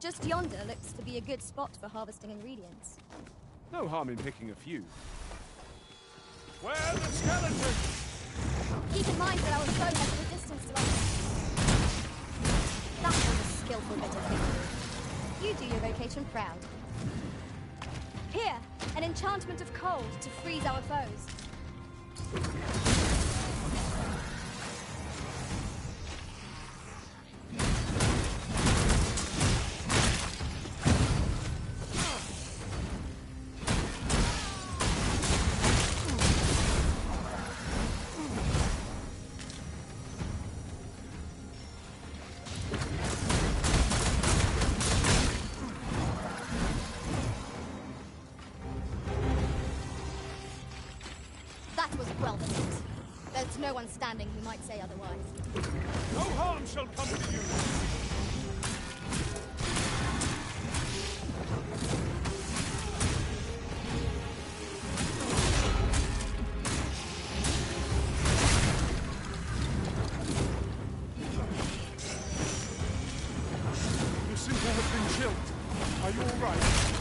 Just yonder looks to be a good spot for harvesting ingredients. No harm in picking a few. Where are the skeletons? Keep in mind that our foe has a resistance to us. That was a skillful bit of victory. You do your vocation proud. Here, an enchantment of cold to freeze our foes. That was well done. There's no one standing who might say otherwise. No harm shall come to you. You seem to have been chilled. Are you all right?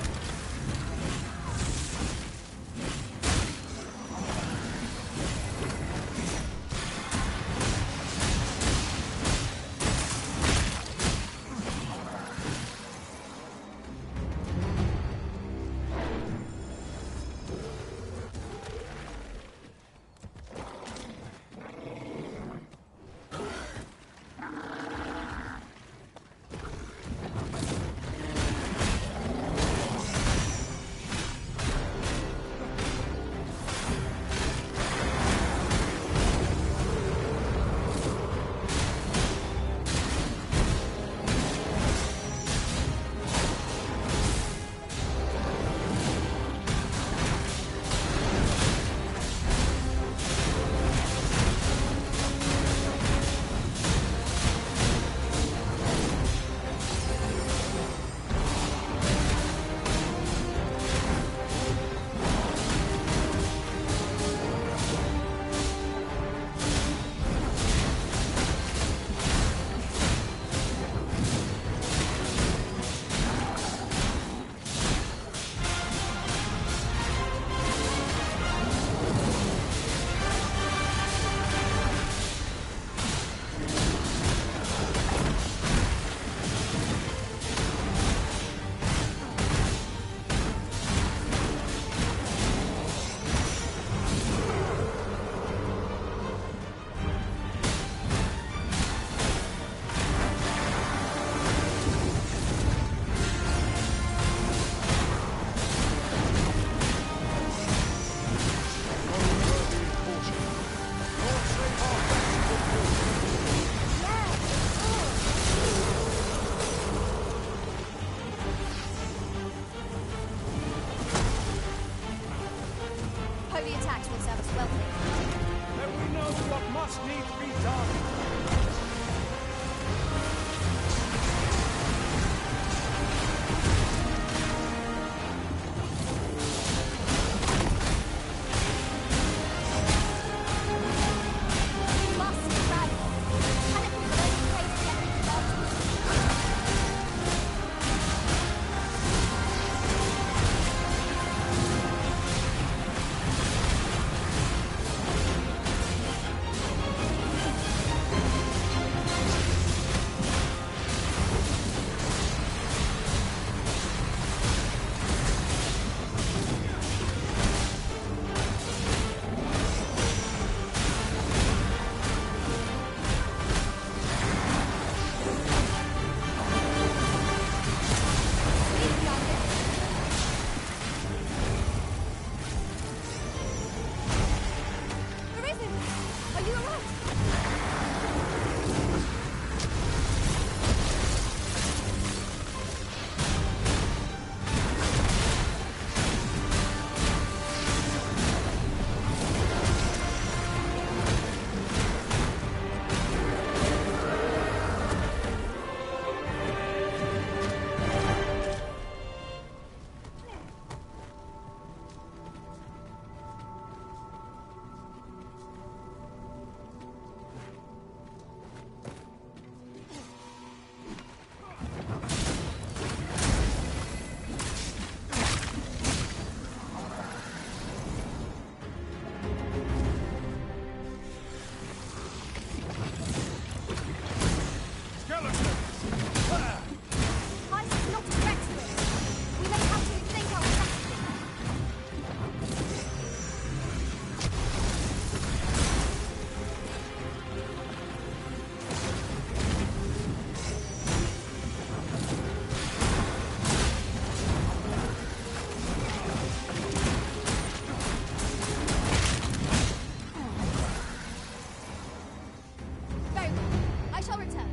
I shall return.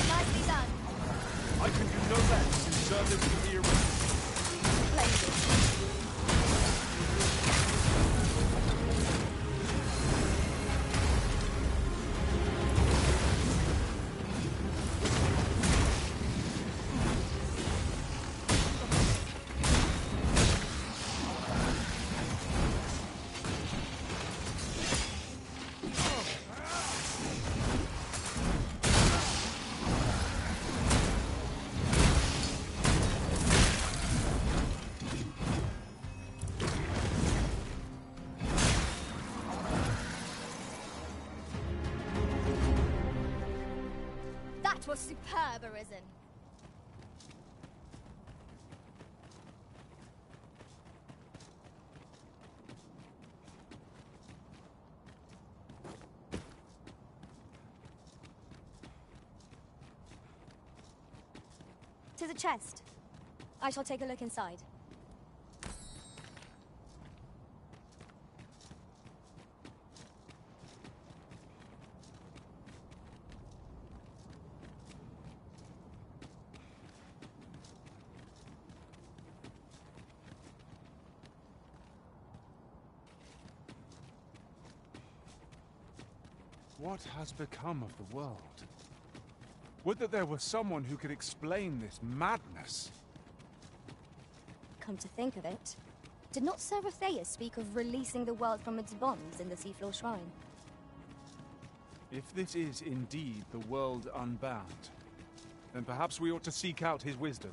Nicely done. I can do no less in service to the arena. Splendid. That was superb, Arisen. "'Tis a chest. I shall take a look inside. What has become of the world? Would that there were someone who could explain this madness. Come to think of it, did not Sir Theus speak of releasing the world from its bonds in the Seafloor Shrine? If this is indeed the world unbound, then perhaps we ought to seek out his wisdom.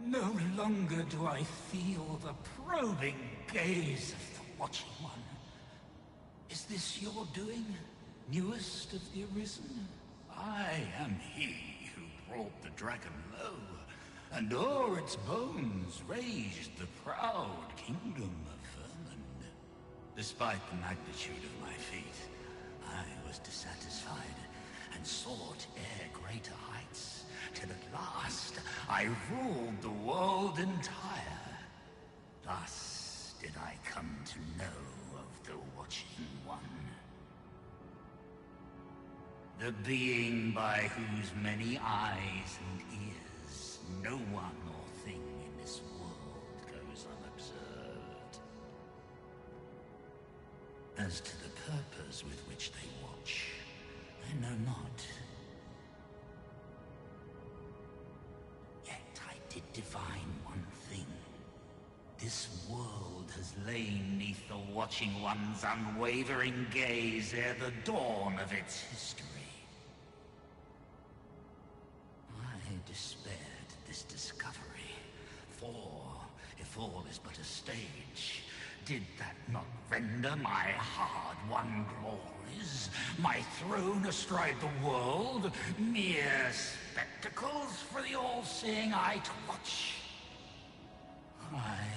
No longer do I feel the probing gaze of the Watching One. Is this your doing, newest of the Arisen? I am he who brought the dragon low, and o'er its bones raised the proud kingdom of vermin. Despite the magnitude of my feat, I was dissatisfied, and sought ere greater heights, till at last I ruled the world entire. Thus did I come to know of the Watching One. The being by whose many eyes and ears no one or thing in this world goes unobserved. As to the purpose with which they watch, I know not. Yet I did divine one thing. This world has lain neath the Watching One's unwavering gaze ere the dawn of its history. I despaired at this discovery, for if all is but a stage, did that not render my hard-won glories, my throne astride the world, mere spectacles for the all-seeing eye to watch? Aye,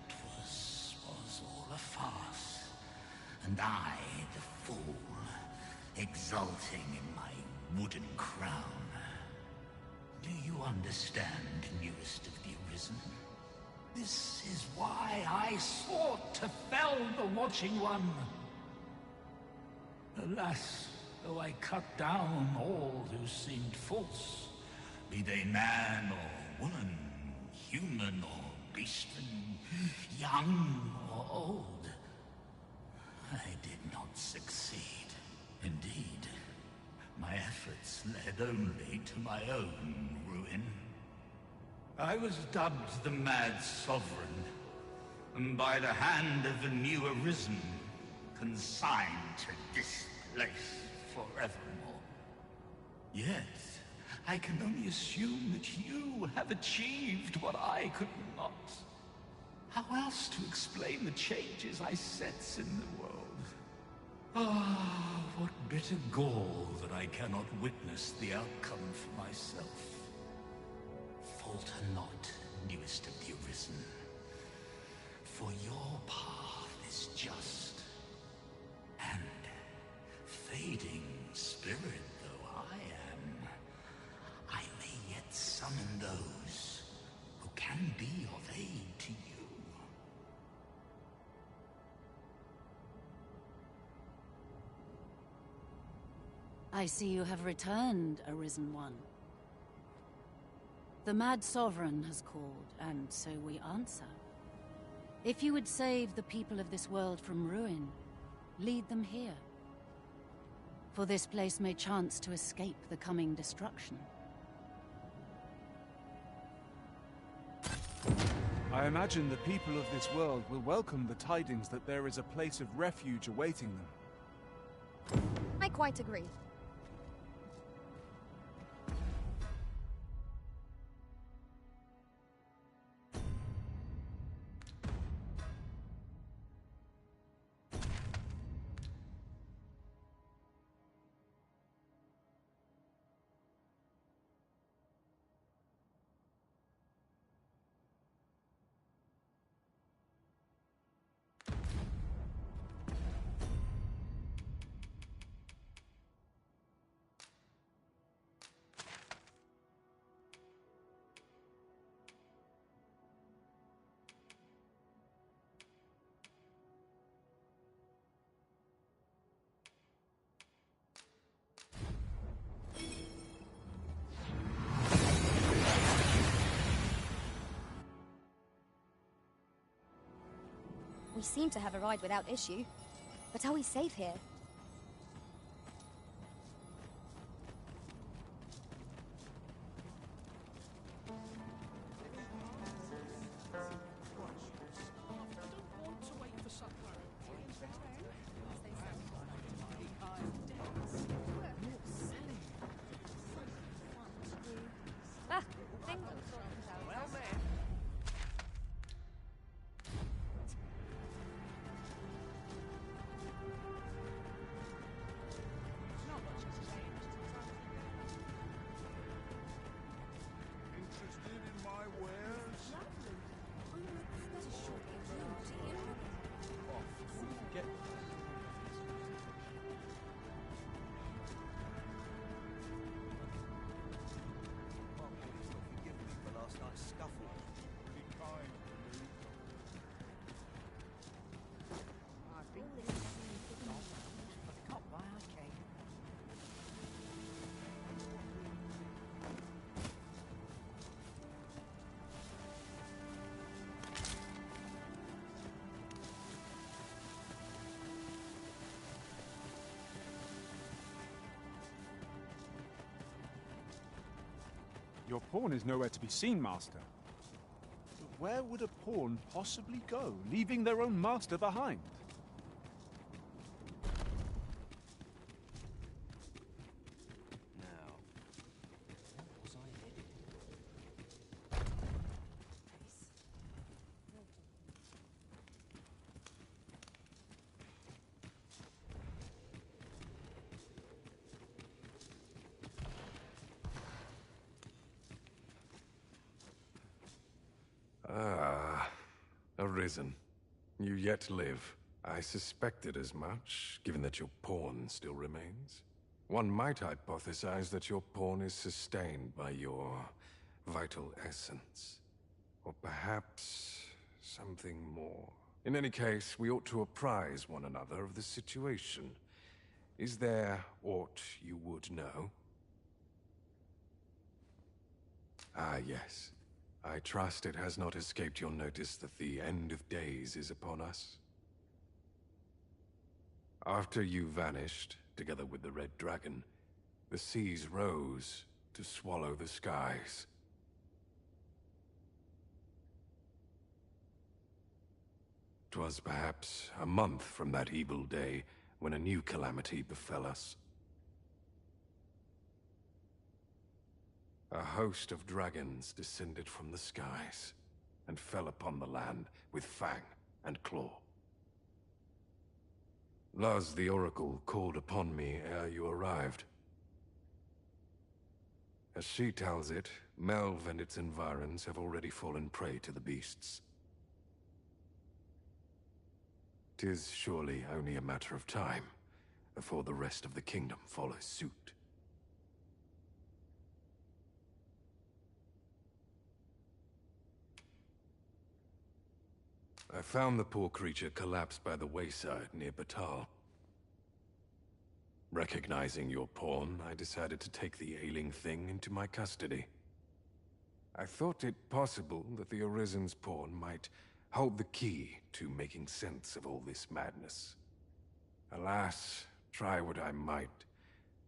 'twas all a farce, and I, the fool, exulting in my wooden crown. Do you understand, newest of the Arisen? This is why I sought to fell the Watching One. Alas, though I cut down all who seemed false, be they man or woman, human or beastly, young or old, I did not succeed. Indeed, my efforts led only to my own ruin. I was dubbed the Mad Sovereign, By the hand of the new arisen, consigned to this place forevermore. Yet, I can only assume that you have achieved what I could not. How else to explain the changes I sense in the world? Ah, what bitter gall that I cannot witness the outcome for myself. Falter not, newest of the arisen. For your path is just, and fading spirit though I am, I may yet summon those who can be of aid to you. I see you have returned, Arisen One. The Mad Sovereign has called, and so we answer. If you would save the people of this world from ruin, lead them here. For this place may chance to escape the coming destruction. I imagine the people of this world will welcome the tidings that there is a place of refuge awaiting them. I quite agree. We seem to have arrived without issue. But are we safe here? Ah, things are sorted out. Well met. Interested in my wares? Get Forgive me for last night's scuffle. Be kind, Lou. I've been listening to Dogma, but I can't buy a cake. Your pawn is nowhere to be seen, Master. But where would a pawn possibly go, leaving their own master behind? Now, where was I headed? Ah, Arisen. You yet live. I suspected as much, given that your pawn still remains. One might hypothesize that your pawn is sustained by your vital essence. Or perhaps something more. In any case, we ought to apprise one another of the situation. Is there aught you would know? Ah, yes. I trust it has not escaped your notice that the end of days is upon us. After you vanished, together with the Red Dragon, the seas rose to swallow the skies. 'Twas perhaps a month from that evil day when a new calamity befell us. A host of dragons descended from the skies and fell upon the land with fang and claw. Laz the Oracle called upon me ere you arrived. As she tells it, Melve and its environs have already fallen prey to the beasts. 'Tis surely only a matter of time before the rest of the kingdom follows suit. I found the poor creature collapsed by the wayside near Batal. Recognizing your pawn, I decided to take the ailing thing into my custody. I thought it possible that the Arisen's pawn might hold the key to making sense of all this madness. Alas, try what I might,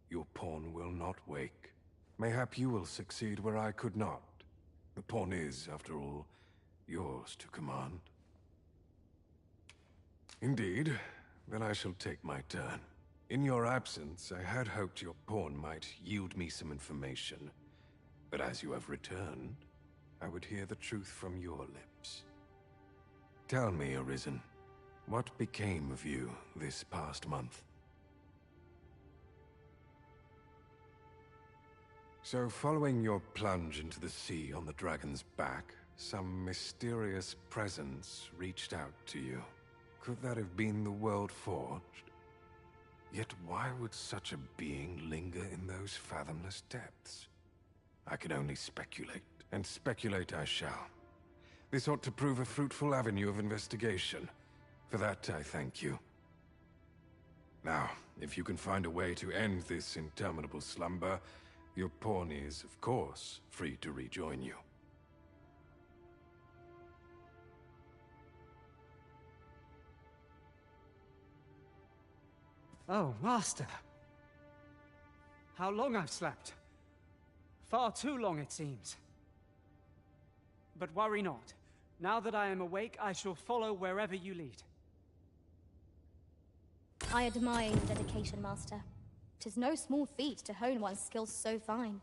your pawn will not wake. Mayhap you will succeed where I could not. The pawn is, after all, yours to command. Indeed, then I shall take my turn. In your absence, I had hoped your pawn might yield me some information. But as you have returned, I would hear the truth from your lips. Tell me, Arisen, what became of you this past month? So, following your plunge into the sea on the dragon's back, some mysterious presence reached out to you. Could that have been the World Forged? Yet why would such a being linger in those fathomless depths? I can only speculate, and speculate I shall. This ought to prove a fruitful avenue of investigation. For that, I thank you. Now, if you can find a way to end this interminable slumber, your pawn is, of course, free to rejoin you. Oh, Master. How long I've slept. Far too long, it seems. But worry not. Now that I am awake, I shall follow wherever you lead. I admire your dedication, Master. 'Tis no small feat to hone one's skills so fine.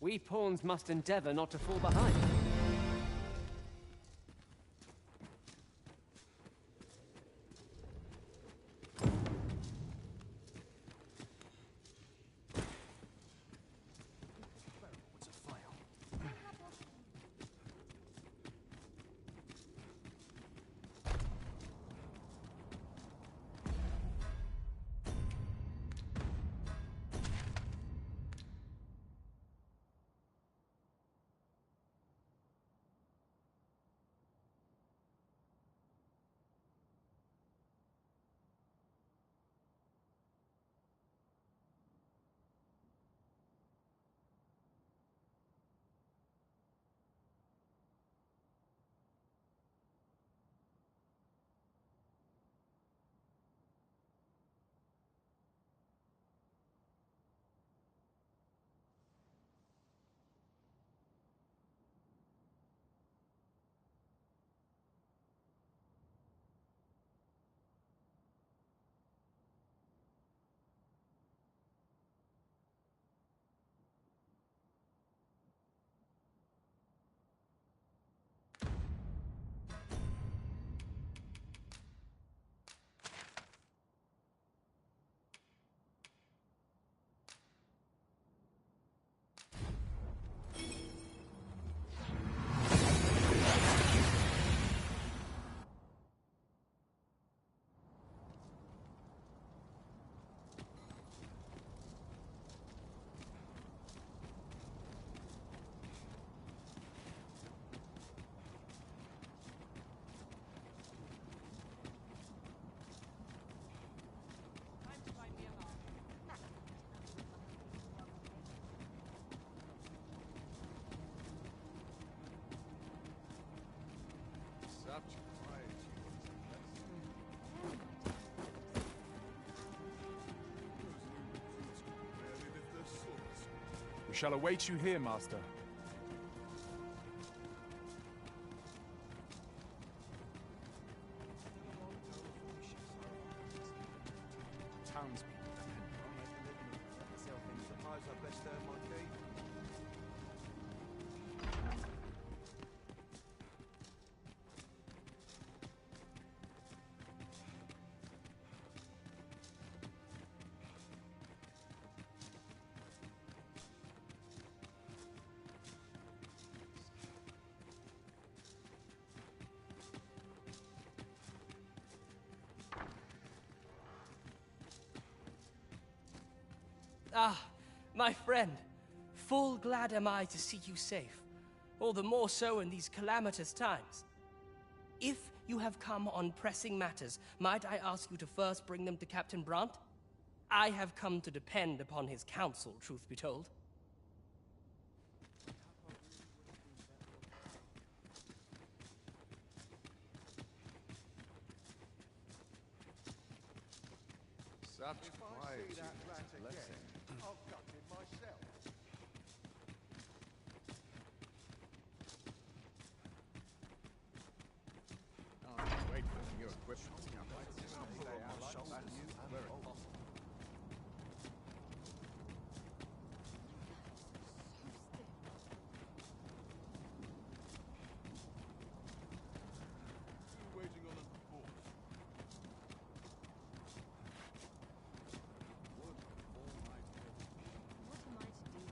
We pawns must endeavor not to fall behind. We shall await you here, Master. townspeople depend on. Suppose I best earn my keep. Ah, my friend. Full glad am I to see you safe. All the more so in these calamitous times. If you have come on pressing matters, might I ask you to first bring them to Captain Brandt? I have come to depend upon his counsel, truth be told. Such quiet. I'll cut it myself. Wait for your equipment. Waiting on a report. What am I to do with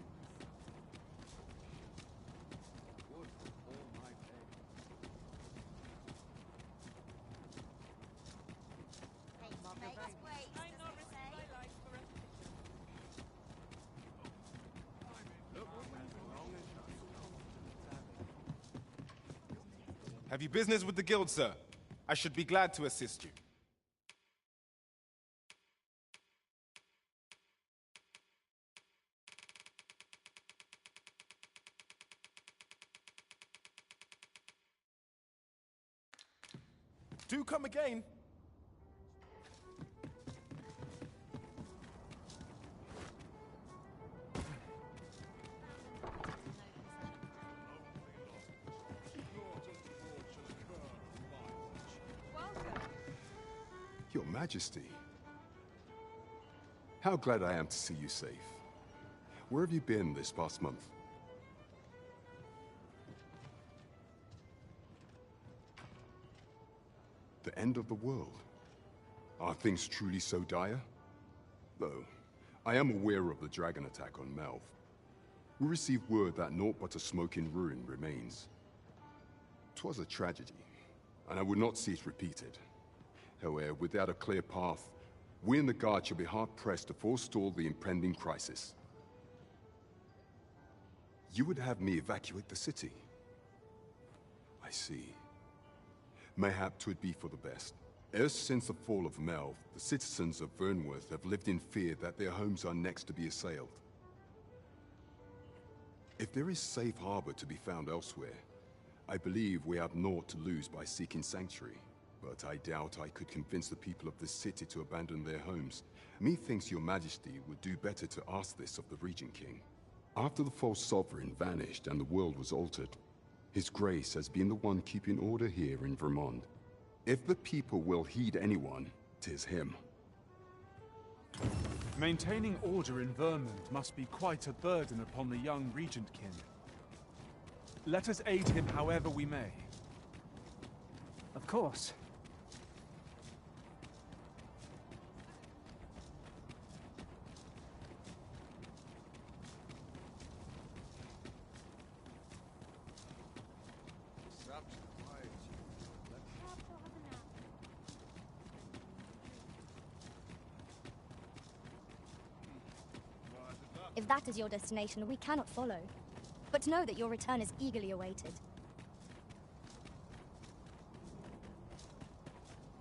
Have you business with the guild, sir? I should be glad to assist you. Do come again. Your Majesty, how glad I am to see you safe. Where have you been this past month? The end of the world? Are things truly so dire? Though, I am aware of the dragon attack on Melv. We received word that naught but a smoking ruin remains. 'Twas a tragedy, and I would not see it repeated. However, without a clear path, we in the Guard shall be hard-pressed to forestall the impending crisis. You would have me evacuate the city? I see. Mayhap 'twould be for the best. Ever since the fall of Melv, the citizens of Vernworth have lived in fear that their homes are next to be assailed. If there is safe harbor to be found elsewhere, I believe we have naught to lose by seeking sanctuary. But I doubt I could convince the people of this city to abandon their homes. Methinks your Majesty would do better to ask this of the Regent King. After the false sovereign vanished and the world was altered, His Grace has been the one keeping order here in Vermont. If the people will heed anyone, 'tis him. Maintaining order in Vermont must be quite a burden upon the young Regent King. Let us aid him however we may. Of course. If that is your destination, we cannot follow. But know that your return is eagerly awaited.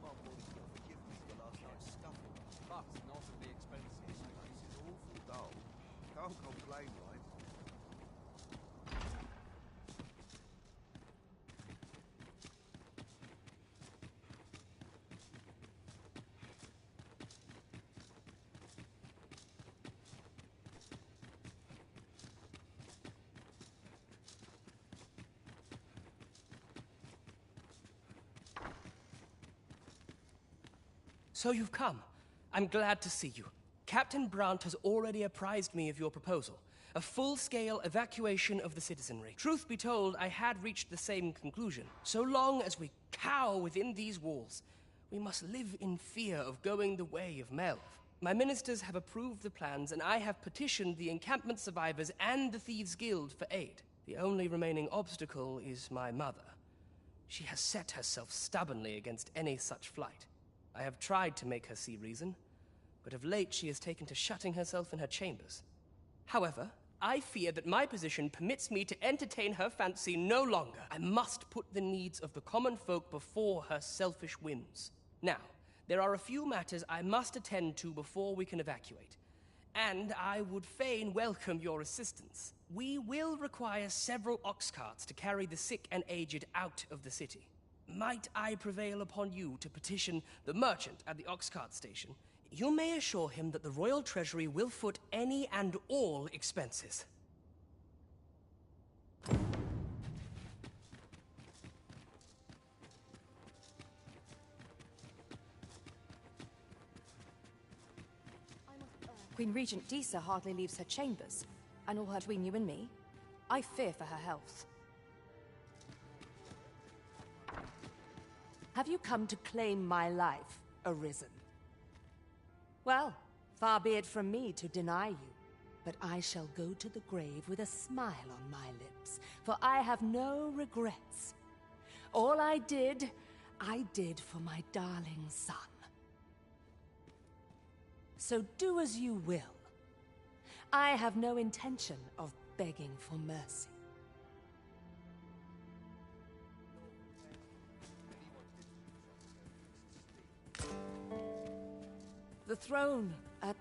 My body's got to forgive me for last night's scuffle. But not at the expense of this place is awful dull. Can't complain, right? So you've come. I'm glad to see you. Captain Brandt has already apprised me of your proposal. A full-scale evacuation of the citizenry. Truth be told, I had reached the same conclusion. So long as we cower within these walls, we must live in fear of going the way of Melv. My ministers have approved the plans, and I have petitioned the encampment survivors and the Thieves' Guild for aid. The only remaining obstacle is my mother. She has set herself stubbornly against any such flight. I have tried to make her see reason, but of late she has taken to shutting herself in her chambers. However, I fear that my position permits me to entertain her fancy no longer. I must put the needs of the common folk before her selfish whims. Now, there are a few matters I must attend to before we can evacuate, and I would fain welcome your assistance. We will require several ox carts to carry the sick and aged out of the city. Might I prevail upon you to petition the merchant at the ox cart station? You may assure him that the Royal Treasury will foot any and all expenses. Queen Regent Disa hardly leaves her chambers, and all her between you and me, I fear for her health. Have you come to claim my life, Arisen? Well, far be it from me to deny you, but I shall go to the grave with a smile on my lips, for I have no regrets. All I did for my darling son. So do as you will. I have no intention of begging for mercy. The throne at...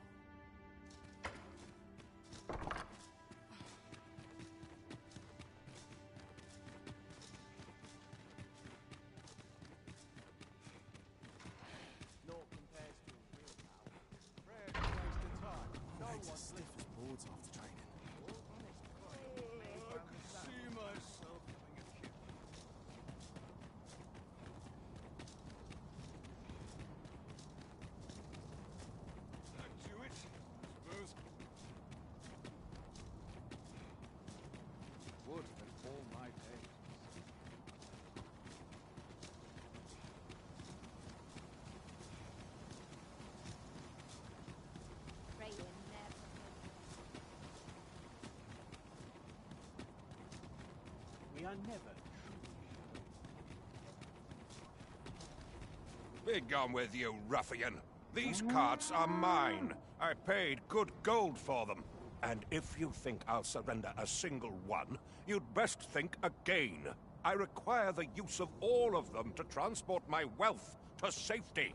Begone with you, ruffian. These carts are mine. I paid good gold for them. And if you think I'll surrender a single one, you'd best think again. I require the use of all of them to transport my wealth to safety.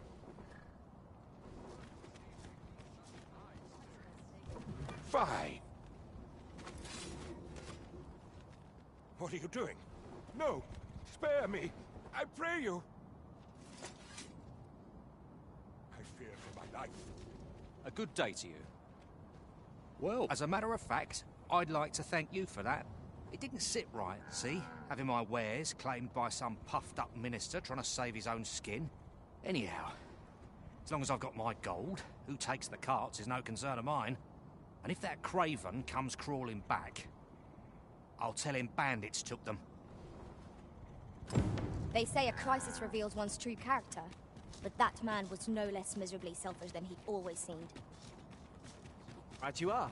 Fine. What are you doing? No! Spare me! I pray you! I fear for my life. A good day to you. Well, as a matter of fact, I'd like to thank you for that. It didn't sit right, see? Having my wares claimed by some puffed-up minister trying to save his own skin. Anyhow, as long as I've got my gold, who takes the carts is no concern of mine. And if that craven comes crawling back, I'll tell him bandits took them. They say a crisis reveals one's true character, but that man was no less miserably selfish than he always seemed. Right you are.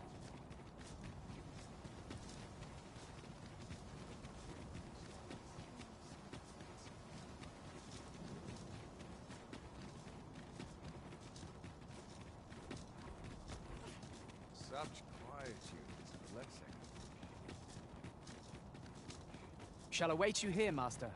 Such quietude is a blessing. Shall await you here, Master.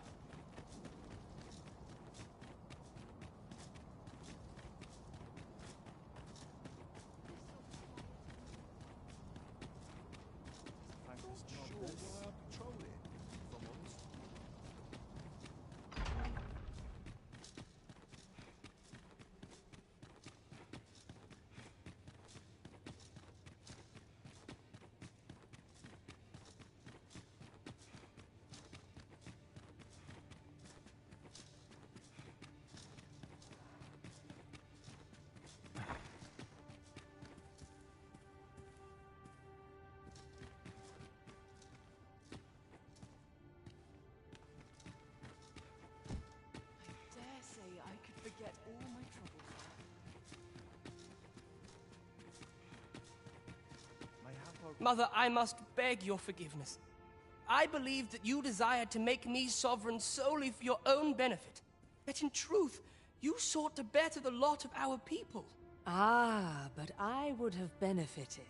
forget all my troubles. Mother, I must beg your forgiveness. I believed that you desired to make me sovereign solely for your own benefit. Yet in truth, you sought to better the lot of our people. Ah, but I would have benefited.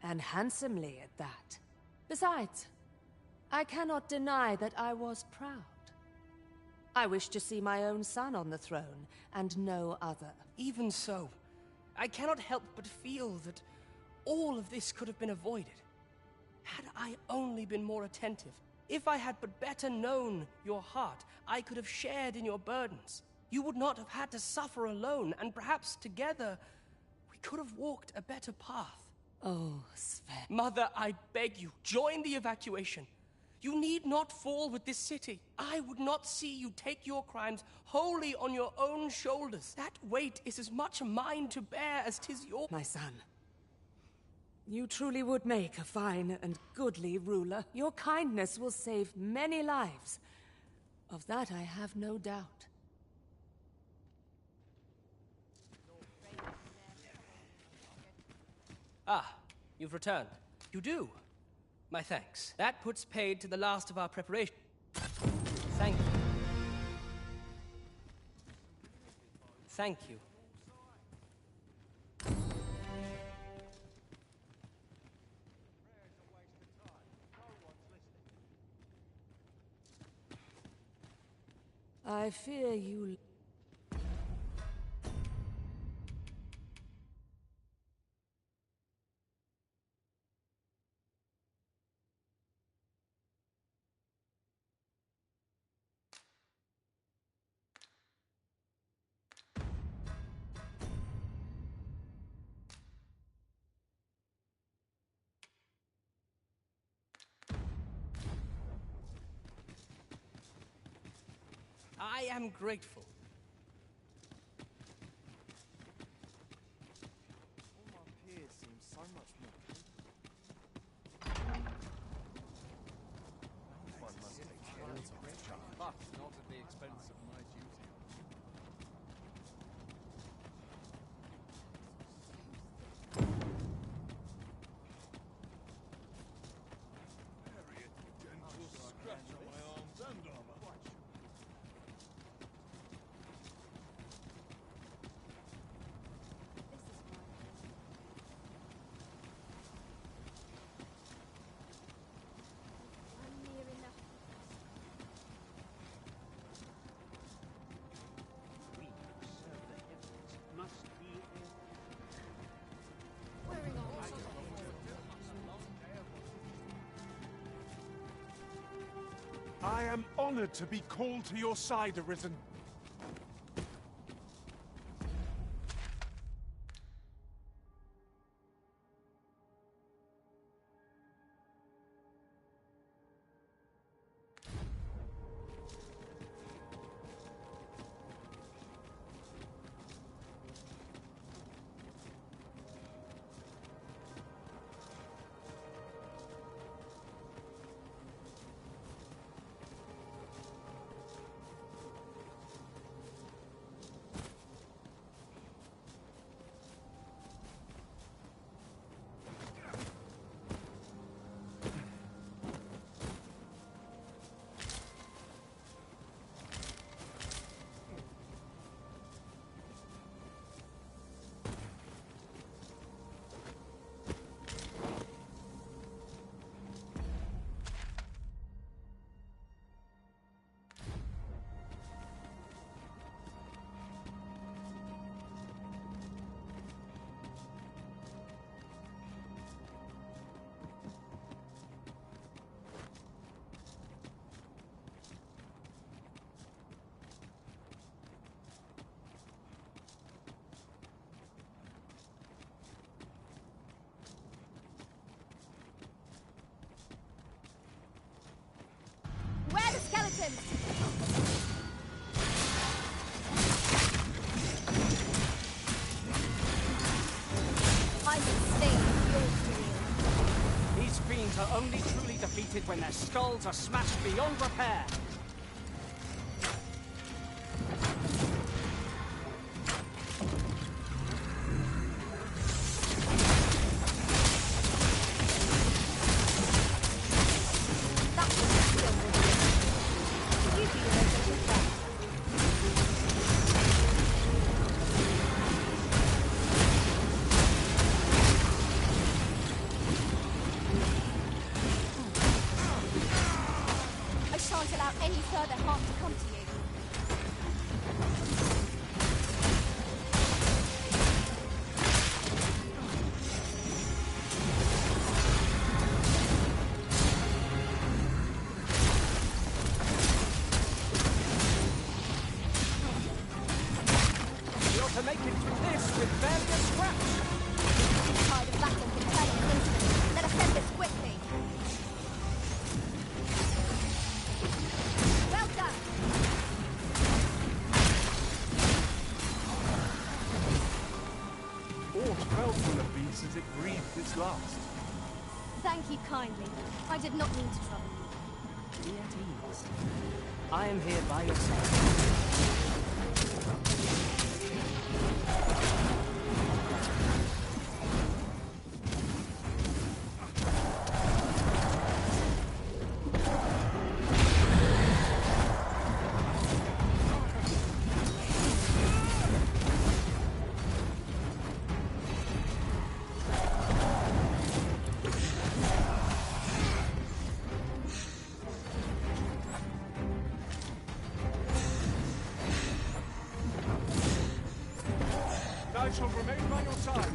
And handsomely at that. Besides, I cannot deny that I was proud. I wished to see my own son on the throne, and no other. Even so, I cannot help but feel that all of this could have been avoided. Had I only been more attentive, if I had but better known your heart, I could have shared in your burdens. You would not have had to suffer alone, and perhaps together we could have walked a better path. Oh, Sven. Mother, I beg you, join the evacuation. You need not fall with this city. I would not see you take your crimes wholly on your own shoulders. That weight is as much mine to bear as 'tis your— My son, you truly would make a fine and goodly ruler. Your kindness will save many lives. Of that I have no doubt. Ah, you've returned. You do. My thanks. That puts paid to the last of our preparation. Thank you. Thank you. I fear you... I am grateful. All my peers seem so much more one must take care of its charge, but not at the expense of my duty. Very gentle scratch on my arms and armor. I'm near enough. We who serve the heavens must be Wearing on. I am honored to be called to your side, Arisen. Where are the skeletons? I sustain your career. These fiends are only truly defeated when their skulls are smashed beyond repair. their heart to come to you. We ought to make it through this with barely a scratch. The tide of battle can turn in an instant. Let us end this quickly. Well done. Aught fell from the beast as it breathed its last. Thank you kindly. I did not mean to trouble you. Be at ease. I am here by your side. I shall remain by your side.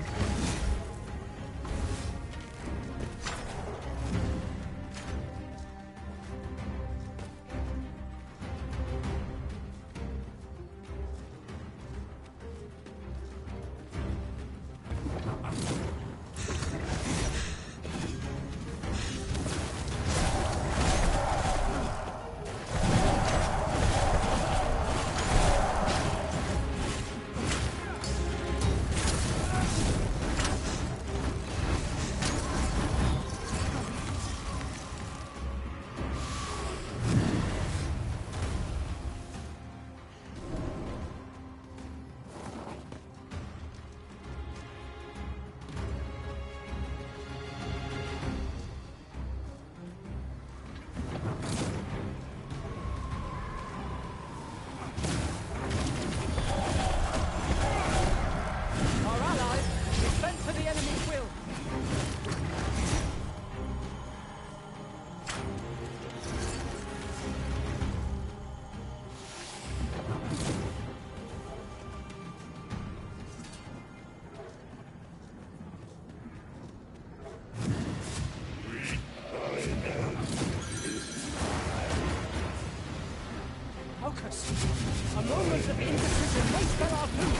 A moment of indecision may spell our doom.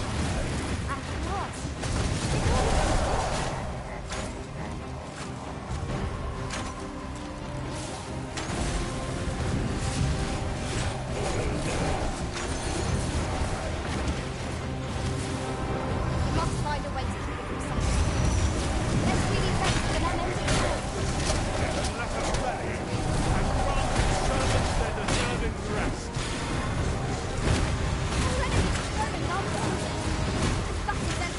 At last. We must find a way to keep it from suffering. Let's really thank the unending war. Let us play, and grant its servants their deserving rest. Our enemies are growing number. This battle's end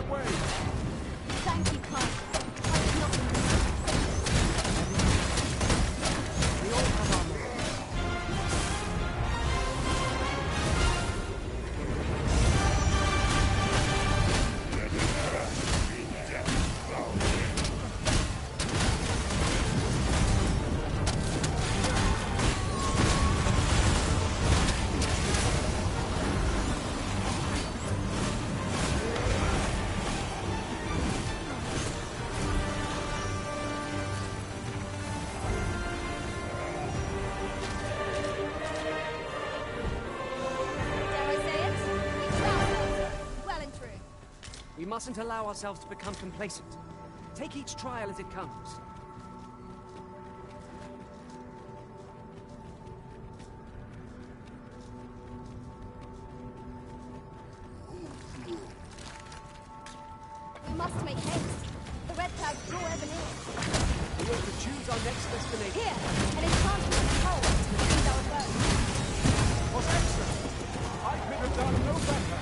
my way! Thank you, Carl. I did not mean We all have our moments. Dare I say it? We tried, well and true. We mustn't allow ourselves to become complacent. Take each trial as it comes. We must make haste. The red clouds draw ever nearer. We ought to choose our next destination. Here, an enchantment of cold to freeze our foes. Was excellent! I could have done no better!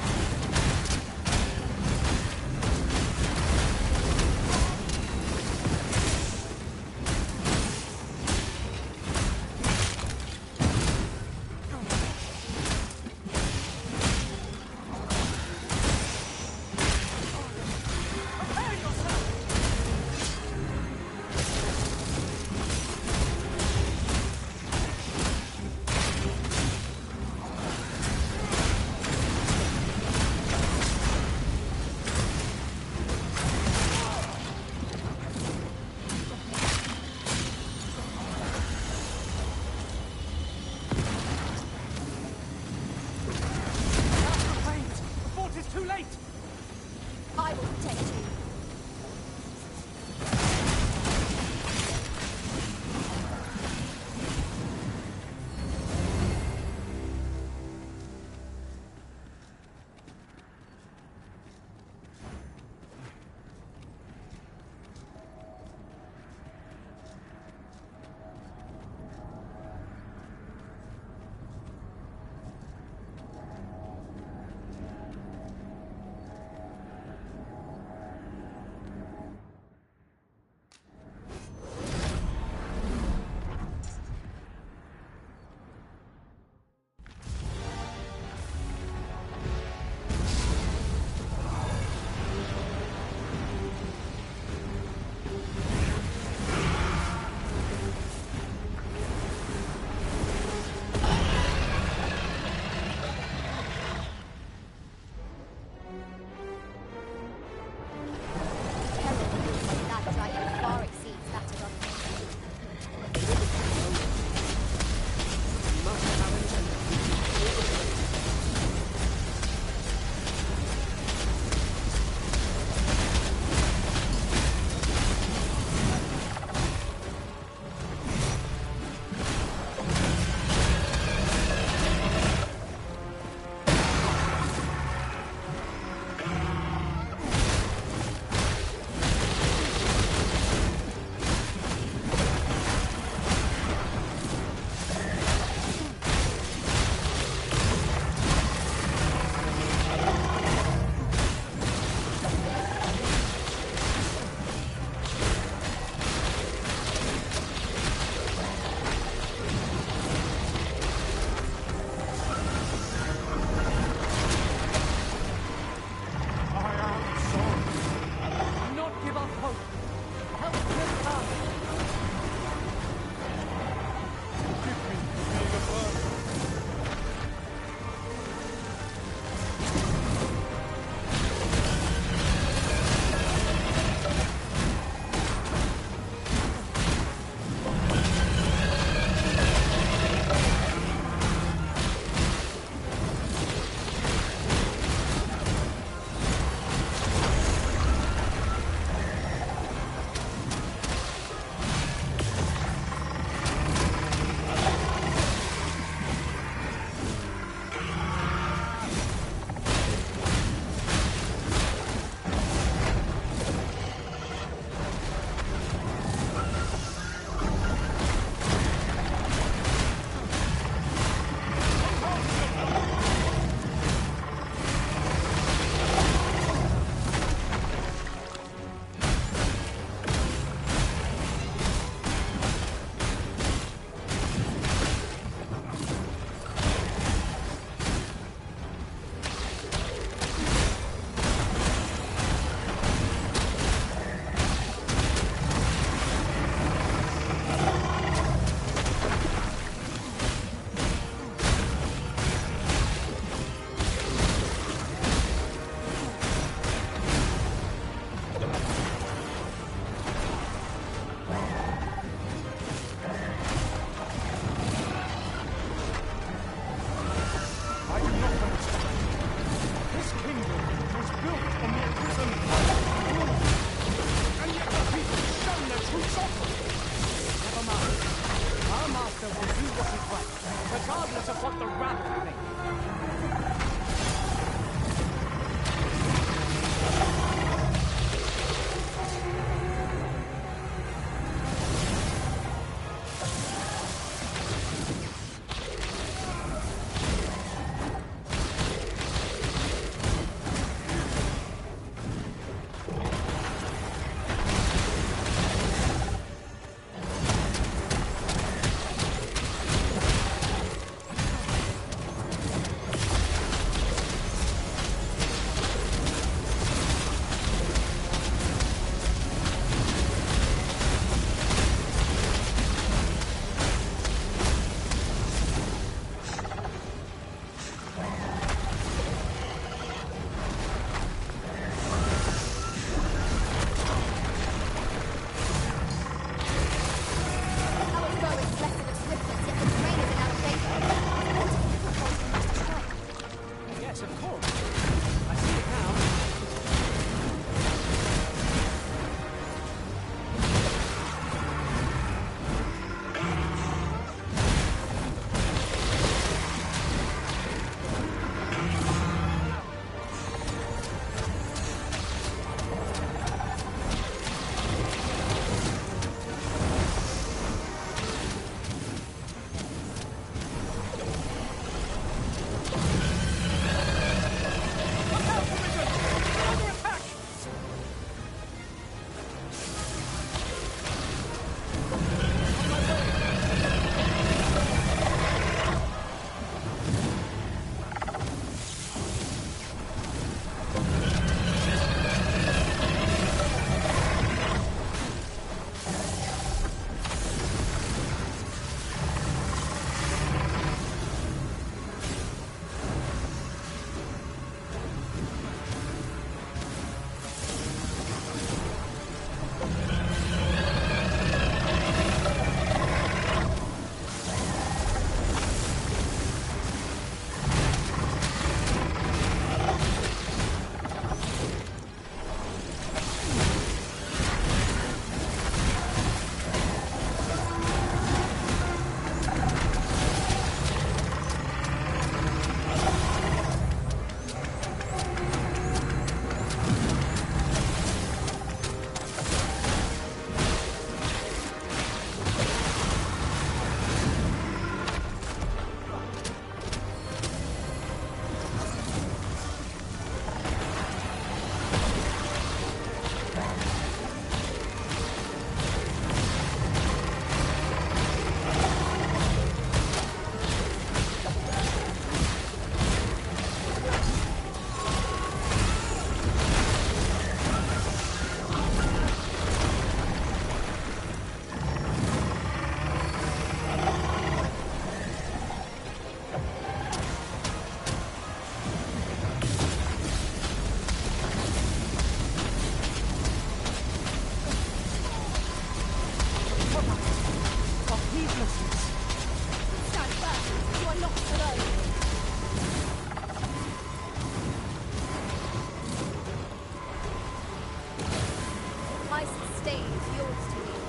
licensed stage is yours to lead.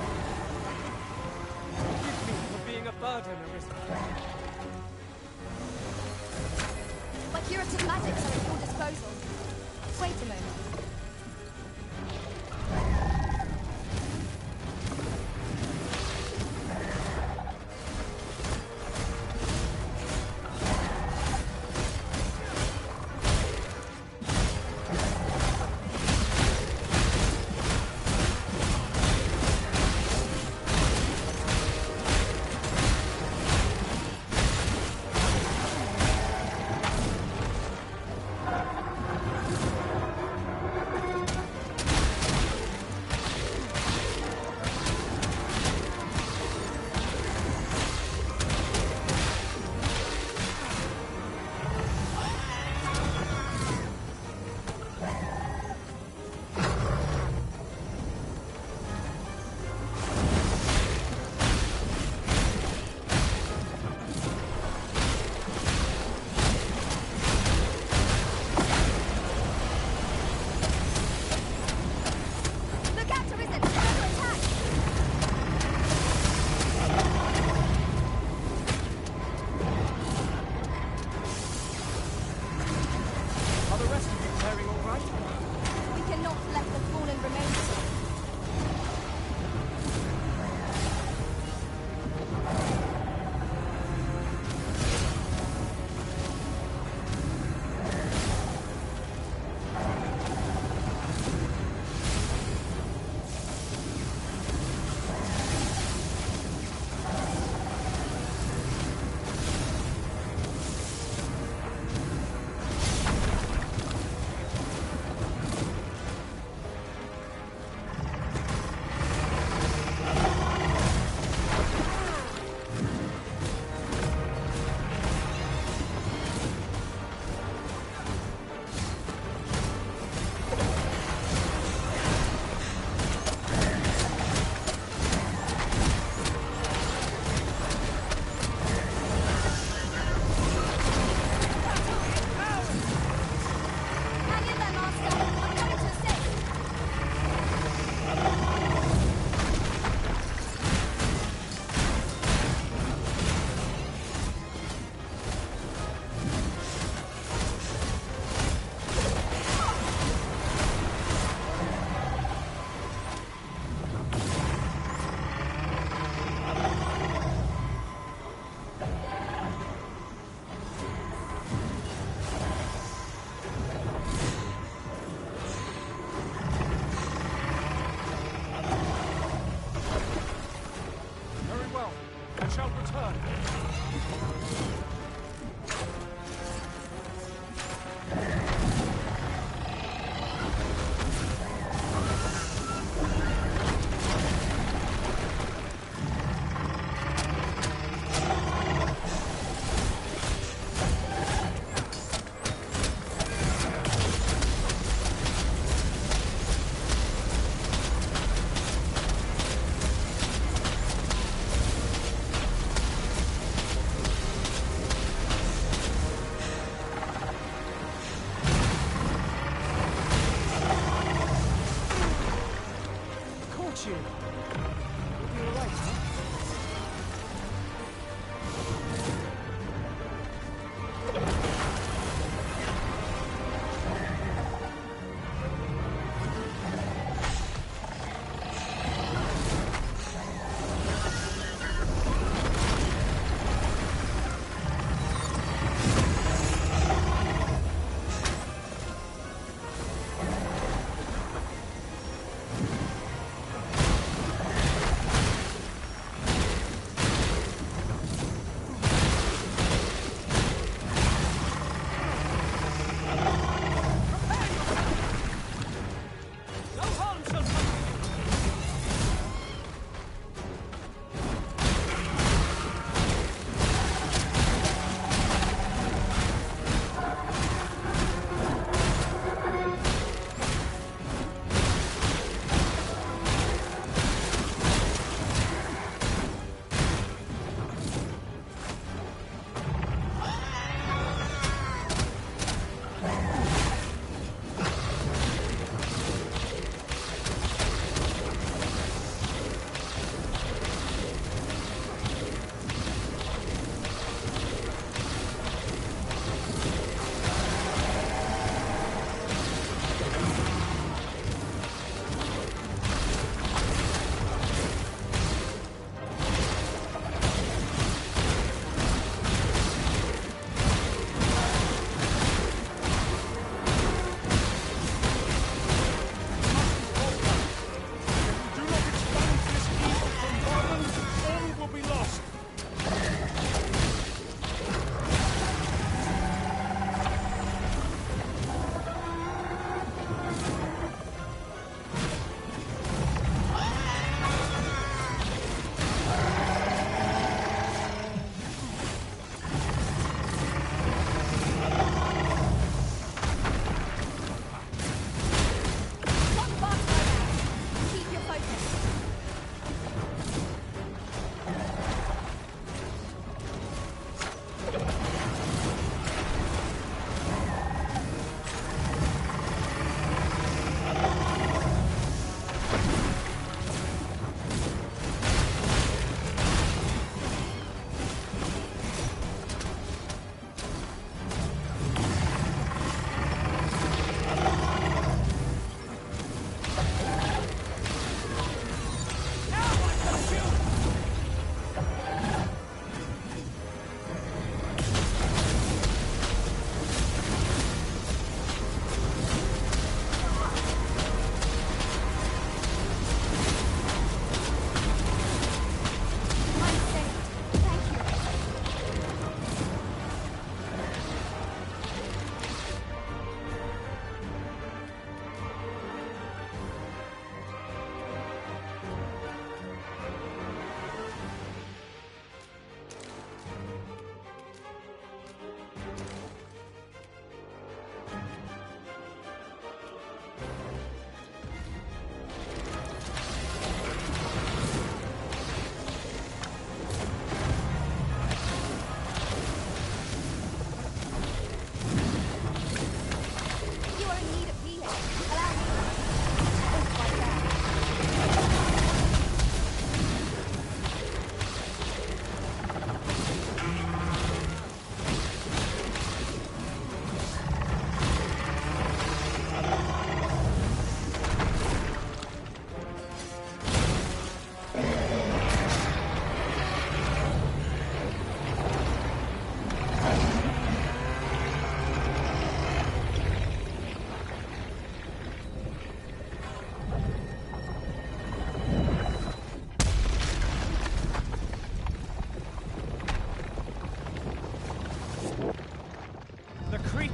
Forgive me for being a burden, Arisen. My curative magics are at your disposal. Wait a moment.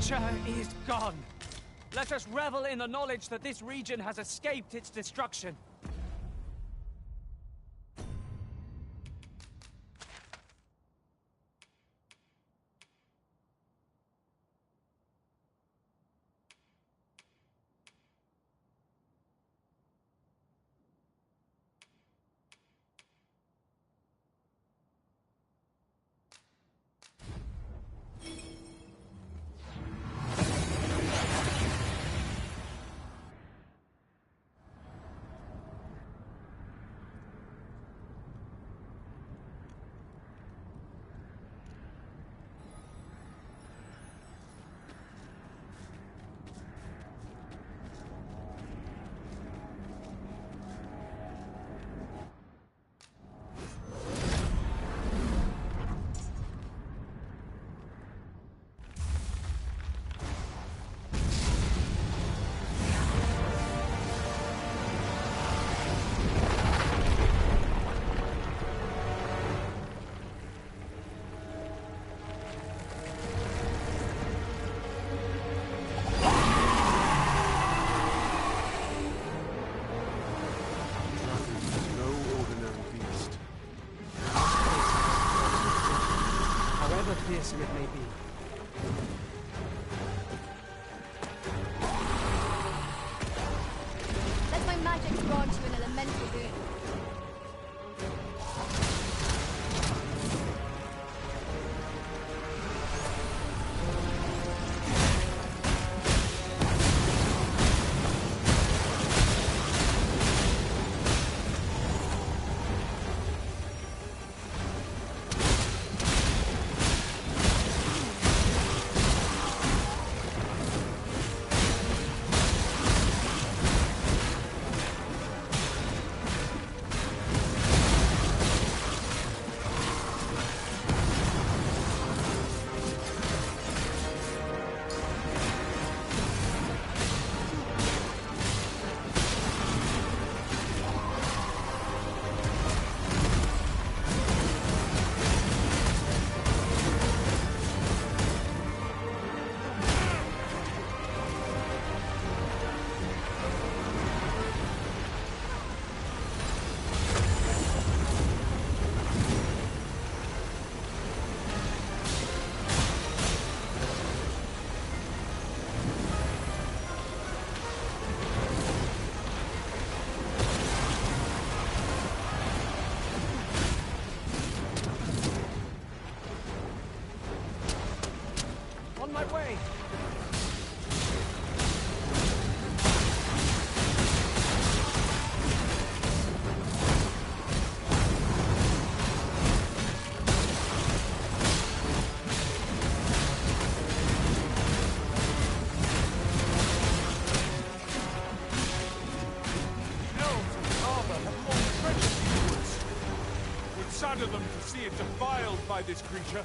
creature is gone. Let us revel in the knowledge that this region has escaped its destruction. Fearsome it may be. Let my magic grant you an elemental boon. On my way! Sadder them to see it defiled by this creature.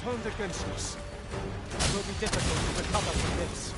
Turned against us. It will be difficult to recover from this.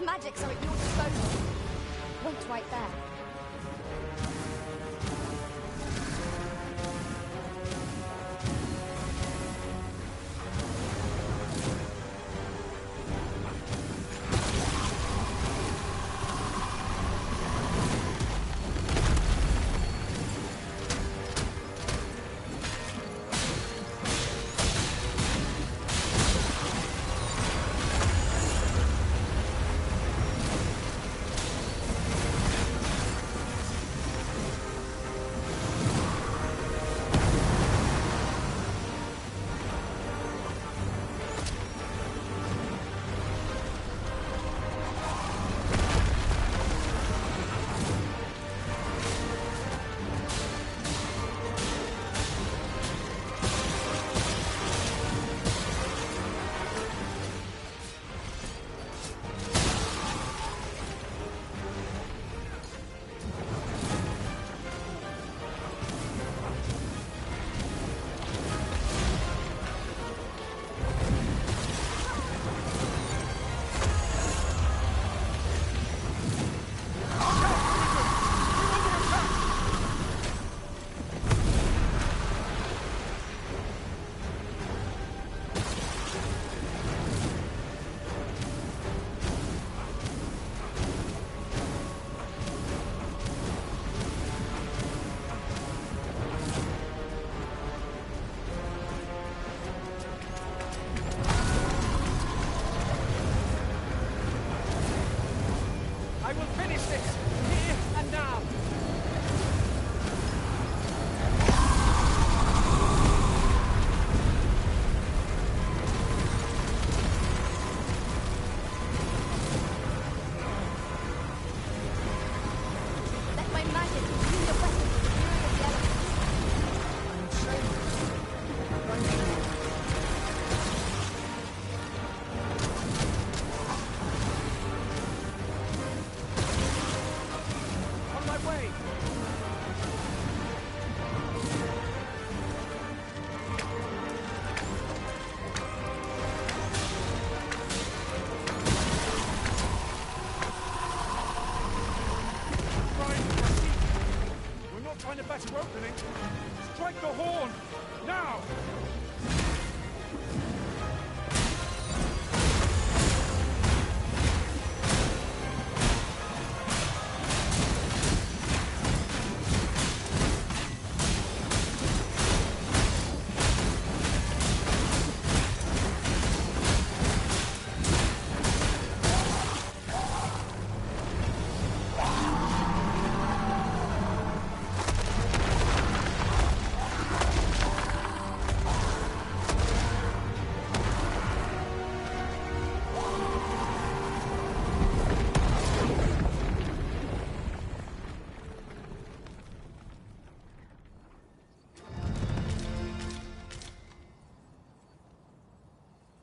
of magics are at your disposal. Wait right there. Find a better opening. Strike the horn! Now!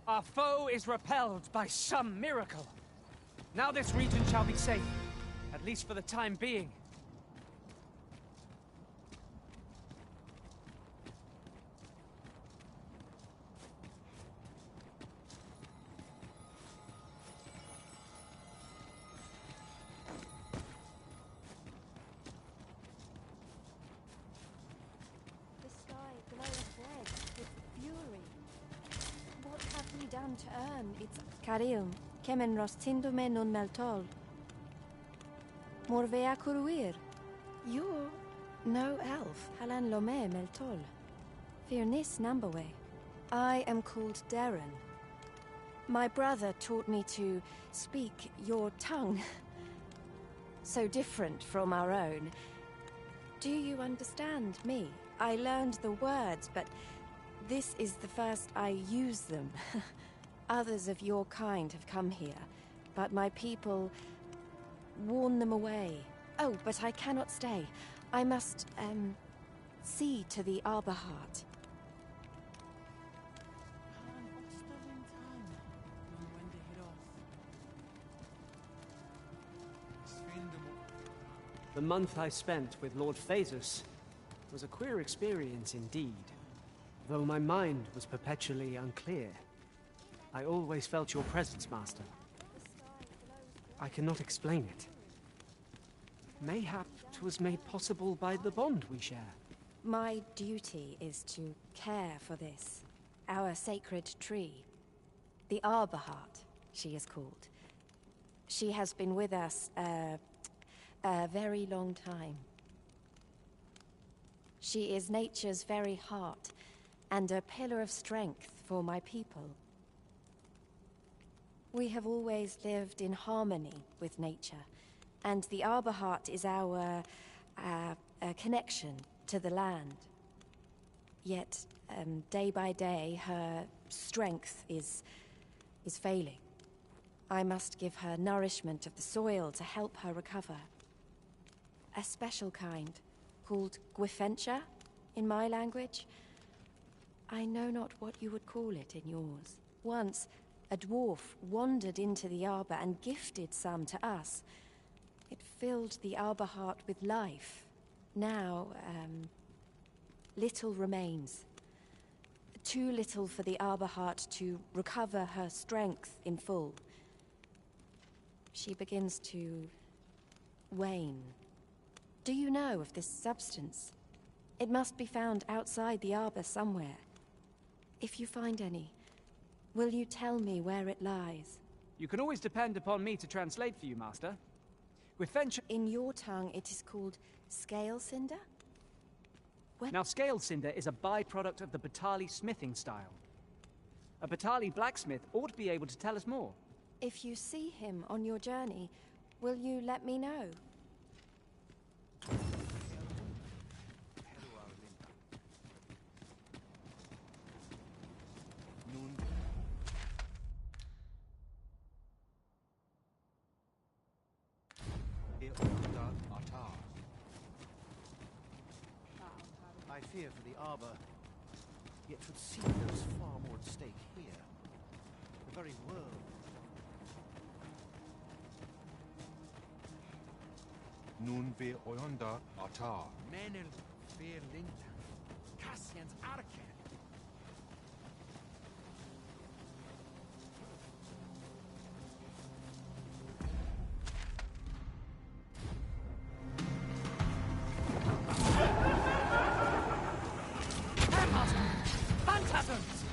Our foe is repelled by some miracle. Now this region shall be safe, at least for the time being. The sky glows red with fury. What have we done to earn its Carium, kemen rostindume nun meltol. Morvea curuir. You're no elf. Halan lome meltol. Fearnis numberway. I am called Darren. My brother taught me to speak your tongue. So different from our own. Do you understand me? I learned the words, but this is the first I use them. Others of your kind have come here, but my people warn them away. Oh, but I cannot stay. I must, see to the Arbor Heart. The month I spent with Lord Phaesus was a queer experience indeed. Though my mind was perpetually unclear, I always felt your presence, Master. I cannot explain it. Mayhap 'twas made possible by the bond we share. My duty is to care for this, our sacred tree. The Arbor Heart, she is called. She has been with us a very long time. She is nature's very heart, and a pillar of strength for my people. We have always lived in harmony with nature, and the Arbor Heart is our connection to the land. Yet, day by day, her strength is failing. I must give her nourishment of the soil to help her recover. A special kind, called Gwifentia in my language. I know not what you would call it in yours. Once, a dwarf wandered into the arbor and gifted some to us. It filled the Arbor Heart with life. Now, little remains. Too little for the Arbor Heart to recover her strength in full. She begins to wane. Do you know of this substance? It must be found outside the arbor somewhere. If you find any, will you tell me where it lies? You can always depend upon me to translate for you, Master. Gwifentia... In your tongue, it is called Scale Cinder? Now, Scale Cinder is a byproduct of the Batali smithing style. A Batali blacksmith ought to be able to tell us more. If you see him on your journey, will you let me know? I fear for the Arbor, yet would seem there is far more at stake here. The very world. Nun be oyonda atar. Menel fear linta. Cassian's arke. Phantasms!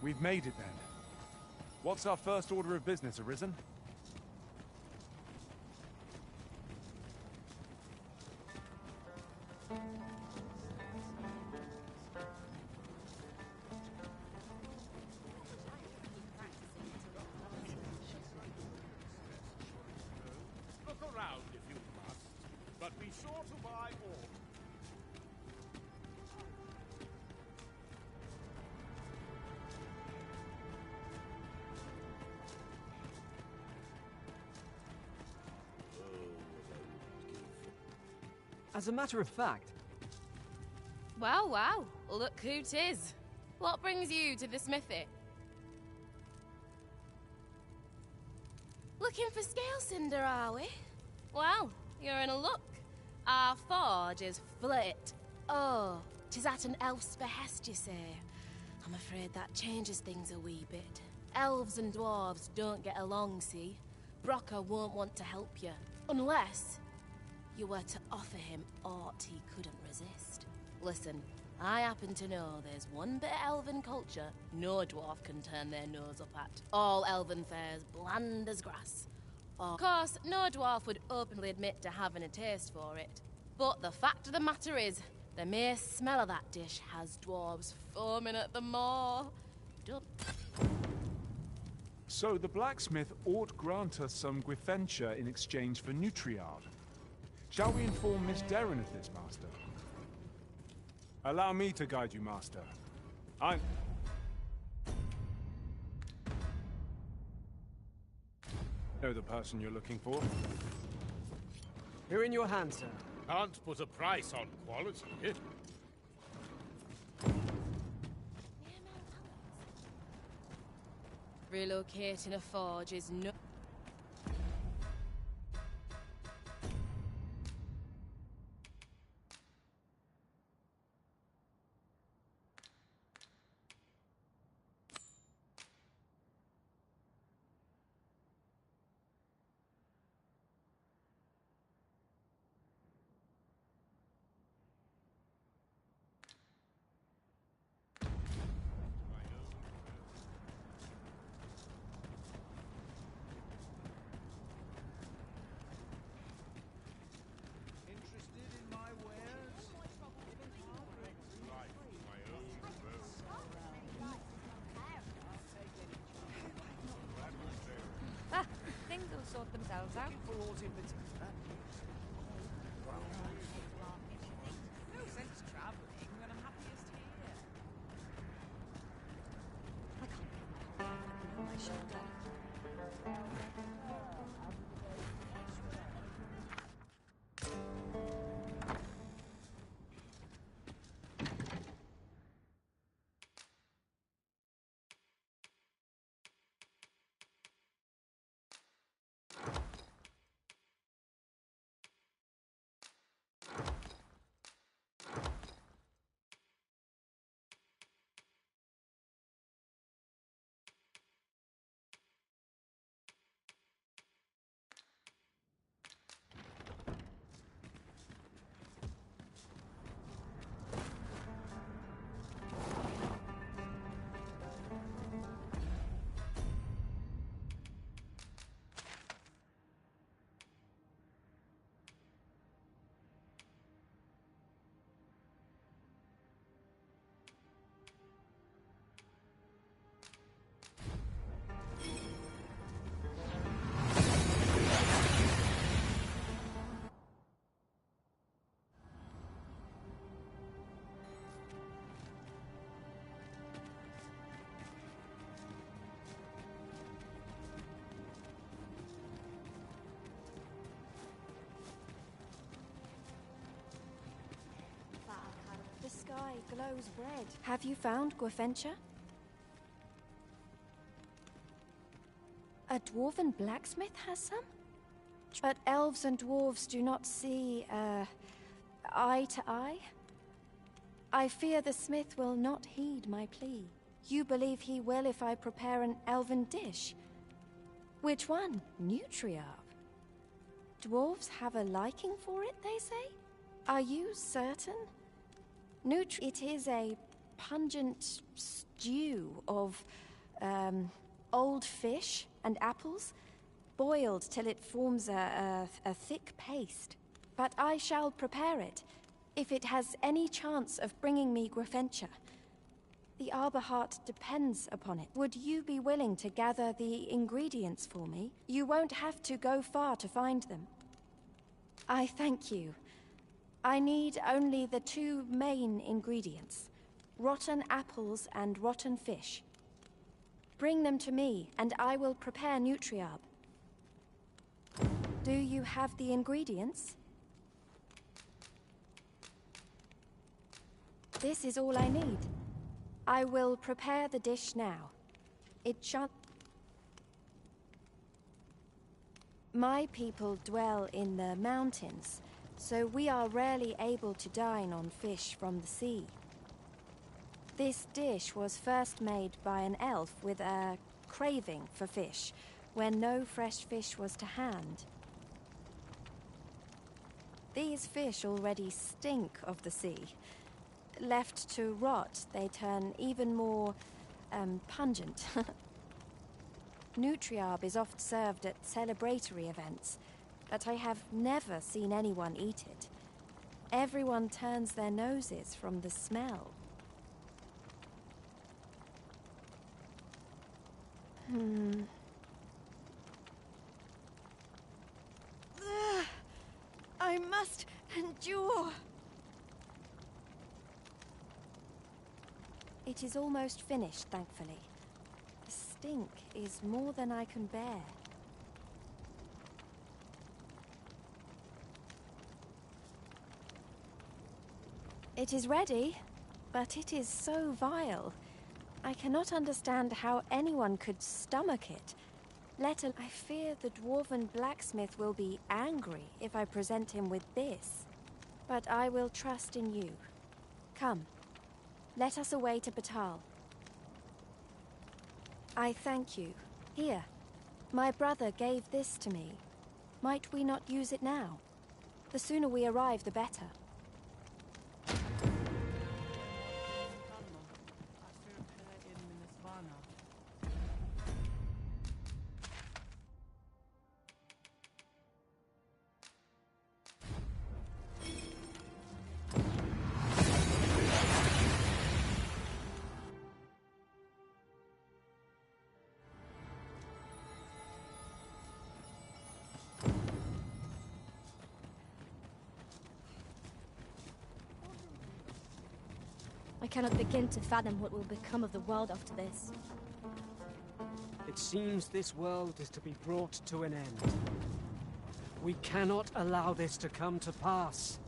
We've made it then. What's our first order of business, Arisen? Look around if you must, but be sure to buy all. As a matter of fact... Wow, wow. Look who 'tis. What brings you to the smithy? Looking for scale cinder, are we? Well, you're in a luck. Our forge is flit. Oh, 'tis at an elf's behest, you say. I'm afraid that changes things a wee bit. Elves and dwarves don't get along, see? Brocker won't want to help you, unless you were to offer him aught he couldn't resist. Listen, I happen to know there's one bit of elven culture no dwarf can turn their nose up at. All elven fare's bland as grass. Of course, no dwarf would openly admit to having a taste for it. But the fact of the matter is, the mere smell of that dish has dwarves foaming at the maw. Don't... So the blacksmith ought grant us some Gwifentia in exchange for Nutriard. Shall we inform Miss Derrin of this, Master? Allow me to guide you, Master. I know the person you're looking for. You're in your hands, sir. Can't put a price on quality. Relocating a forge is no... Sort themselves out. No sense traveling when I'm happiest here. I can't get on my shoulder. The sky glows red. Have you found Gwifentia? A dwarven blacksmith has some? But elves and dwarves do not see, eye to eye. I fear the smith will not heed my plea. You believe he will if I prepare an elven dish? Which one? Nutriarb? Dwarves have a liking for it, they say? Are you certain? It is a pungent stew of old fish and apples, boiled till it forms a thick paste. But I shall prepare it, if it has any chance of bringing me Grafentia. The Arbor Heart depends upon it. Would you be willing to gather the ingredients for me? You won't have to go far to find them. I thank you. I need only the 2 main ingredients, rotten apples and rotten fish. Bring them to me, and I will prepare Nutriarb. Do you have the ingredients? This is all I need. I will prepare the dish now. It shan't... My people dwell in the mountains, so we are rarely able to dine on fish from the sea. This dish was first made by an elf with a craving for fish, when no fresh fish was to hand. These fish already stink of the sea. Left to rot, they turn even more, pungent. Nutriarb is oft served at celebratory events, but I have never seen anyone eat it. Everyone turns their noses from the smell. I must endure. It is almost finished, thankfully. The stink is more than I can bear. It is ready, but it is so vile. I cannot understand how anyone could stomach it. I fear the dwarven blacksmith will be angry if I present him with this. But I will trust in you. Come, let us away to Batal. I thank you. Here, my brother gave this to me. Might we not use it now? The sooner we arrive, the better. I cannot begin to fathom what will become of the world after this. It seems this world is to be brought to an end. We cannot allow this to come to pass.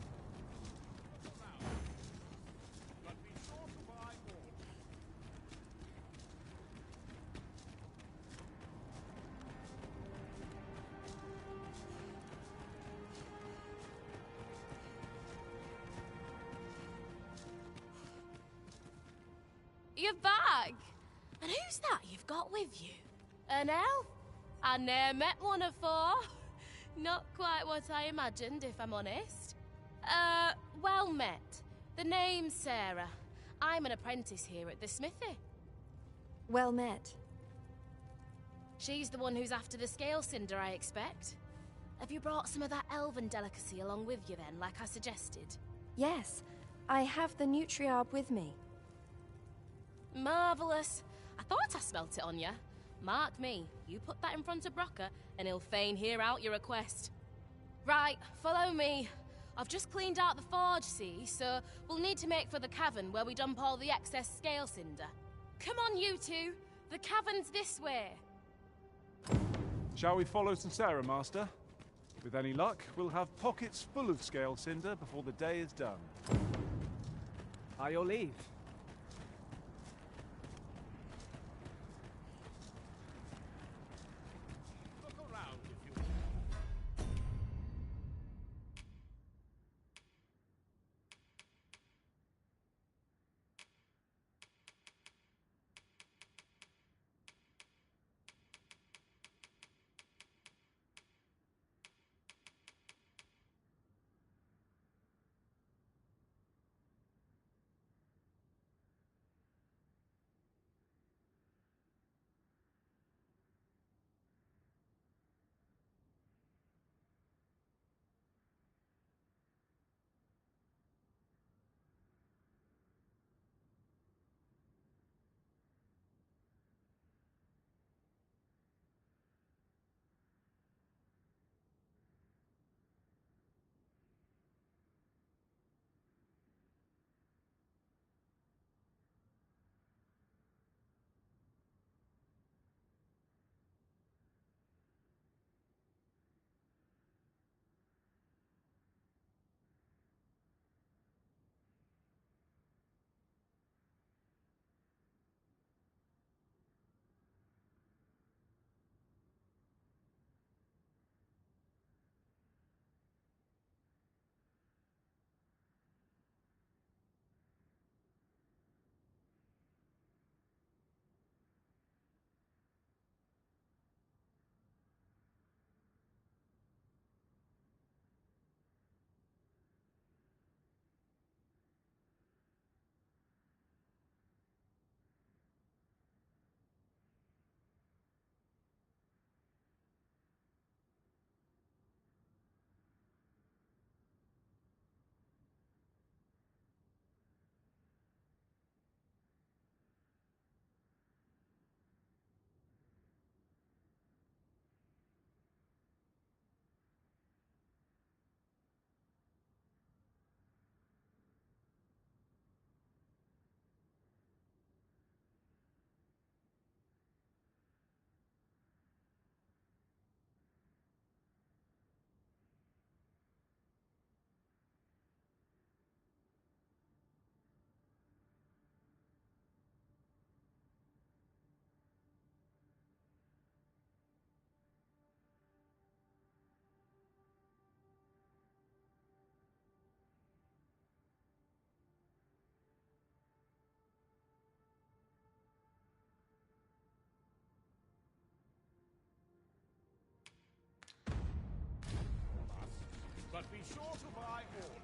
You're back! And who's that you've got with you? An elf? I ne'er met one afore. Not quite what I imagined, if I'm honest. Well met. The name's Sarah. I'm an apprentice here at the smithy. Well met. She's the one who's after the scale cinder, I expect. Have you brought some of that elven delicacy along with you then, like I suggested? Yes, I have the Nutriarb with me. Marvellous. I thought I smelt it on you. Mark me, you put that in front of Brocker, and he'll fain hear out your request. Right, follow me. I've just cleaned out the forge, see, so we'll need to make for the cavern where we dump all the excess scale cinder. Come on, you two. The cavern's this way. Shall we follow Sarah, Master? With any luck, we'll have pockets full of scale cinder before the day is done. By your leave. sure to buy all.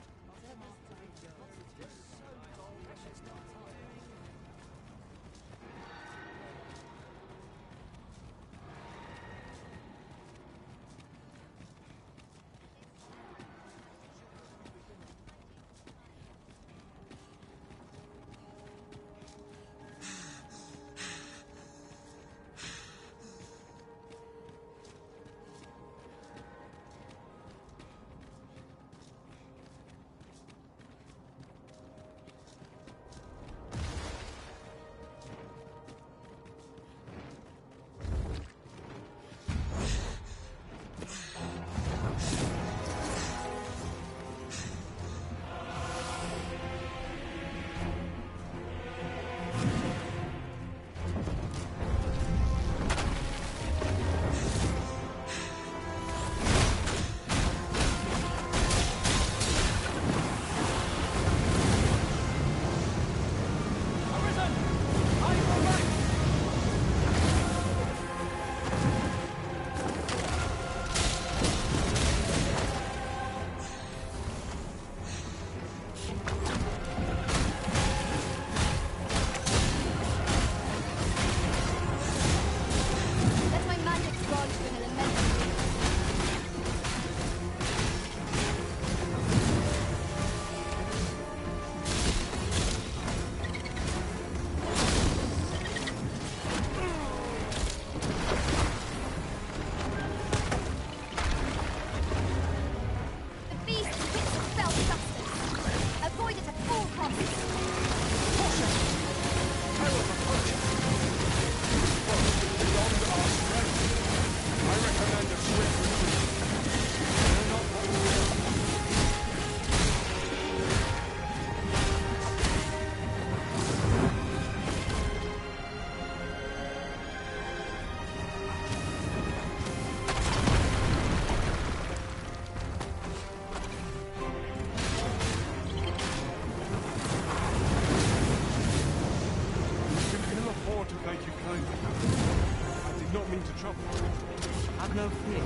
Have no fear.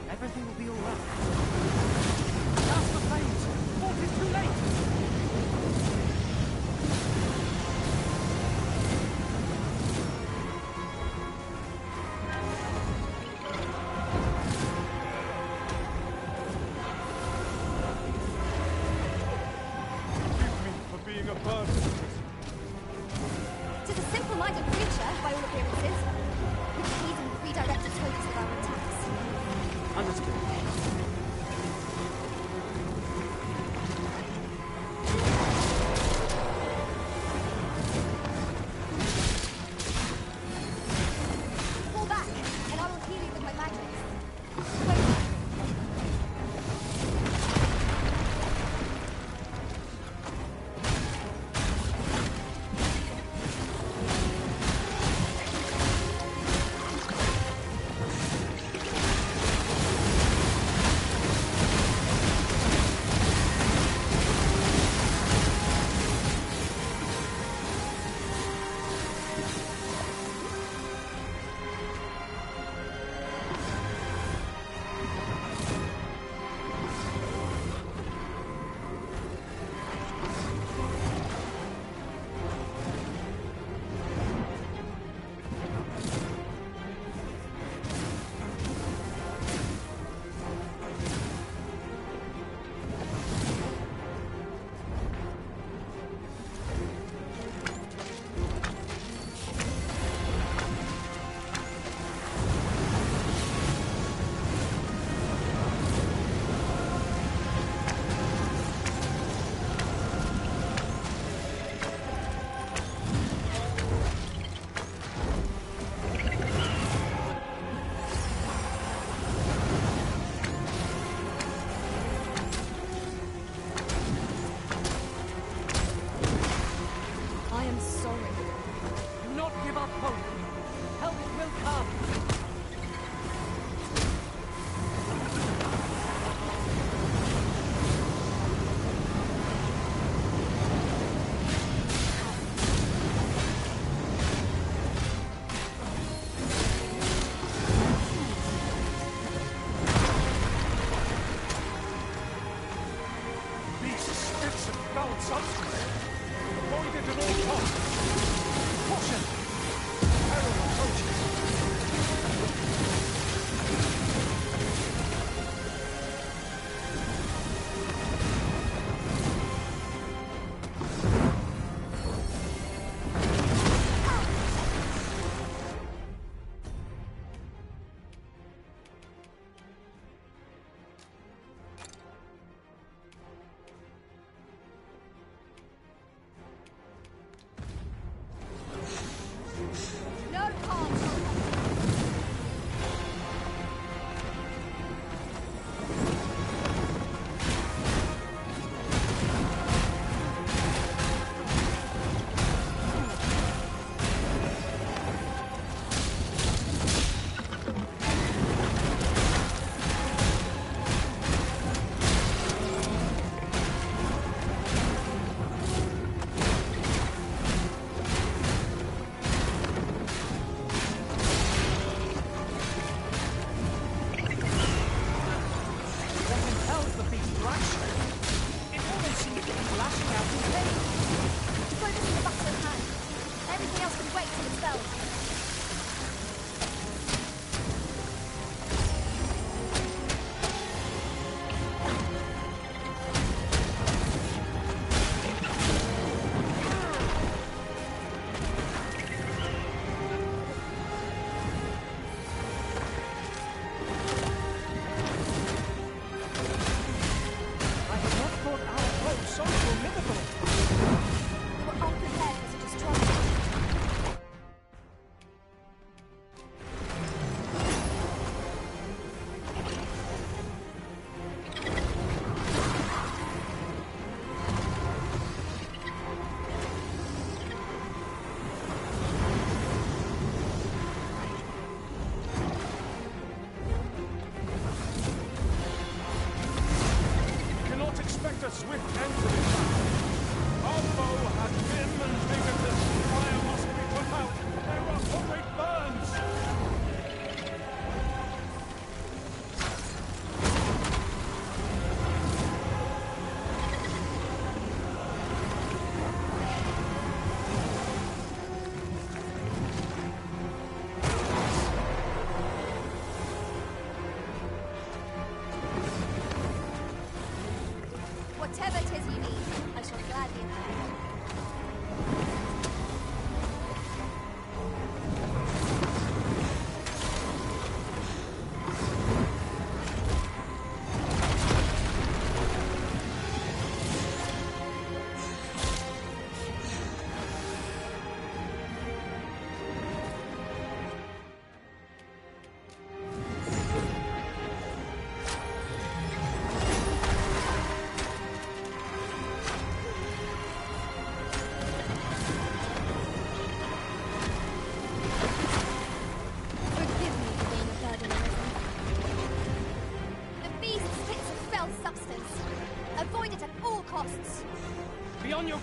Everything will be all right. That's the flames! Fort is too late! Forgive me for being a burden. Tis a simple-minded creature, by all appearances. We can easily redirect its focus of our attacks. Understood.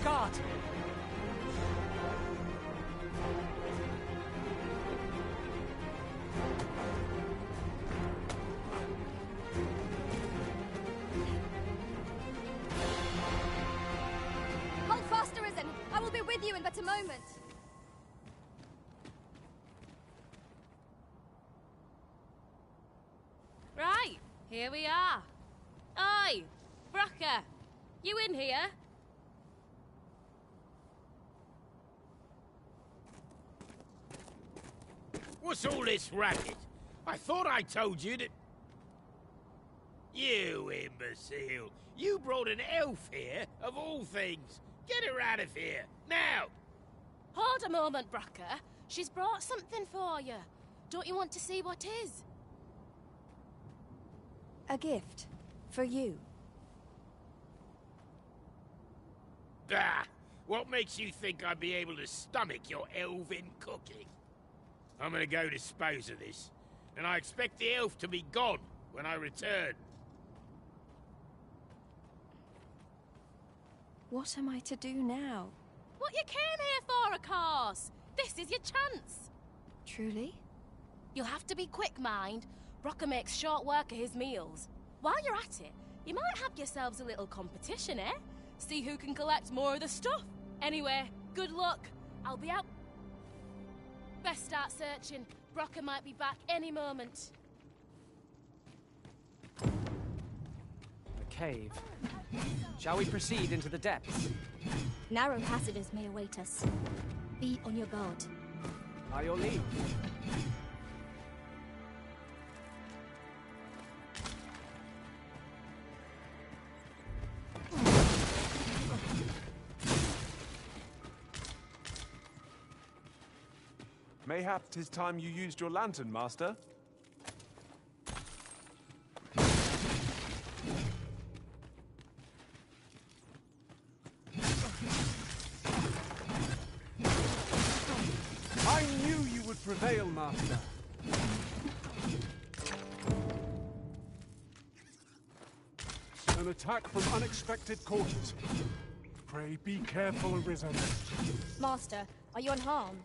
guard! Hold fast, Arisen! I will be with you in but a moment! Right, here we are. Oi, Brocker, you in here? What's all this racket? I thought I told you that... You imbecile! You brought an elf here, of all things! Get her out of here, now! Hold a moment, Brocker. She's brought something for you. Don't you want to see what is? A gift. For you. Ah! What makes you think I'd be able to stomach your elven cooking? I'm gonna go dispose of this, and I expect the elf to be gone when I return. What am I to do now? What you came here for, of course. This is your chance. Truly? You'll have to be quick, mind. Brocker makes short work of his meals. While you're at it, you might have yourselves a little competition, eh? See who can collect more of the stuff. Anyway, good luck. I'll be out. Best start searching. Brocker might be back any moment. A cave. Shall we proceed into the depths? Narrow passages may await us. Be on your guard. By your leave. Mayhap 'tis time you used your lantern, Master. I knew you would prevail, Master. An attack from unexpected quarters. Pray be careful, Arisen. Master, are you unharmed?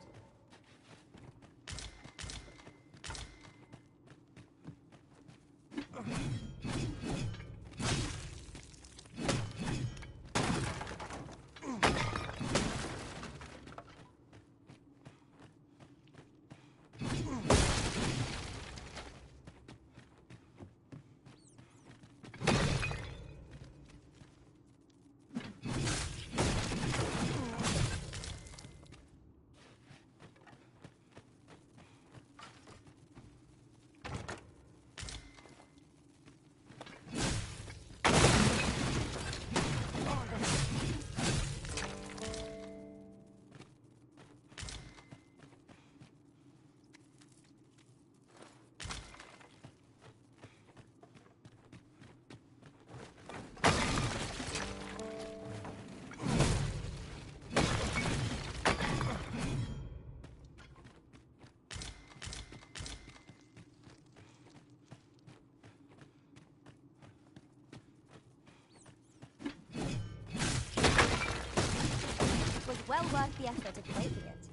Well worth the effort of breaking it.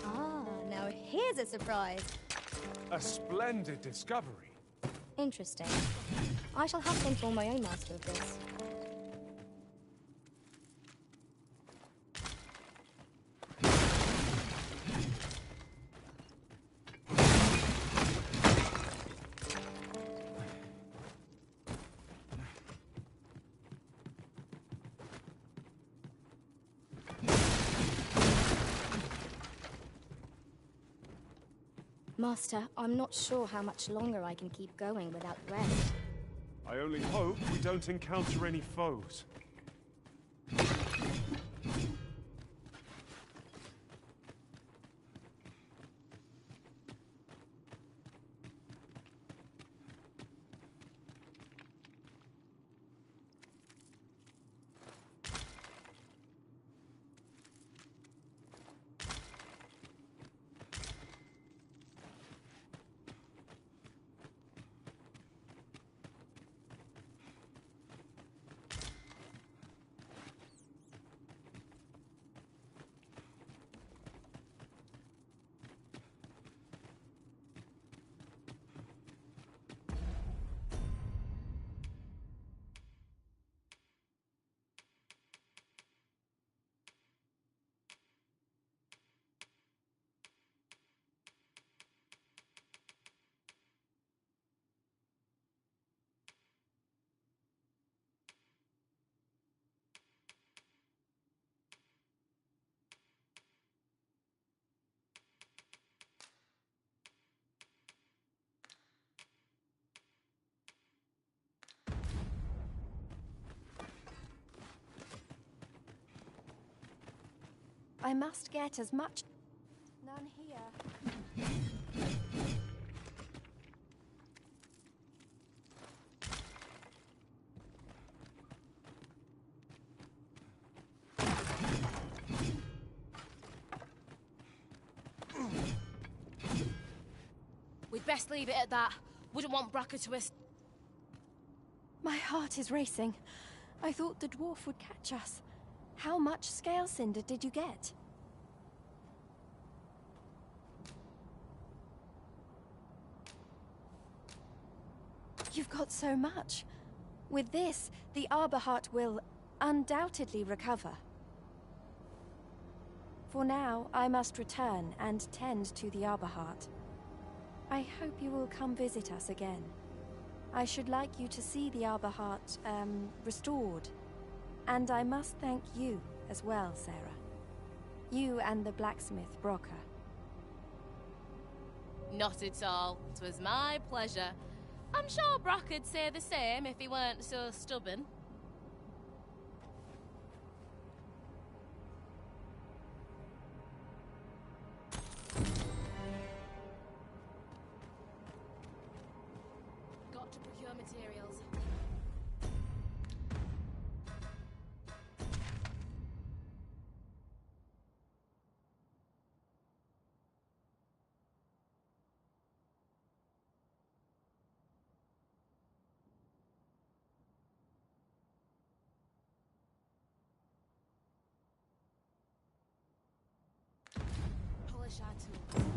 Ah, now here's a surprise. A splendid discovery. Interesting. I shall have to inform my own master of this. Master, I'm not sure how much longer I can keep going without rest. I only hope we don't encounter any foes. I must get as much... None here. We'd best leave it at that. Wouldn't want Bracker to... My heart is racing. I thought the dwarf would catch us. How much scale cinder did you get? You've got so much. With this, the Arbor Heart will undoubtedly recover. For now, I must return and tend to the Arbor Heart. I hope you will come visit us again. I should like you to see the Arbor Heart, restored. And I must thank you as well, Sarah. You and the blacksmith, Brocker. Not at all. 'Twas my pleasure. I'm sure Brocker'd say the same if he weren't so stubborn. Got to procure materials. Polish our tools.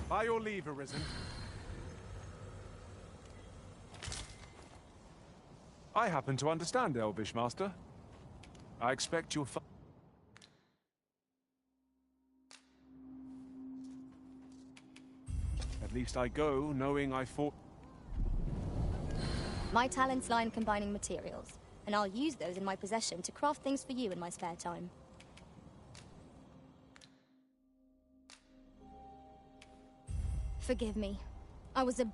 By your leave, Arisen. I happen to understand Elvish, Master. I expect you'll At least I go, knowing I fought... My talents lie in combining materials, and I'll use those in my possession to craft things for you in my spare time. Forgive me. I was a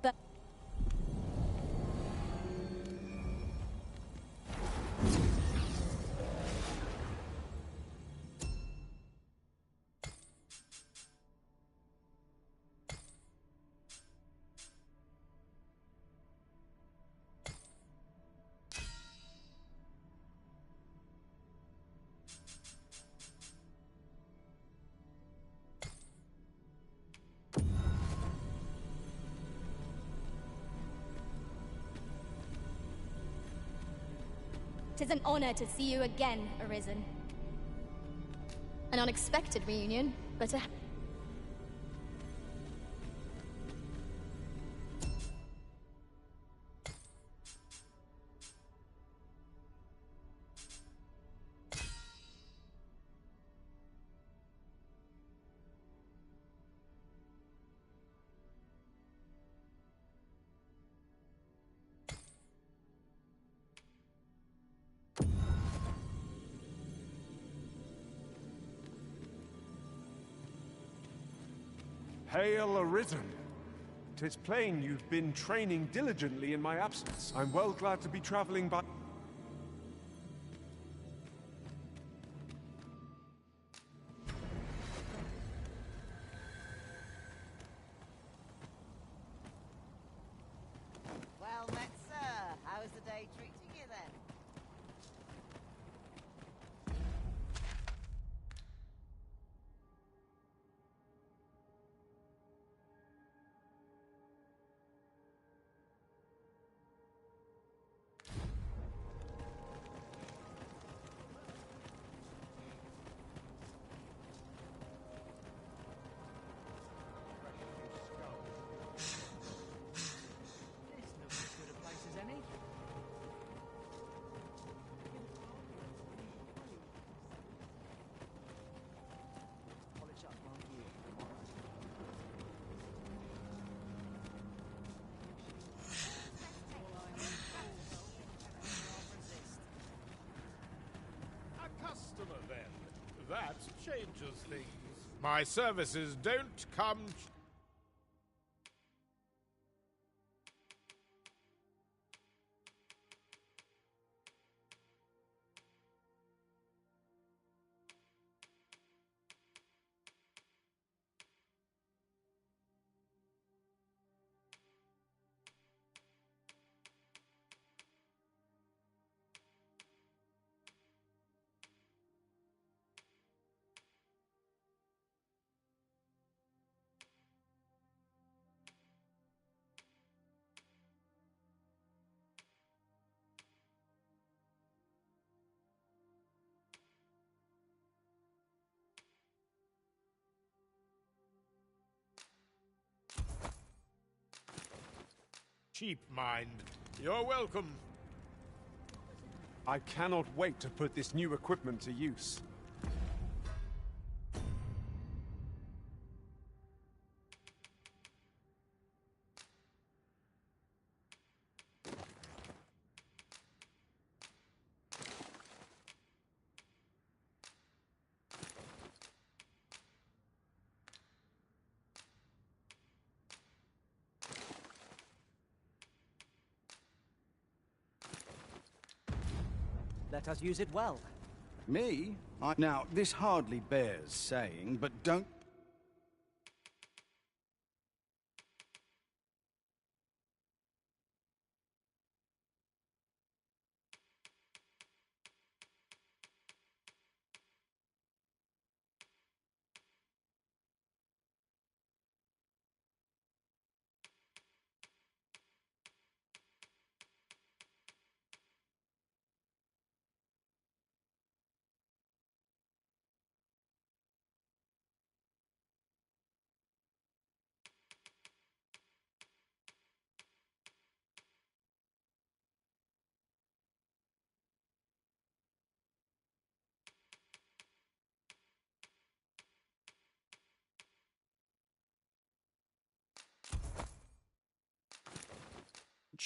Tis an honor to see you again, Arisen. An unexpected reunion, but a... Hail Arisen! 'Tis plain you've been training diligently in my absence. I'm well glad to be traveling by... Well met, sir. How is the day treating you then? This looks as good a place as any. Polish up one here tomorrow. A customer, then. That changes things. My services don't come... Cheap mind. You're welcome. I cannot wait to put this new equipment to use. Let us use it well. Me? Now, this hardly bears saying, but don't...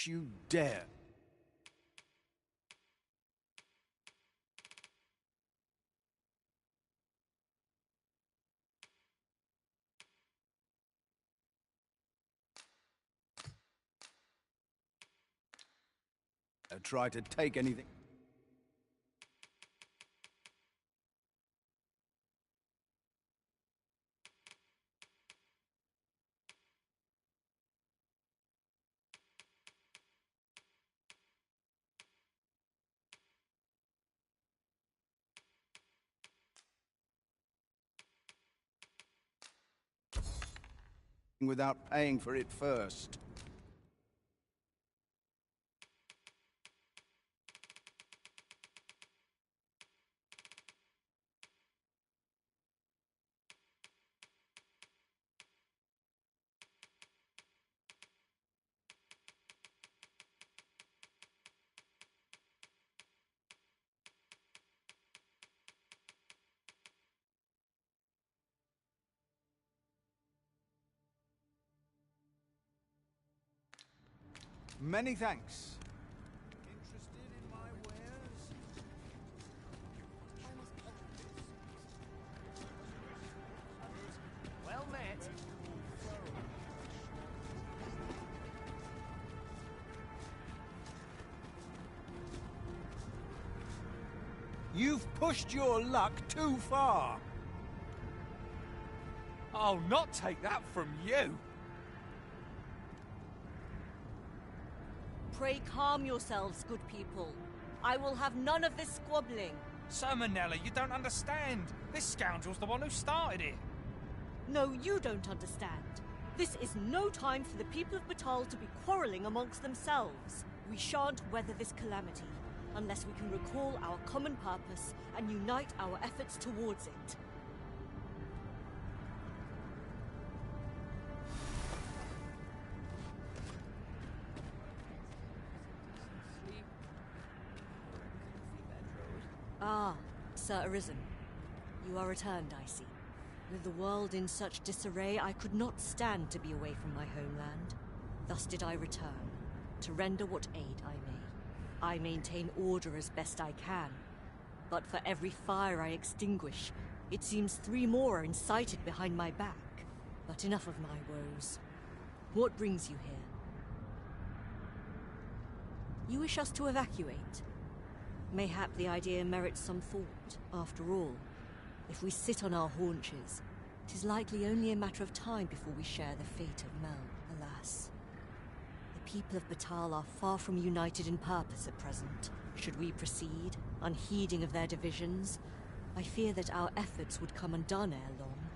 You dare. Try to take anything. Without paying for it first. Many thanks. Interested in my wares? Well met. You've pushed your luck too far. I'll not take that from you. Pray calm yourselves, good people. I will have none of this squabbling. Sir Manella, you don't understand. This scoundrel's the one who started it. No, you don't understand. This is no time for the people of Batal to be quarrelling amongst themselves. We shan't weather this calamity unless we can recall our common purpose and unite our efforts towards it. Ah, Sir Arisen. You are returned, I see. With the world in such disarray, I could not stand to be away from my homeland. Thus did I return, to render what aid I may. I maintain order as best I can. But for every fire I extinguish, it seems 3 more are incited behind my back. But enough of my woes. What brings you here? You wish us to evacuate? Mayhap the idea merits some thought. After all, if we sit on our haunches, 'tis likely only a matter of time before we share the fate of Mel, alas. The people of Batal are far from united in purpose at present. Should we proceed, unheeding of their divisions, I fear that our efforts would come undone ere long.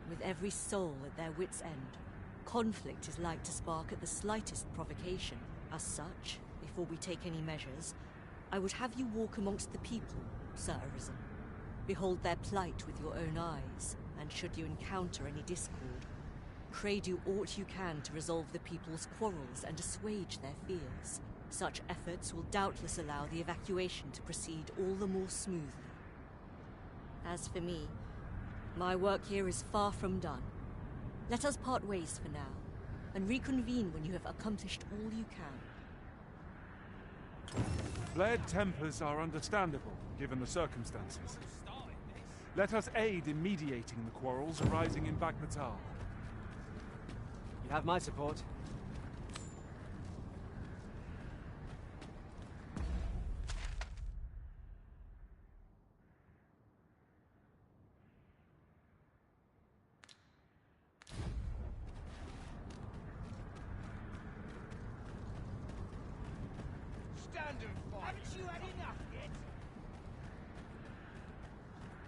With every soul at their wits' end, conflict is like to spark at the slightest provocation. As such, before we take any measures, I would have you walk amongst the people, Sir Arisen. Behold their plight with your own eyes, and should you encounter any discord, pray do aught you can to resolve the people's quarrels and assuage their fears. Such efforts will doubtless allow the evacuation to proceed all the more smoothly. As for me, my work here is far from done. Let us part ways for now, and reconvene when you have accomplished all you can. Flared tempers are understandable, given the circumstances. Let us aid in mediating the quarrels arising in Bagmatal. You have my support.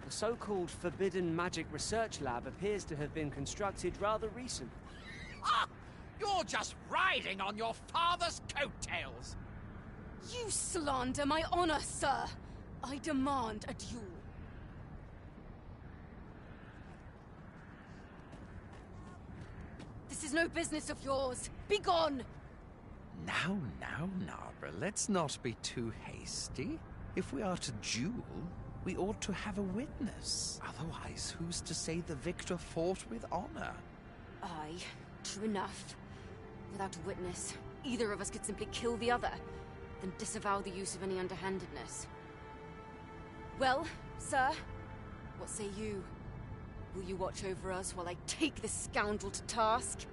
The so-called Forbidden Magic Research Lab appears to have been constructed rather recent. Ah! You're just riding on your father's coattails! You slander my honor, sir! I demand a duel. This is no business of yours. Be gone! Now, Narborough, let's not be too hasty. If we are to duel, we ought to have a witness. Otherwise, who's to say the victor fought with honor? Aye, true enough. Without a witness, either of us could simply kill the other, then disavow the use of any underhandedness. Well, sir, what say you? Will you watch over us while I take this scoundrel to task?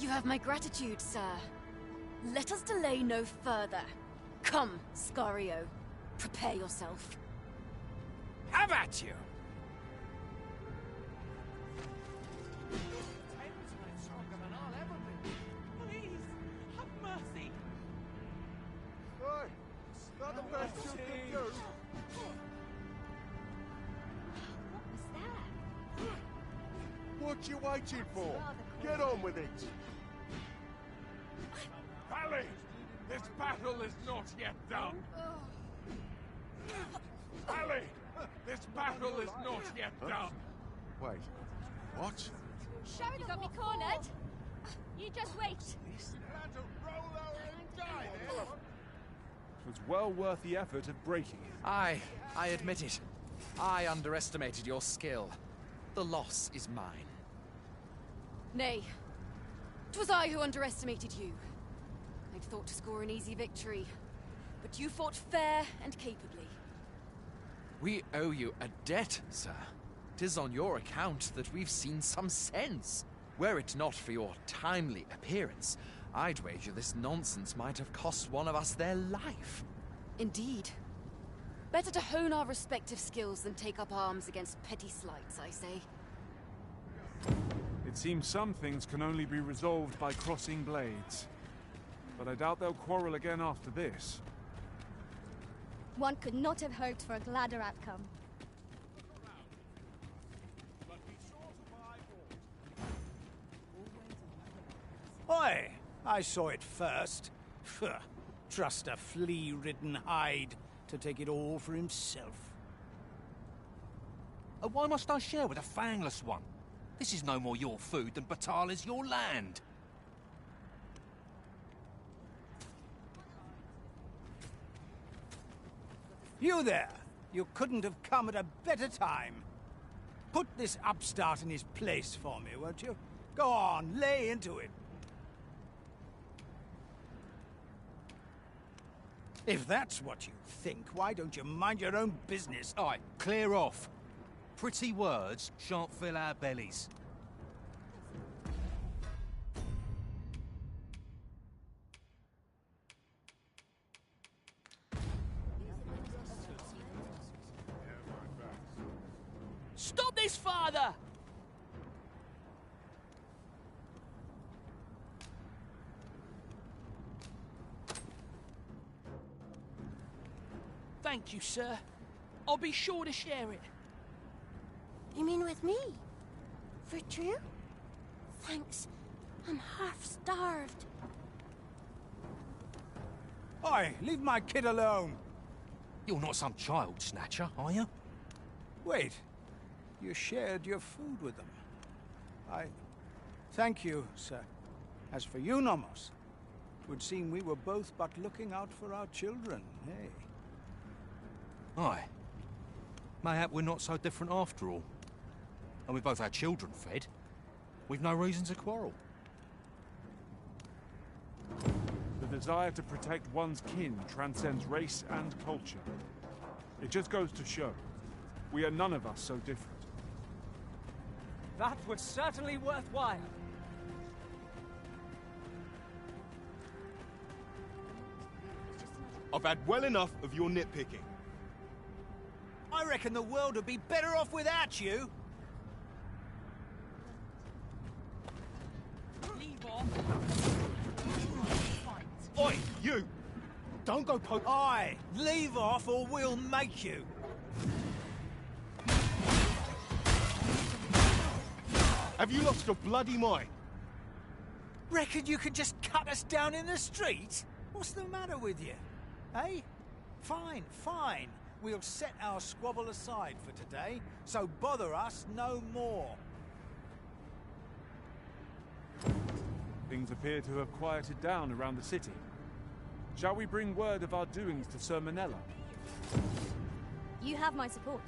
You have my gratitude, sir. Let us delay no further. Come, Scario. Prepare yourself. Have at you! Please, have mercy. Oi, not the best you could do. What you waiting for? Get on with it. Pally, this battle is not yet done. Pally, this battle is not yet done. Wait, what? You got me cornered. You just wait. It was well worth the effort of breaking it. I admit it. I underestimated your skill. The loss is mine. Nay, 'twas I who underestimated you. I'd thought to score an easy victory, but you fought fair and capably. We owe you a debt, sir. 'Tis on your account that we've seen some sense. Were it not for your timely appearance, I'd wager this nonsense might have cost one of us their life. Indeed. Better to hone our respective skills than take up arms against petty slights, I say. It seems some things can only be resolved by crossing blades. But I doubt they'll quarrel again after this. One could not have hoped for a gladder outcome. Oi! I saw it first. Phew. Trust a flea-ridden hide to take it all for himself. Why must I share with a fangless one? This is no more your food than Batal is your land. You there! You couldn't have come at a better time. Put this upstart in his place for me, won't you? Go on, lay into it. If that's what you think, why don't you mind your own business? Aye, clear off. Pretty words shan't fill our bellies. Stop this, father! Thank you, sir. I'll be sure to share it. You mean with me? For true? Thanks. I'm half starved. Oi, leave my kid alone. You're not some child snatcher, are you? Wait. You shared your food with them. Thank you, sir. As for you, Nomos, 'twould seem we were both but looking out for our children, hey? Aye. Mayhap we're not so different after all. And we both had children fed. We've no reason to quarrel. The desire to protect one's kin transcends race and culture. It just goes to show, we are none of us so different. That was certainly worthwhile. I've had well enough of your nitpicking. I reckon the world would be better off without you. Leave off. Oi, you! Don't go poke... Aye, leave off or we'll make you. Have you lost your bloody mind? Reckon you could just cut us down in the street? What's the matter with you? Eh? Fine, fine. We'll set our squabble aside for today, so bother us no more. Things appear to have quieted down around the city. Shall we bring word of our doings to Sir Manella? You have my support.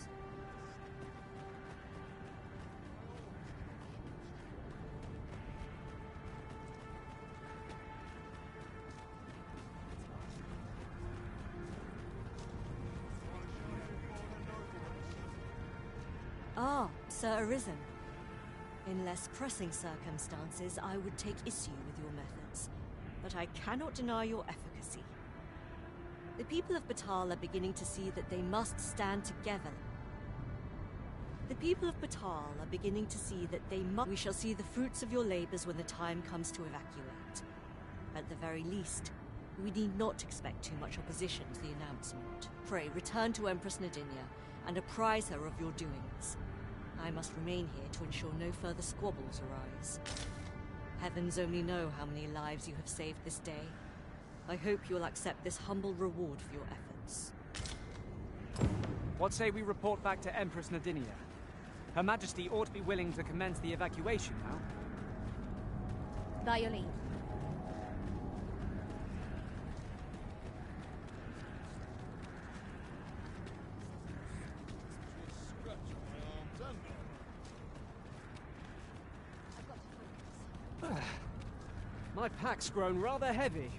Ah, Sir Arisen. In less pressing circumstances, I would take issue with your methods, but I cannot deny your efficacy. The people of Batal are beginning to see that they must stand together. The people of Batal are beginning to see that they must... We shall see the fruits of your labors when the time comes to evacuate. At the very least, we need not expect too much opposition to the announcement. Pray, return to Empress Nadinia and apprise her of your doings. I must remain here to ensure no further squabbles arise. Heavens only know how many lives you have saved this day. I hope you will accept this humble reward for your efforts. What say we report back to Empress Nadinia? Her Majesty ought to be willing to commence the evacuation now. By your leave. My pack's grown rather heavy.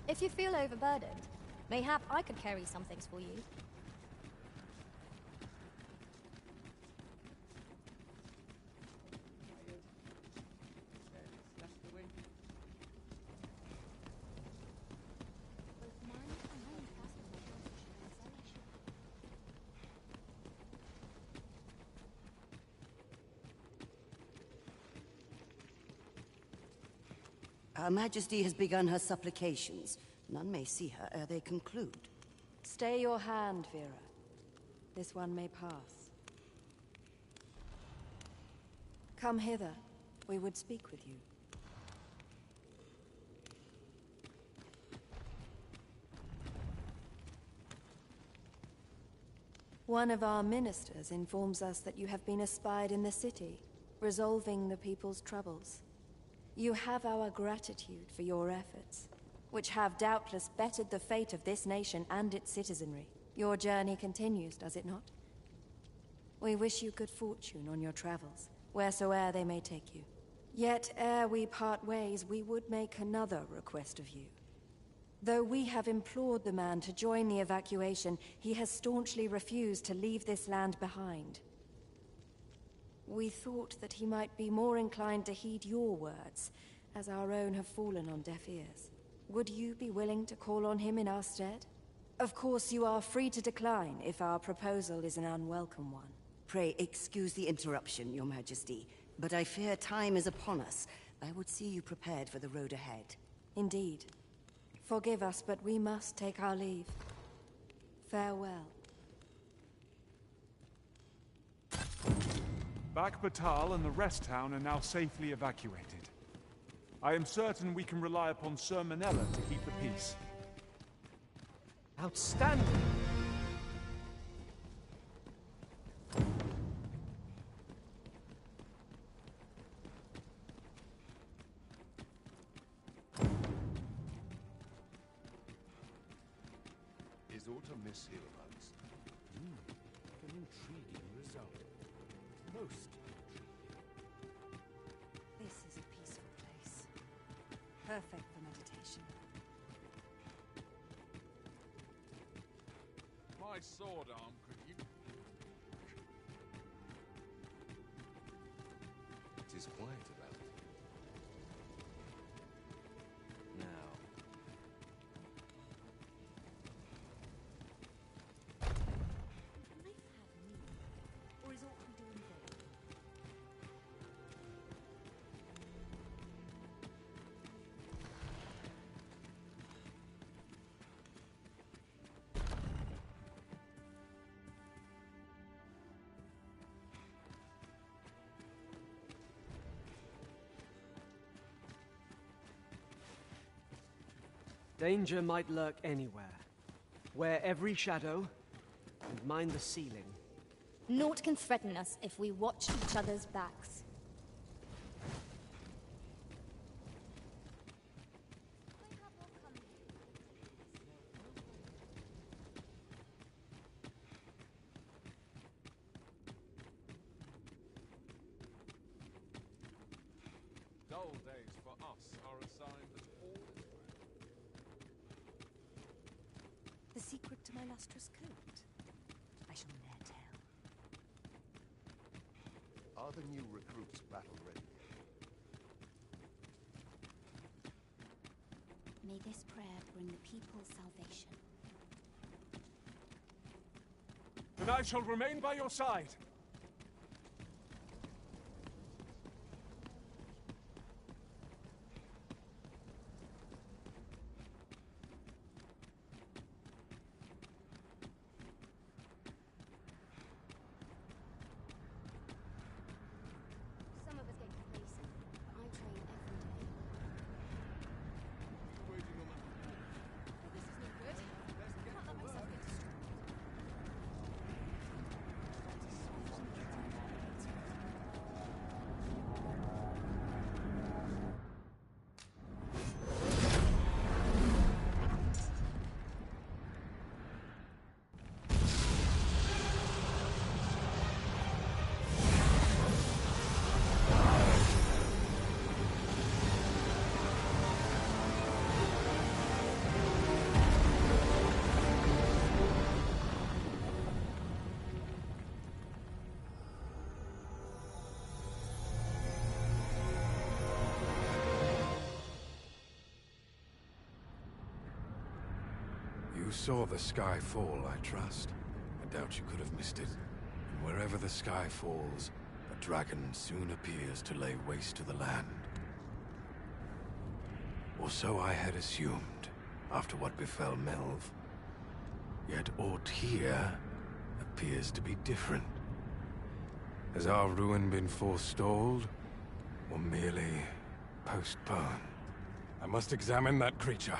If you feel overburdened, mayhap I could carry some things for you. Her Majesty has begun her supplications. None may see her ere they conclude. Stay your hand, Vera. This one may pass. Come hither. We would speak with you. One of our ministers informs us that you have been espied in the city, resolving the people's troubles. You have our gratitude for your efforts, which have doubtless bettered the fate of this nation and its citizenry. Your journey continues, does it not? We wish you good fortune on your travels, wheresoe'er they may take you. Yet, ere we part ways, we would make another request of you. Though we have implored the man to join the evacuation, he has staunchly refused to leave this land behind. We thought that he might be more inclined to heed your words, as our own have fallen on deaf ears. Would you be willing to call on him in our stead? Of course, you are free to decline if our proposal is an unwelcome one. Pray excuse the interruption, Your Majesty, but I fear time is upon us. I would see you prepared for the road ahead. Indeed. Forgive us, but we must take our leave. Farewell. Back Batal and the rest town are now safely evacuated. I am certain we can rely upon Sir Manella to keep the peace. Outstanding! Is aught amiss hereabouts? An intriguing result. Most This is a peaceful place. Perfect for meditation. My sword arm could you... It is quiet about it. Now. Or is all we do in vain? Danger might lurk anywhere. Wear every shadow, and mind the ceiling. Naught can threaten us if we watch each other's backs. Dull days for us are a sign that all is well. The secret to my lustrous coat? I shall ne'er tell. Are the new recruits battle ready? May this prayer bring the people salvation. Then I shall remain by your side. Some of us get complacent, but I train every day. Waiting on that. Well, this is no good. I can't let myself get distracted. You saw the sky fall, I trust. I doubt you could have missed it. And wherever the sky falls, a dragon soon appears to lay waste to the land. Or so I had assumed, after what befell Melv. Yet aught here appears to be different. Has our ruin been forestalled, or merely postponed? I must examine that creature.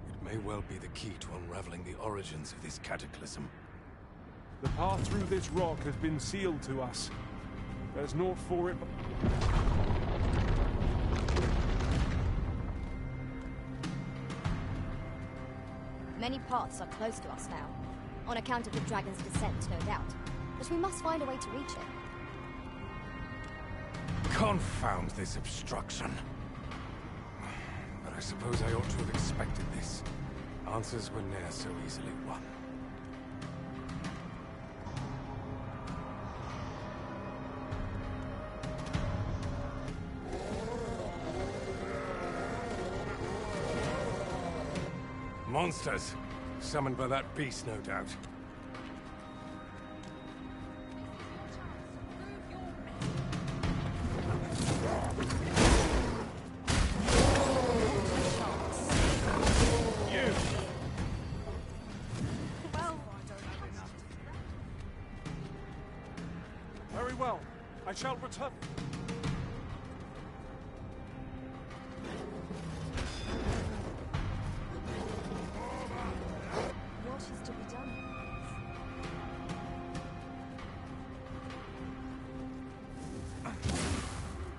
It may well be the key to unraveling the origins of this cataclysm. The path through this rock has been sealed to us. There's naught for it but... Many paths are close to us now, on account of the dragon's descent, no doubt. But we must find a way to reach it. Confound this obstruction. But I suppose I ought to have expected this. Answers were ne'er so easily won. Monsters! Summoned by that beast, no doubt. Very well. I shall return. What is to be done?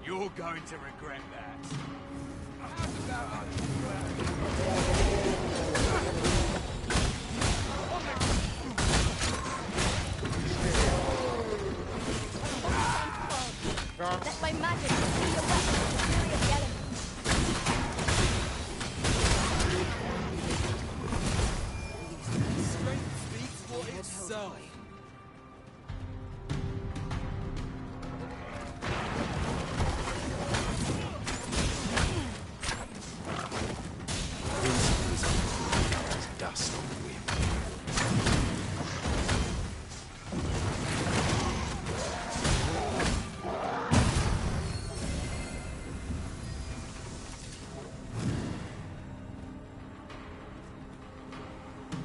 You're going to regret that. Let my magic be your weapon to the fury of the elements. Strength speaks for itself. Dust on the wind.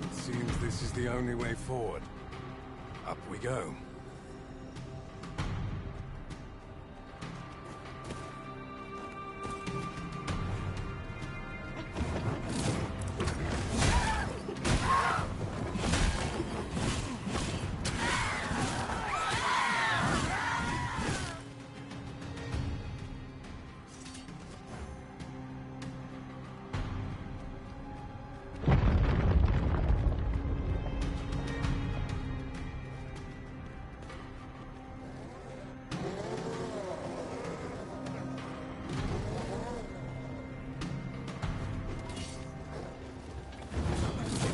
It seems this is the only way forward. Up we go.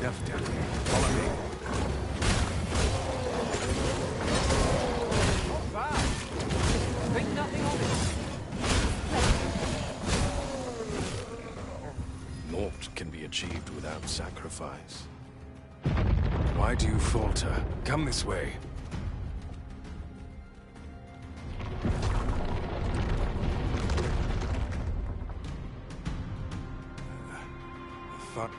Enough down here. Follow me. Not bad. Think nothing of it. Naught can be achieved without sacrifice. Why do you falter? Come this way. Fuck.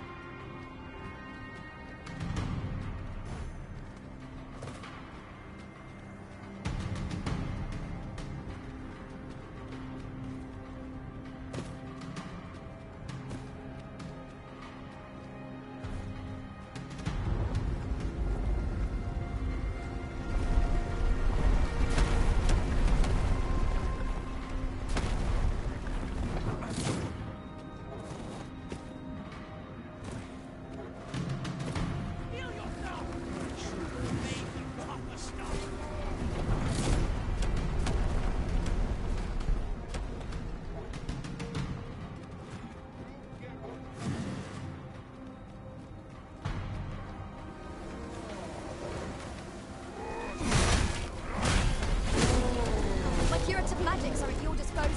My curative magics are at your disposal.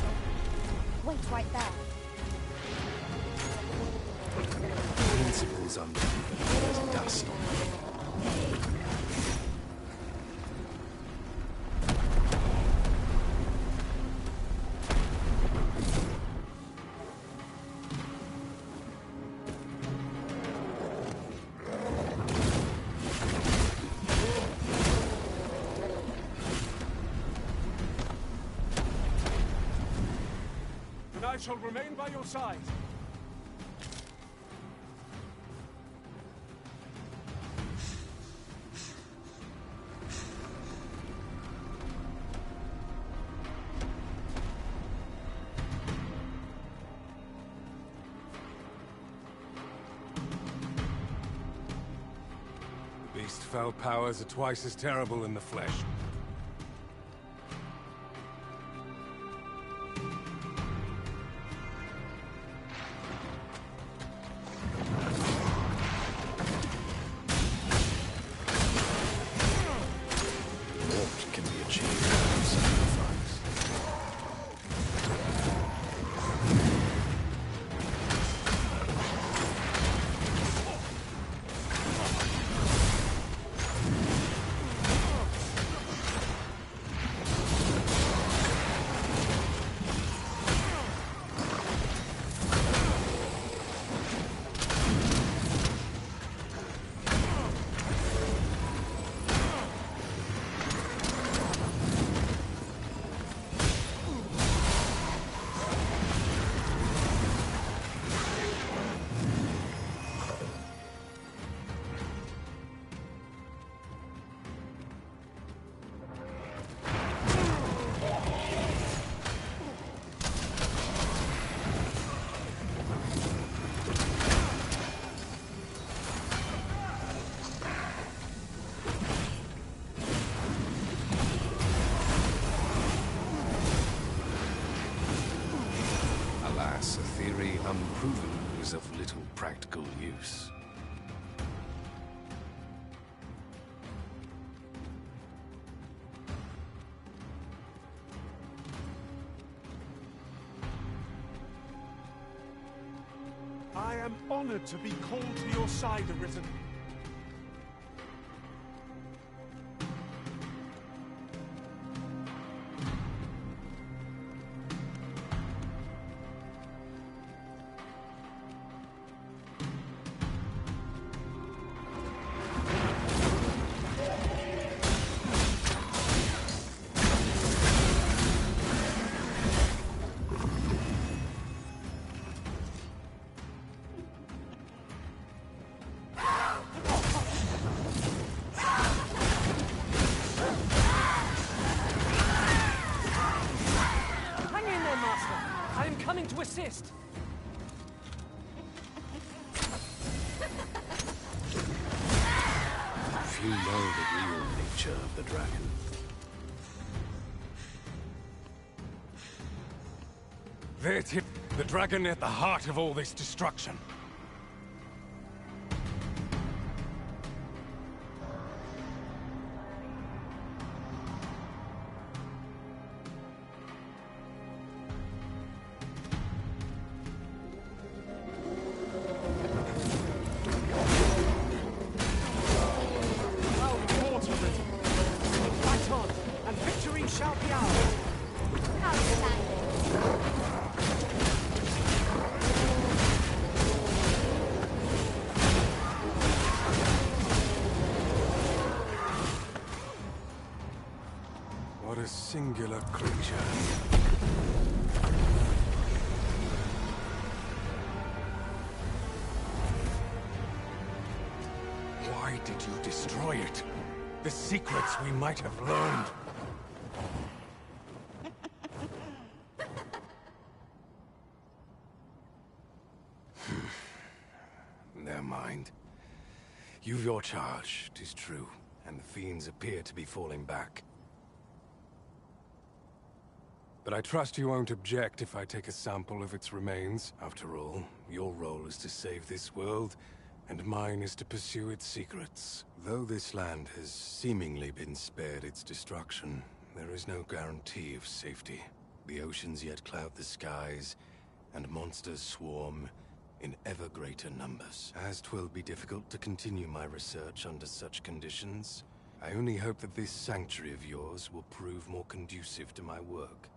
Wait right there. Principles unproven as dust on the wind. shall remain by your side. Beast-fell powers are twice as terrible in the flesh. What can be achieved without sacrifice? Alas, a theory unproven is of little practical use. I am honored to be called to your side, Arisen. Hang in there, Master. I am coming to assist. Few know the real nature of the dragon. There it is, the dragon at the heart of all this destruction. Fight on, and victory shall be ours. What a singular creature. Why did you destroy it? The secrets we might have learned. Never mind. You've your charge, 'tis true, and the fiends appear to be falling back. But I trust you won't object if I take a sample of its remains. After all, your role is to save this world, and mine is to pursue its secrets. Though this land has seemingly been spared its destruction, there is no guarantee of safety. The oceans yet cloud the skies, and monsters swarm in ever greater numbers. As 'twill be difficult to continue my research under such conditions, I only hope that this sanctuary of yours will prove more conducive to my work.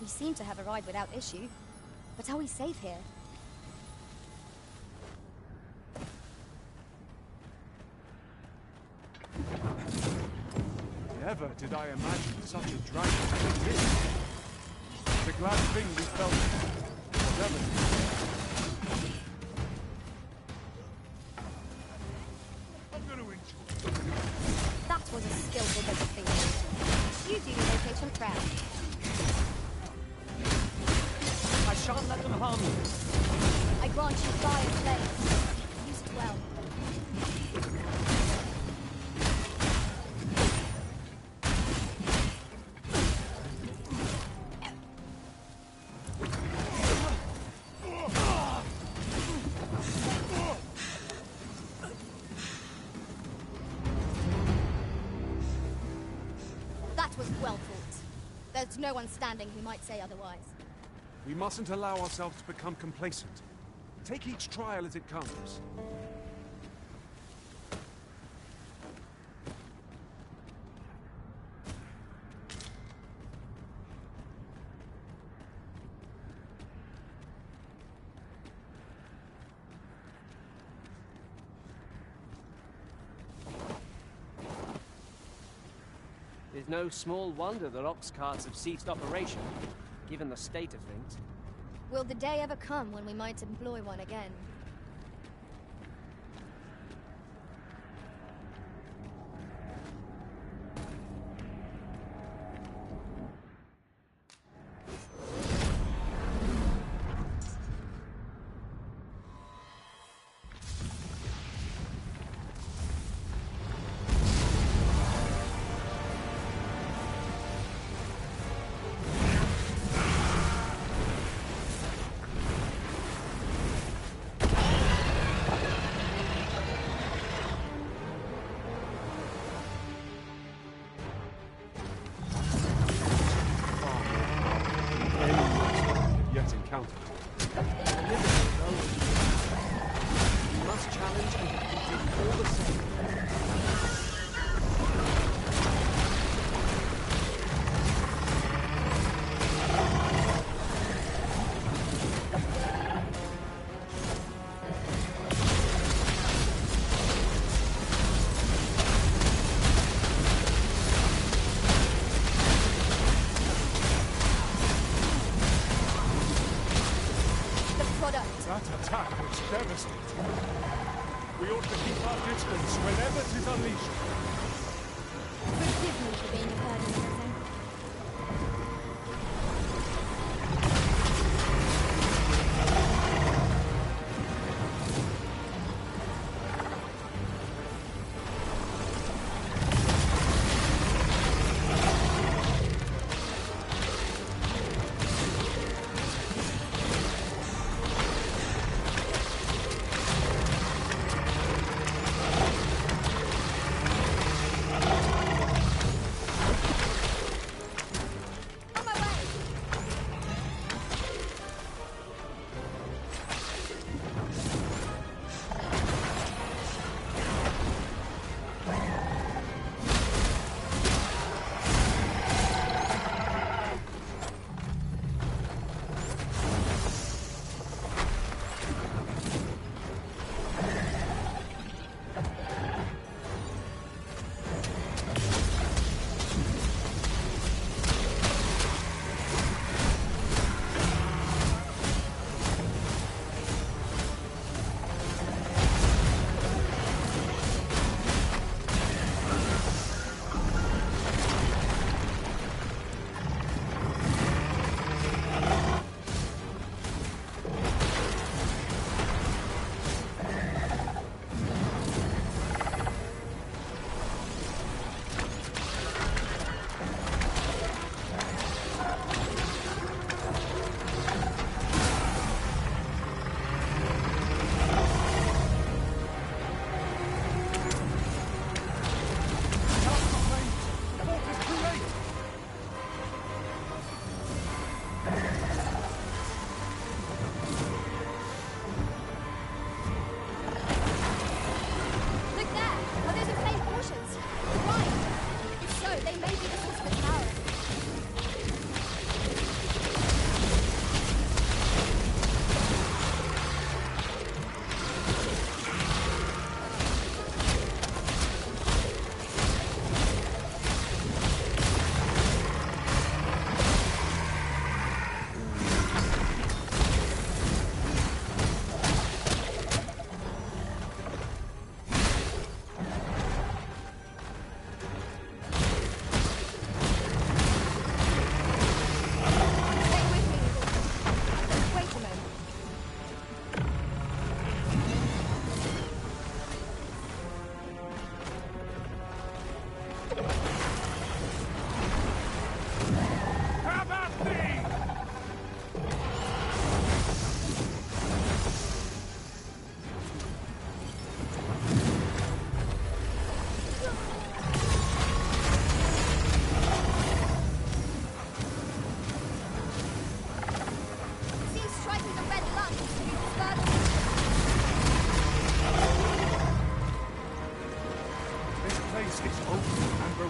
We seem to have arrived without issue. But are we safe here? Never did I imagine such a dragon to exist. It's a glad thing we felt whatever. I'm gonna enjoy. That was a skillful bit of thinking. You do your location proud. I shan't let them harm you. I grant you fire place. Use it well. That was well fought. There's no one standing who might say otherwise. We mustn't allow ourselves to become complacent. Take each trial as it comes. It's no small wonder that ox carts have ceased operation, given the state of things. Will the day ever come when we might employ one again? That attack was devastating. We ought to keep our distance whenever it is unleashed. Forgive me for being a burden, Milton.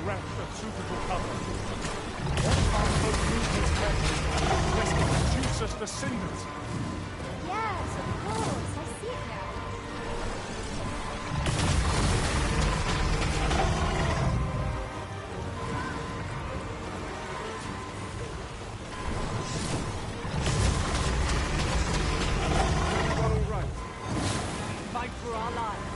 erect a suitable cover. Watch our boat movements carefully, lest it produce us the cinders. Yes, of course. I see it now. Everyone all right? Fight for our lives.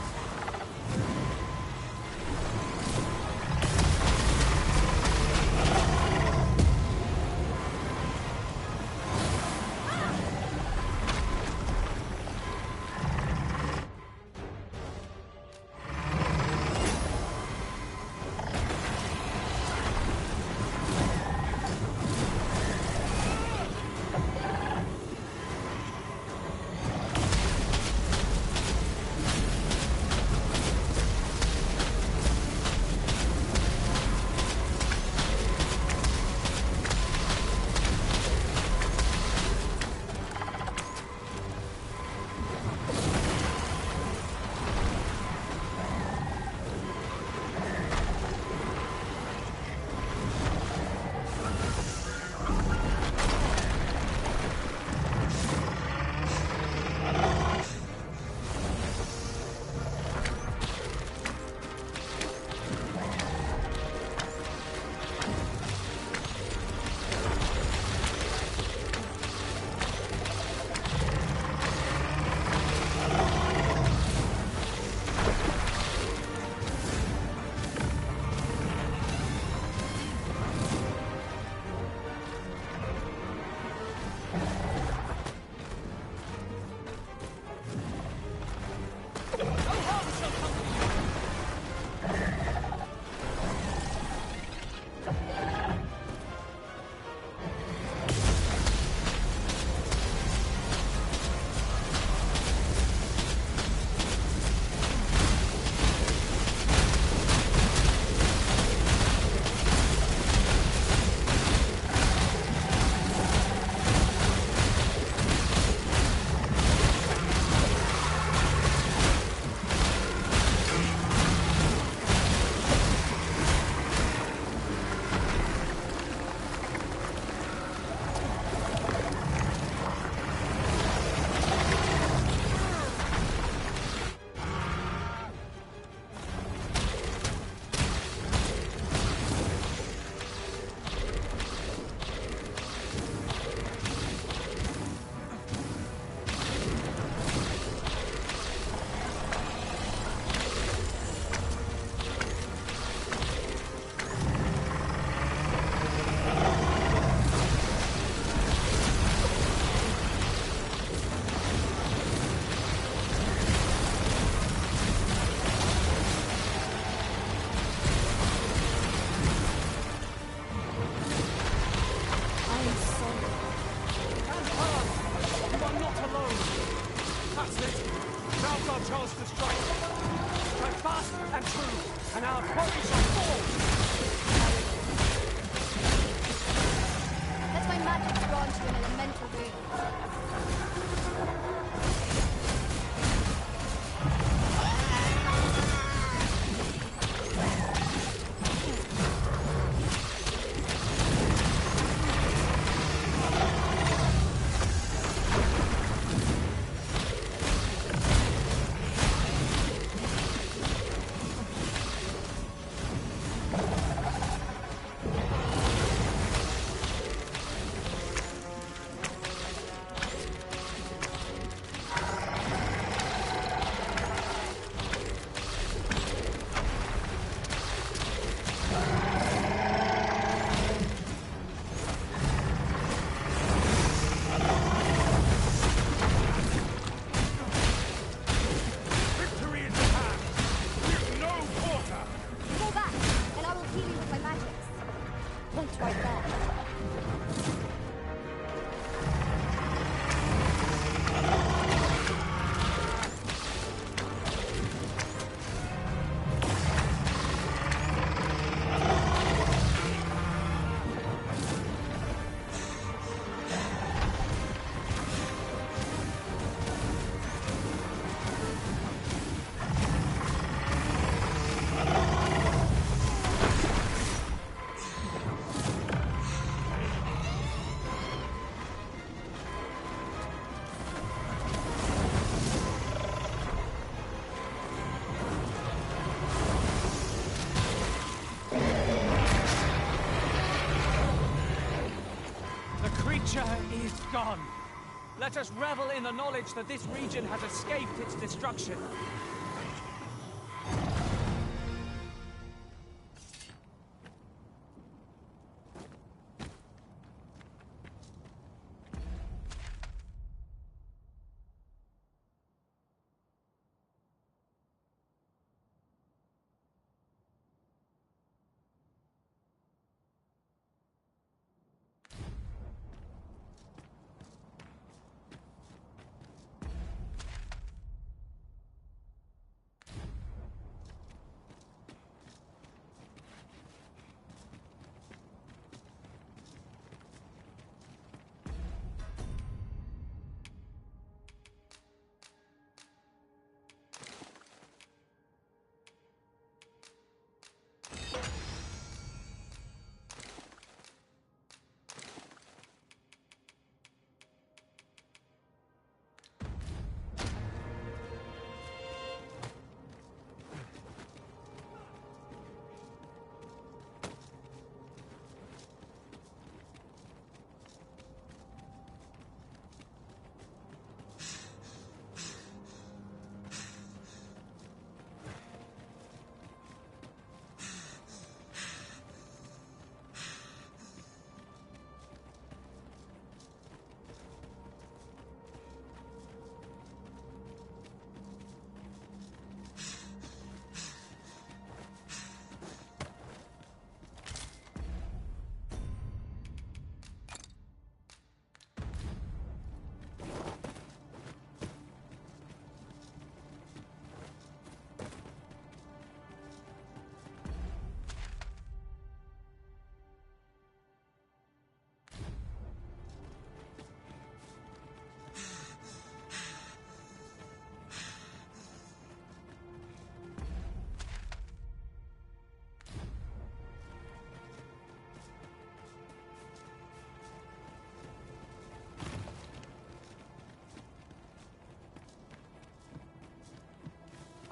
adventure is gone. Let us revel in the knowledge that this region has escaped its destruction.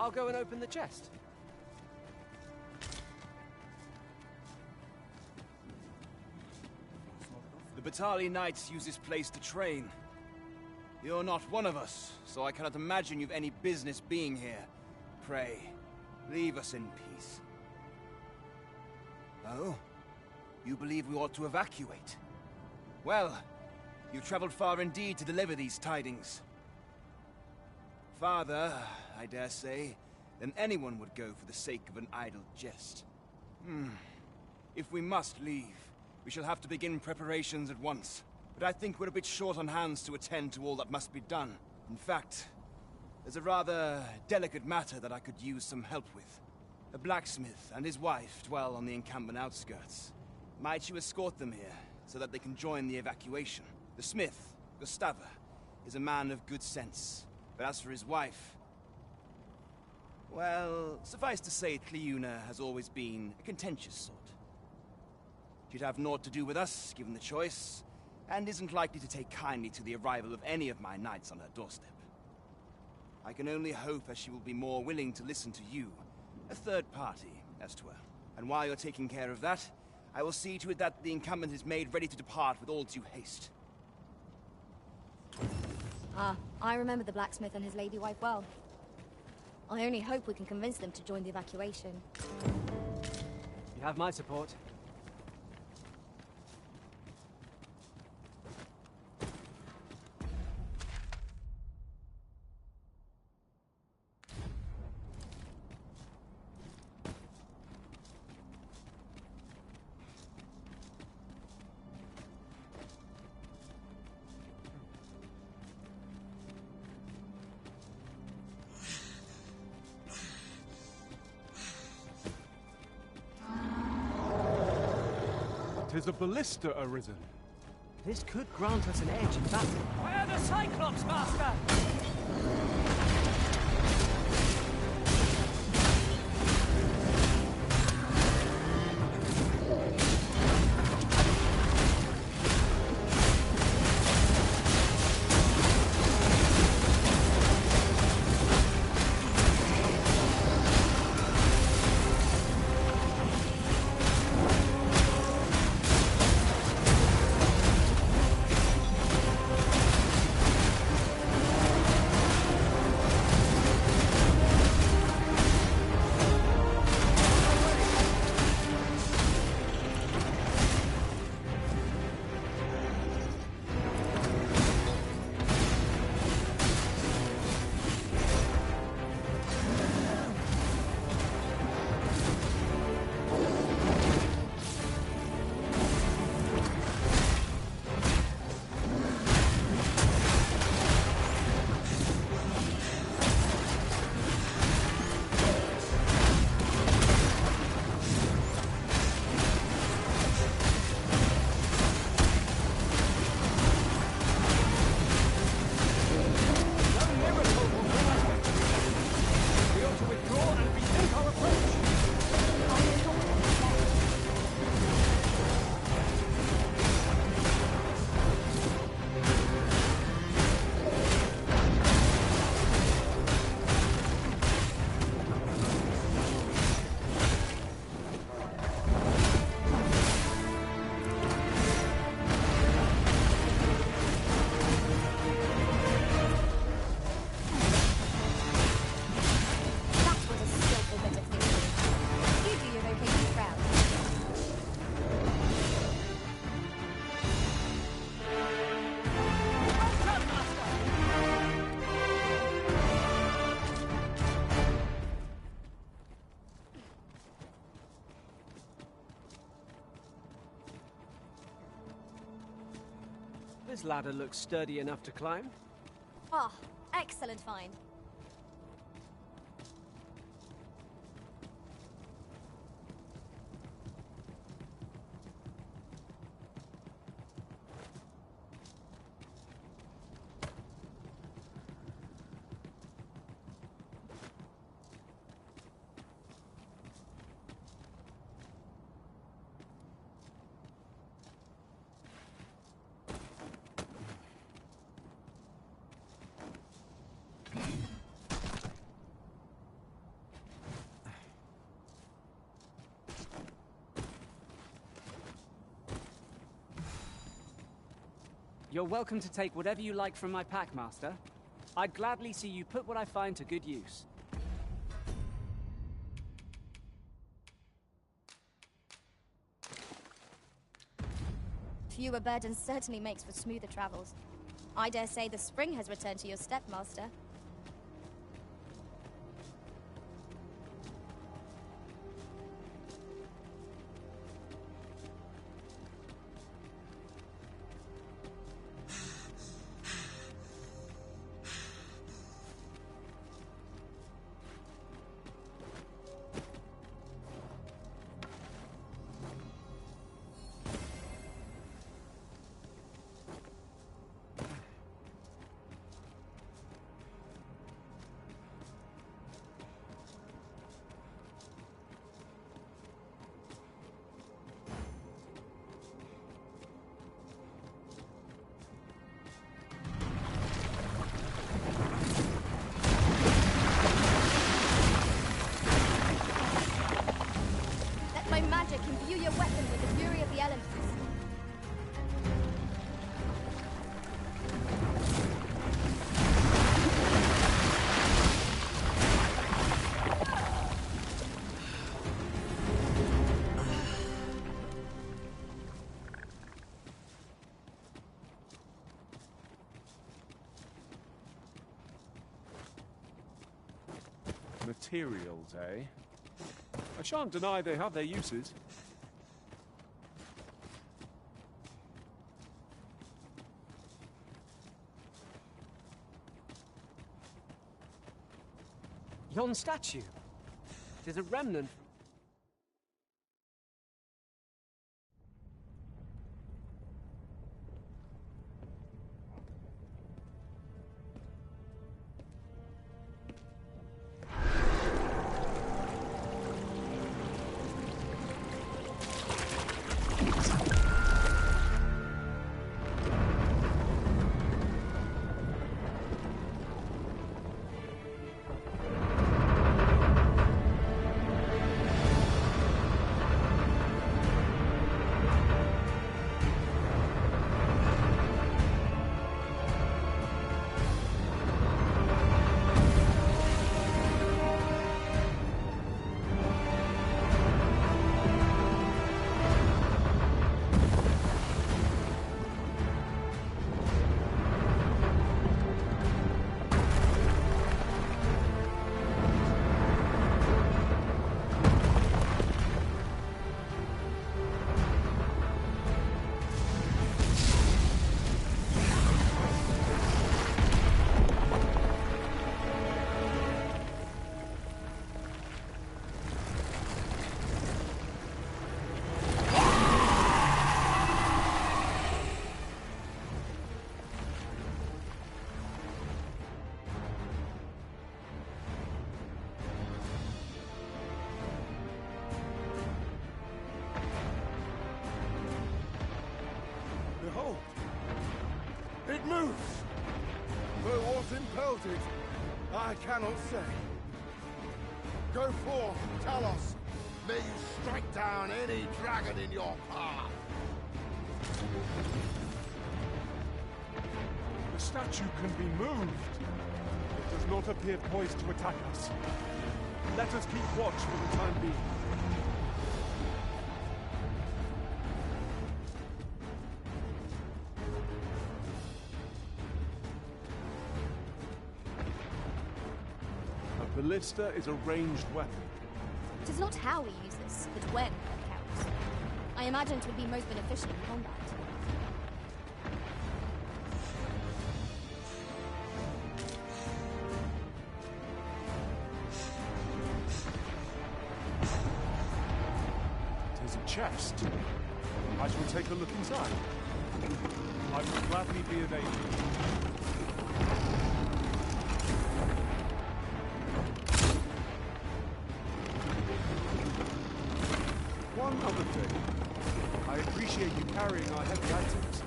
I'll go and open the chest. The Batali Knights use this place to train. You're not one of us, so I cannot imagine you've any business being here. Pray, leave us in peace. Oh? You believe we ought to evacuate? Well, you've traveled far indeed to deliver these tidings. Farther, I dare say, than anyone would go for the sake of an idle jest. If we must leave, we shall have to begin preparations at once. But I think we're a bit short on hands to attend to all that must be done. In fact, there's a rather delicate matter that I could use some help with. A blacksmith and his wife dwell on the encampment outskirts. Might you escort them here, so that they can join the evacuation? The smith, Gustava, is a man of good sense. But as for his wife... well, suffice to say, Cleuna has always been a contentious sort. She'd have naught to do with us, given the choice, and isn't likely to take kindly to the arrival of any of my knights on her doorstep. I can only hope that she will be more willing to listen to you, a third party, as 'twere. And while you're taking care of that, I will see to it that the encampment is made ready to depart with all due haste. Ah, I remember the blacksmith and his lady wife well. I only hope we can convince them to join the evacuation. You have my support. Tis a ballista arisen. This could grant us an edge in battle. Where are the Cyclops, Master? This ladder looks sturdy enough to climb. Ah, excellent find. You're welcome to take whatever you like from my pack, Master. I'd gladly see you put what I find to good use. Fewer burdens certainly makes for smoother travels. I dare say the spring has returned to your step, Master. My magic imbue your weapon with the fury of the elements. Materials, eh? I shan't deny they have their uses. Yon statue. It is a remnant. Behold! It moves! Though what impels it, I cannot say. Go forth, Talos! May you strike down any dragon in your path! The statue can be moved. It does not appear poised to attack us. Let us keep watch for the time being. A ballista is a ranged weapon. It is not how we use this, but when that counts. I imagine it would be most beneficial in combat. chest. I shall take a look inside. I will gladly be of aid. One other thing. I appreciate you carrying our heavy items,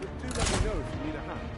but do let me know if you need a hand.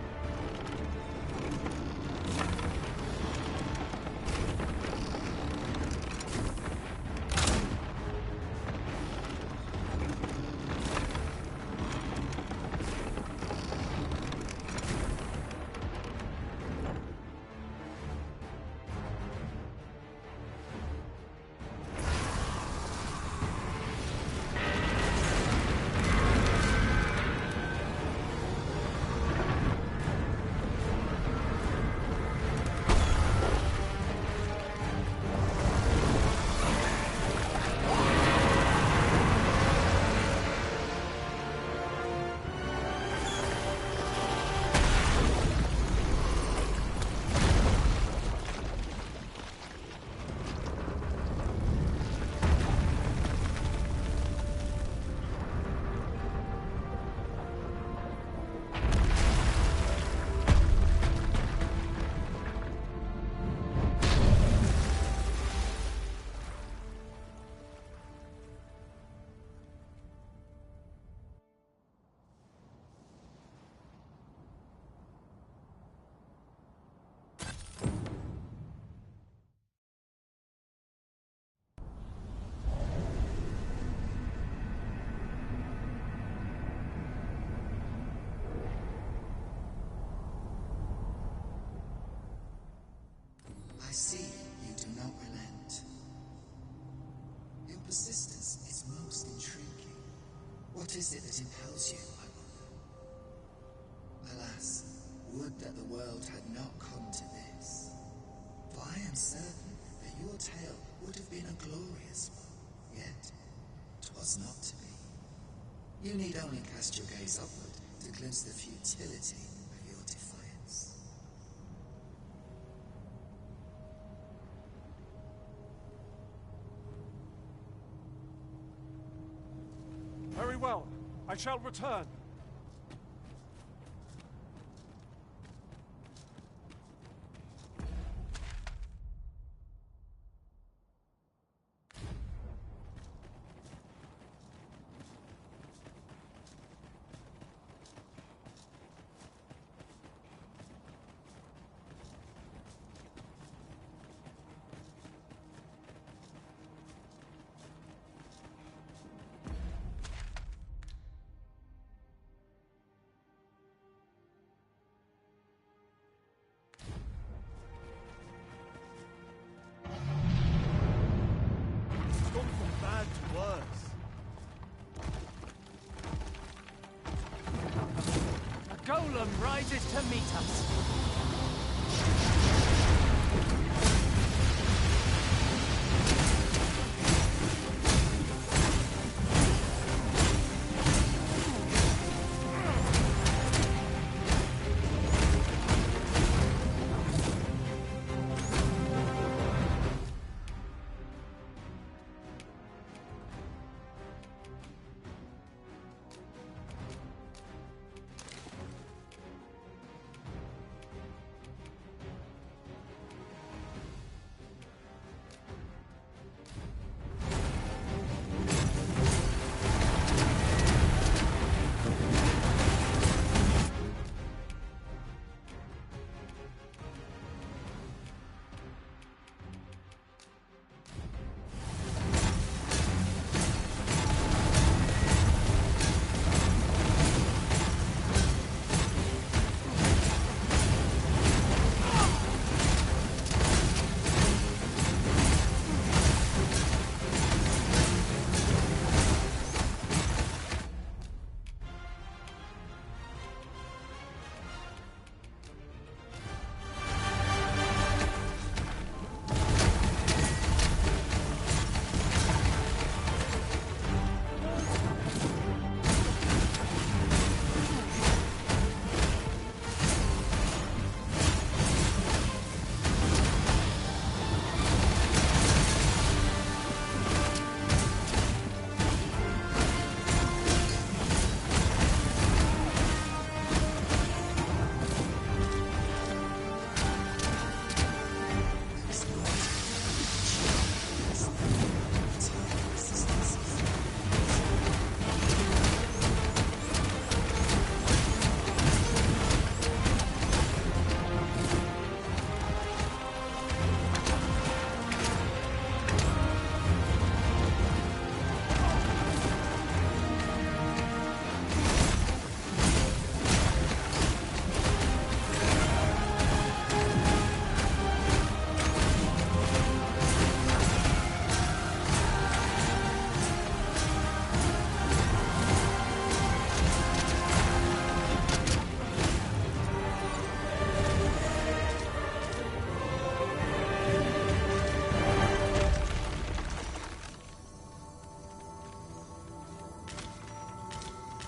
I see you do not relent. Your persistence is most intriguing. What is it that impels you, I wonder? Alas, would that the world had not come to this. For I am certain that your tale would have been a glorious one, yet 'twas not to be. You need only cast your gaze upward to glimpse the futility of your defiance. Very well. I shall return. Golem rises to meet us.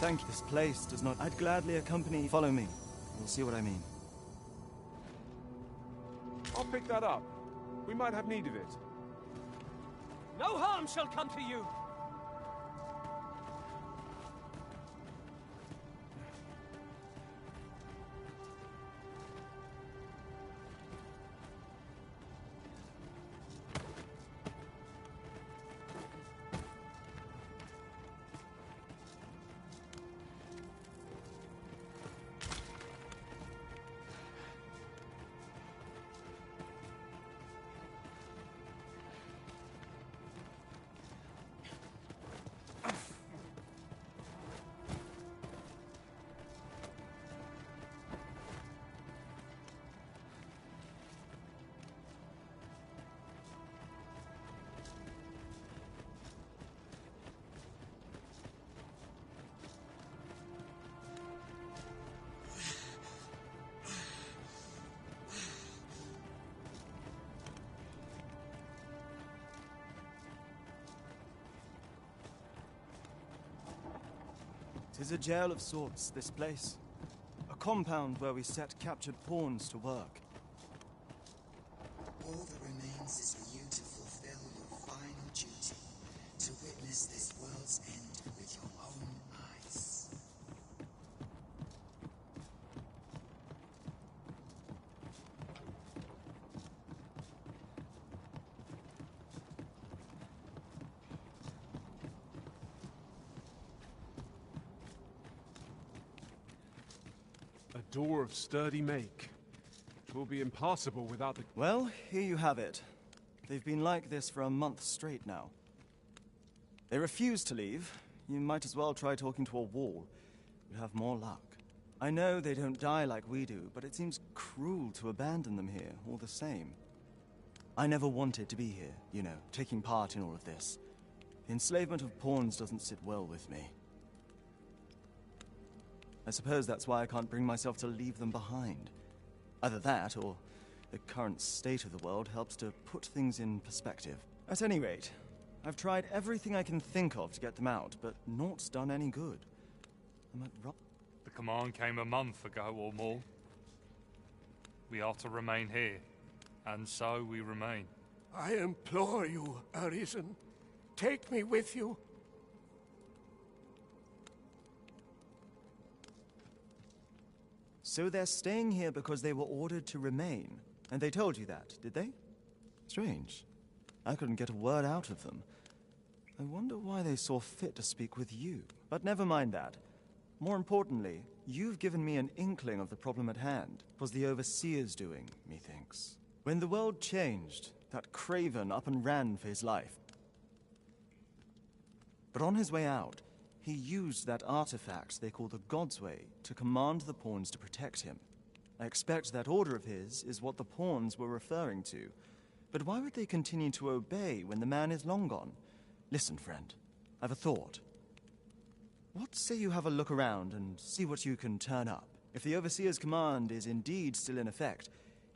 Thank you. This place does not... I'd gladly accompany... Follow me. You'll see what I mean. I'll pick that up. We might have need of it. No harm shall come to you! Tis a jail of sorts, this place. A compound where we set captured pawns to work. All that remains is for you to fulfill your final duty, to witness this world's end with your own eyes. A door of sturdy make. It will be impossible without the... Well, here you have it. They've been like this for a month straight now. They refuse to leave. You might as well try talking to a wall. You'd have more luck. I know they don't die like we do, but it seems cruel to abandon them here, all the same. I never wanted to be here, you know, taking part in all of this. The enslavement of pawns doesn't sit well with me. I suppose that's why I can't bring myself to leave them behind. Either that, or the current state of the world helps to put things in perspective. At any rate, I've tried everything I can think of to get them out, but naught's done any good. I'm at The command came a month ago or more. We are to remain here, and so we remain. I implore you, Arisen. Take me with you. So they're staying here because they were ordered to remain. And they told you that, did they? Strange. I couldn't get a word out of them. I wonder why they saw fit to speak with you. But never mind that. More importantly, you've given me an inkling of the problem at hand. It was the Overseer's doing, methinks. When the world changed, that craven up and ran for his life. But on his way out, he used that artifact they call the God's Way to command the pawns to protect him. I expect that order of his is what the pawns were referring to. But why would they continue to obey when the man is long gone? Listen, friend, I've a thought. What say you have a look around and see what you can turn up? If the Overseer's command is indeed still in effect,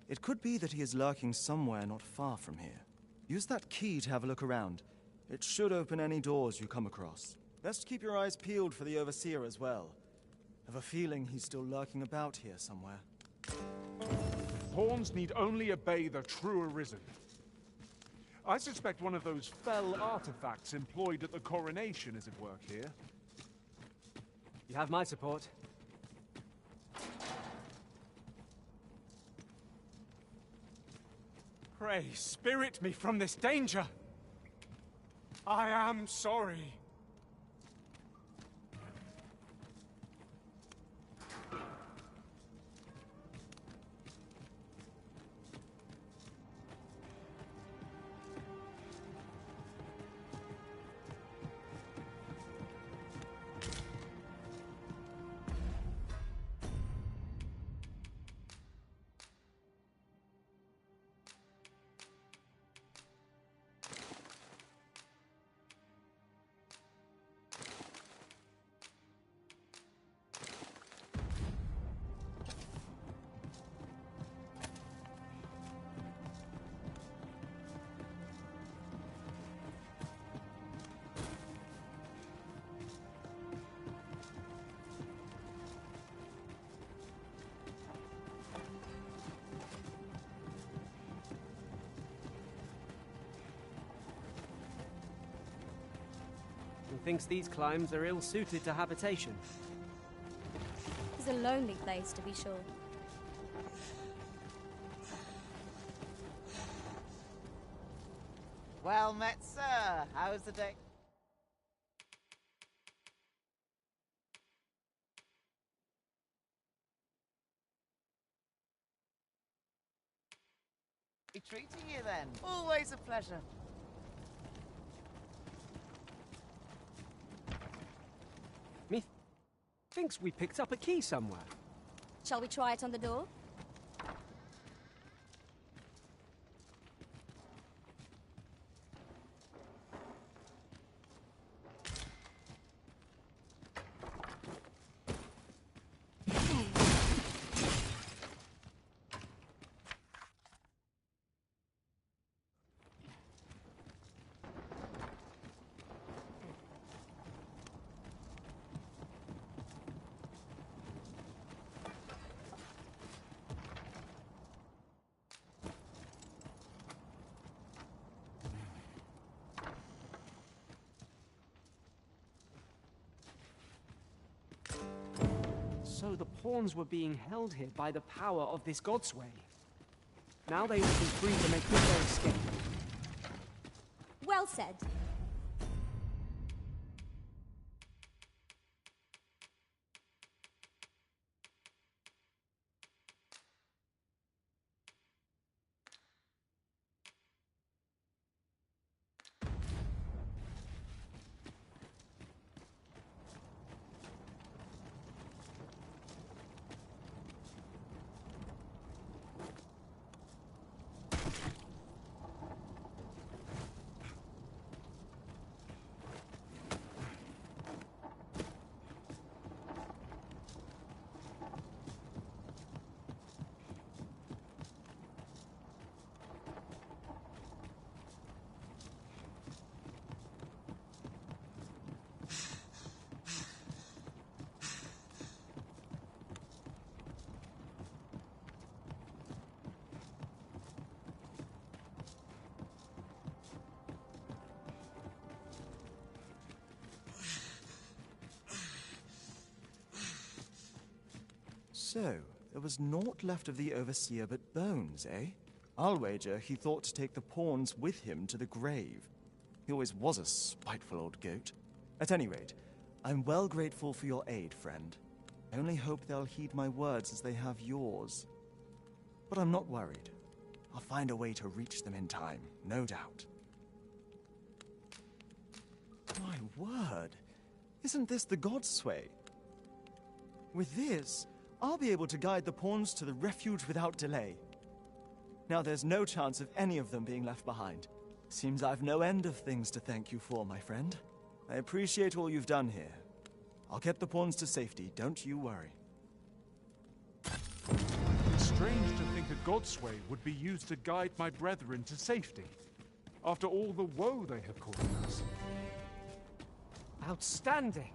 it could be that he is lurking somewhere not far from here. Use that key to have a look around. It should open any doors you come across. Best keep your eyes peeled for the Overseer as well. I have a feeling he's still lurking about here somewhere. Pawns need only obey the true Arisen. I suspect one of those fell artifacts employed at the coronation is at work here. You have my support. Pray, spirit me from this danger. I am sorry. thinks these climes are ill-suited to habitation. It's a lonely place, to be sure. Well met, sir. How's the day? Be treating you then. Always a pleasure. Thinks we picked up a key somewhere. Shall we try it on the door? So the pawns were being held here by the power of this Godsway. Now they will be free to make good their escape. Well said. So, there was naught left of the Overseer but bones, eh? I'll wager he thought to take the pawns with him to the grave. He always was a spiteful old goat. At any rate, I'm well grateful for your aid, friend. I only hope they'll heed my words as they have yours. But I'm not worried. I'll find a way to reach them in time, no doubt. My word! Isn't this the Godsway? With this, I'll be able to guide the pawns to the refuge without delay. Now there's no chance of any of them being left behind. Seems I've no end of things to thank you for, my friend. I appreciate all you've done here. I'll get the pawns to safety, don't you worry. It's strange to think a Godsway would be used to guide my brethren to safety, after all the woe they have caused us. Outstanding!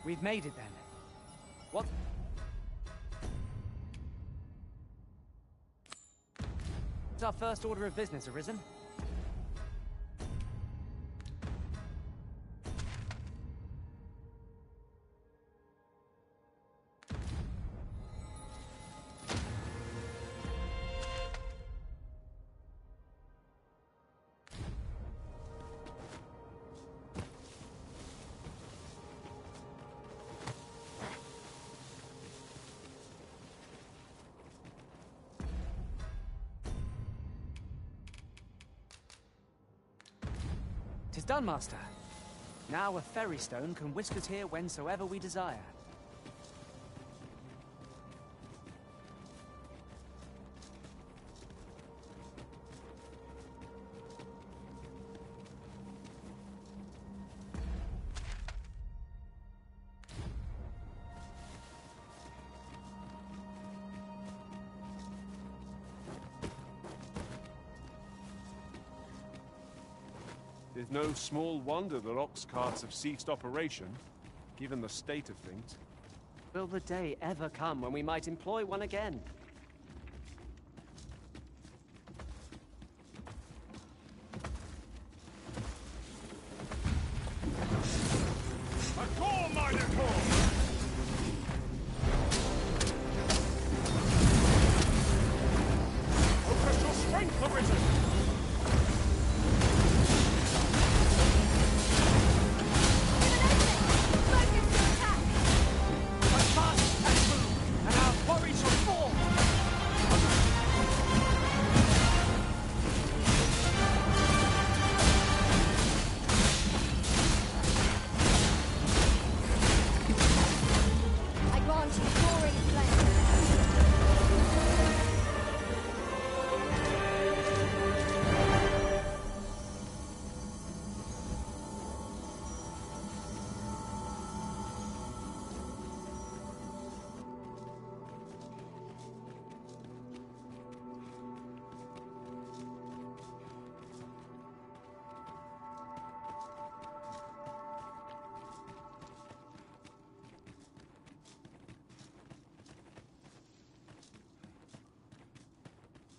We've made it then. What? It's our first order of business, Arisen. Tis done, Master. Now a ferry stone can whisk us here whensoever we desire. It's no small wonder that ox carts have ceased operation, given the state of things. Will the day ever come when we might employ one again? A call, mighty call! Focus your strength, Arisen!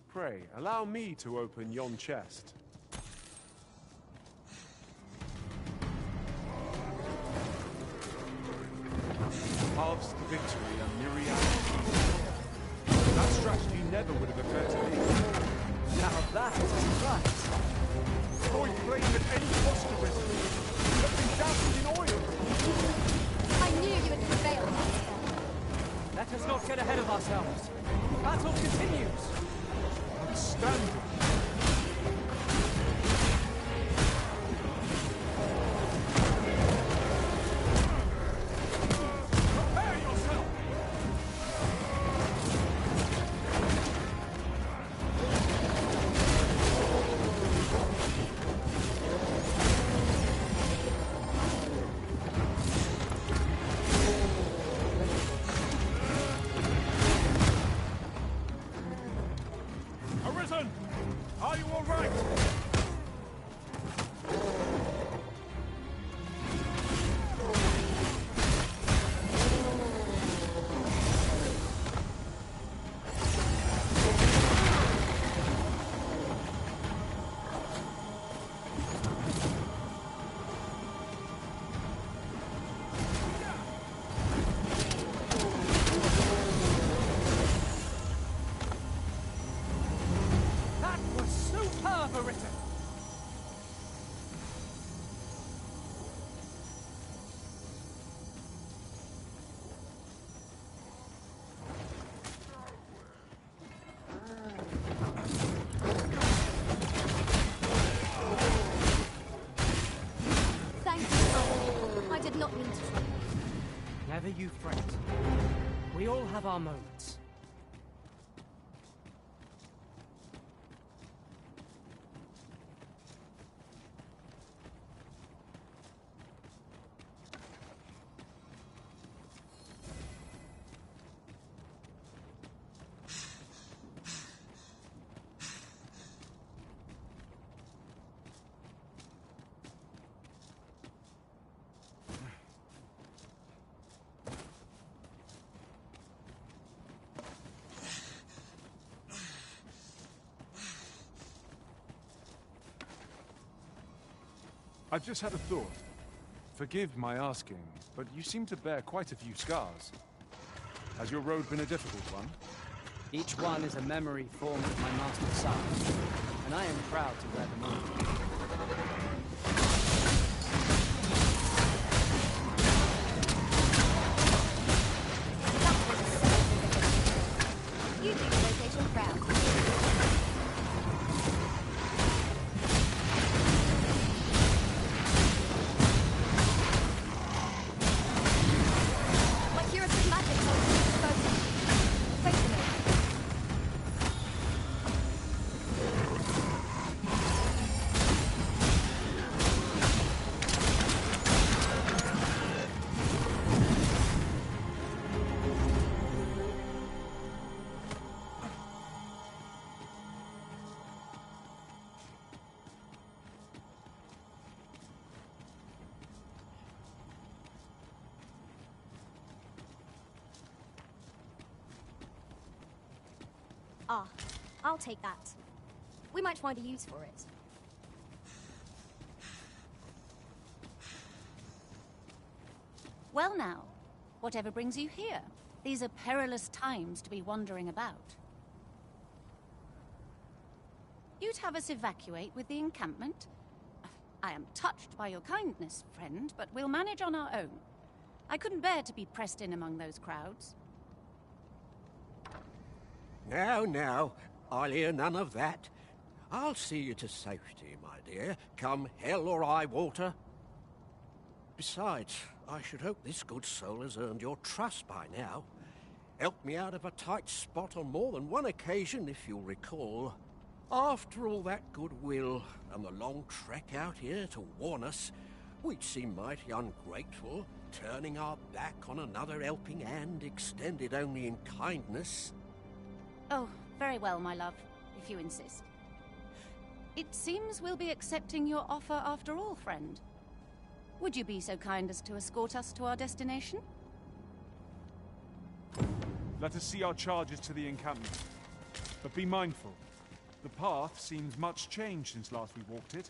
Pray, allow me to open yon chest. Halves to victory a myriad of keys. That strategy never would have occurred to me. Now that is right. Avoid playing at any cost, Arisen. You have been doused in oil. I knew you would prevail, Master. Let us not get ahead of ourselves. The battle continues. Outstanding. Prepare yourself! Arisen! Are you all right? That was superb, Arisen. Thank you, Father. I did not mean to trouble you. Never you fret. We all have our moments. I've just had a thought. Forgive my asking, but you seem to bear quite a few scars. Has your road been a difficult one? Each one is a memory formed of my master's side, and I am proud to wear them all. You do the location proud. My curative magic is exposed. Face me. Ah, I'll take that. We might find a use for it. Well now, whatever brings you here? These are perilous times to be wandering about. You'd have us evacuate with the encampment? I am touched by your kindness, friend, but we'll manage on our own. I couldn't bear to be pressed in among those crowds. Now, I'll hear none of that. I'll see you to safety, my dear, come hell or high water. Besides, I should hope this good soul has earned your trust by now. Helped me out of a tight spot on more than one occasion, if you'll recall. After all that goodwill and the long trek out here to warn us, we'd seem mighty ungrateful, turning our back on another helping hand extended only in kindness. Oh, very well, my love, if you insist. It seems we'll be accepting your offer after all, friend. Would you be so kind as to escort us to our destination? Let us see our charges to the encampment. But be mindful. The path seems much changed since last we walked it.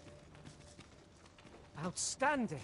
Outstanding!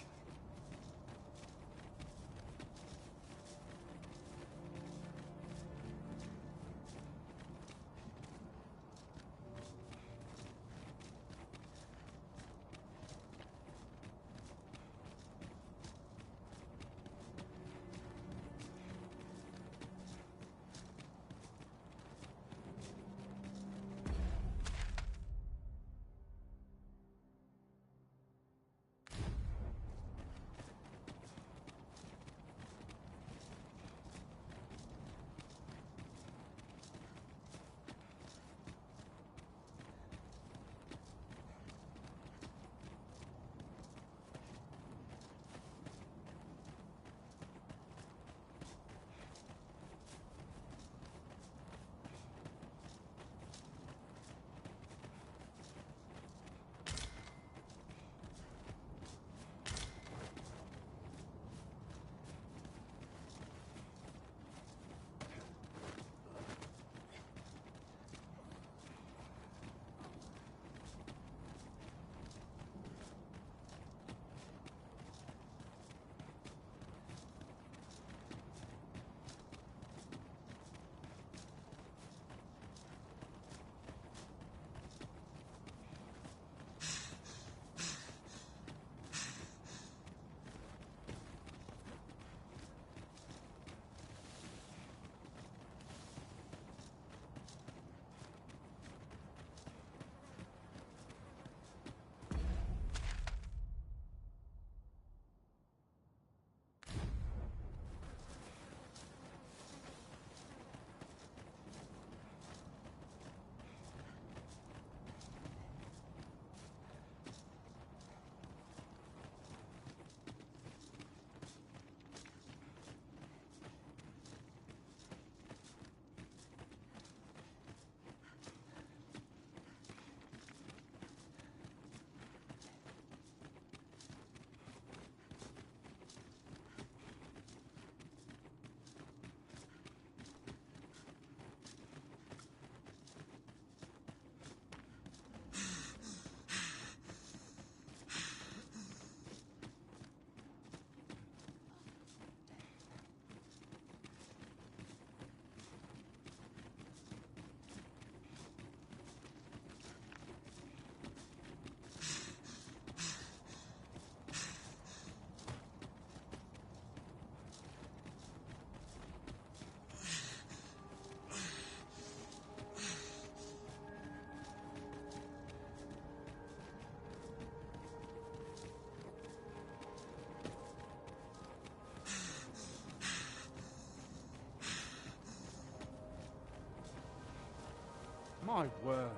My word.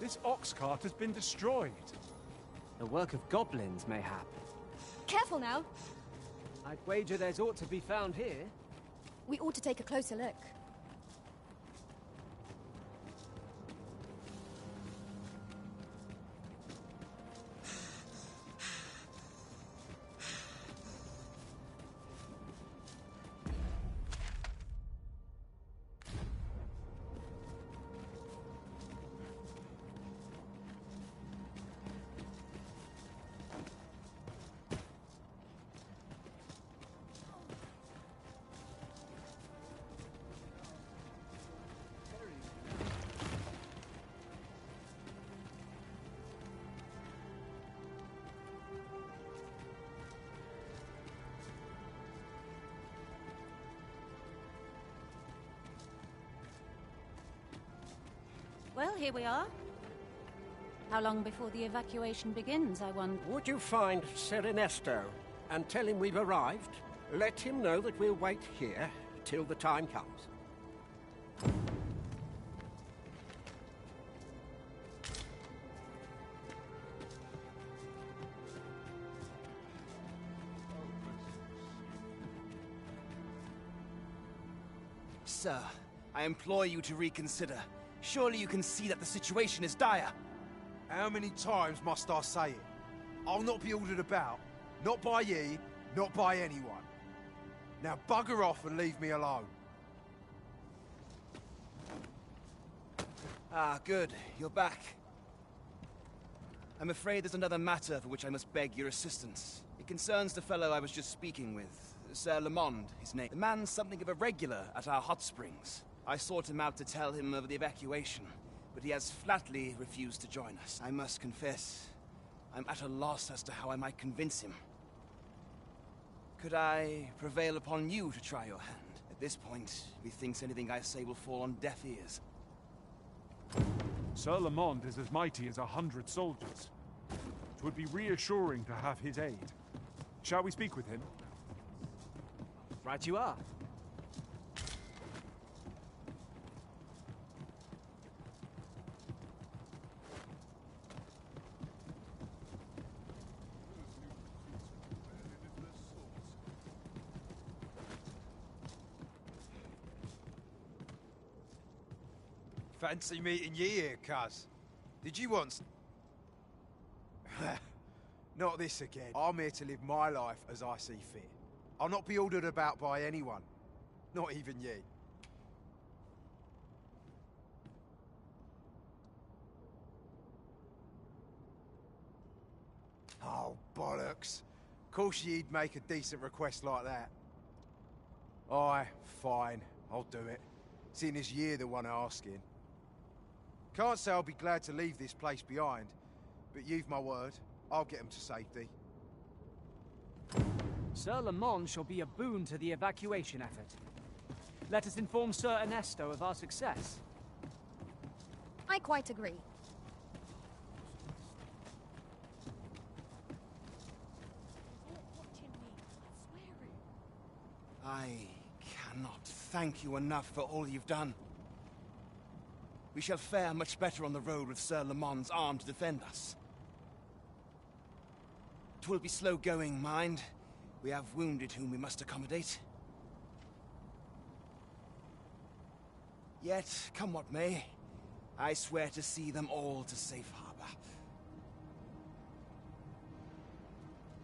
This ox cart has been destroyed. The work of goblins, mayhap. Careful now. I'd wager there's aught to be found here. We ought to take a closer look. Well, here we are. How long before the evacuation begins, I wonder? Would you find Ser Ernesto and tell him we've arrived? Let him know that we'll wait here till the time comes. Sir, I implore you to reconsider. Surely you can see that the situation is dire. How many times must I say it? I'll not be ordered about. Not by ye, not by anyone. Now bugger off and leave me alone. Ah, good. You're back. I'm afraid there's another matter for which I must beg your assistance. It concerns the fellow I was just speaking with. Sir Lamond, his name. The man's something of a regular at our hot springs. I sought him out to tell him of the evacuation, but he has flatly refused to join us. I must confess, I'm at a loss as to how I might convince him. Could I prevail upon you to try your hand? At this point, methinks anything I say will fall on deaf ears. Sir Lamond is as mighty as 100 soldiers. It would be reassuring to have his aid. Shall we speak with him? Right you are. Fancy meeting ye here, cuz. Did you want... Not this again. I'm here to live my life as I see fit. I'll not be ordered about by anyone. Not even ye. Oh, bollocks. Of course ye'd make a decent request like that. Aye, fine. I'll do it. Seeing as ye're the one asking. Can't say I'll be glad to leave this place behind, but you've my word. I'll get them to safety. Sir Lamond shall be a boon to the evacuation effort. Let us inform Sir Ernesto of our success. I quite agree. I cannot thank you enough for all you've done. We shall fare much better on the road with Sir Lamond's arm to defend us. 'Twill be slow going, mind. We have wounded whom we must accommodate. Yet, come what may, I swear to see them all to safe harbor.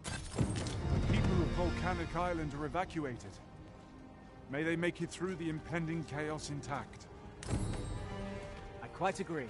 The people of Volcanic Island are evacuated. May they make it through the impending chaos intact. I quite agree.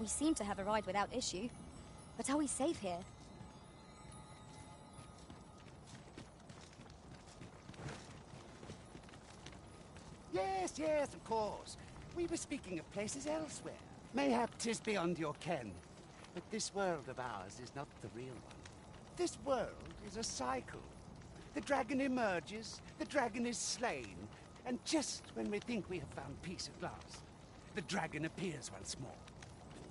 We seem to have arrived without issue. But are we safe here? Yes, yes, of course. We were speaking of places elsewhere. Mayhap 'tis beyond your ken. But this world of ours is not the real one. This world is a cycle. The dragon emerges, the dragon is slain, and just when we think we have found peace at last, the dragon appears once more.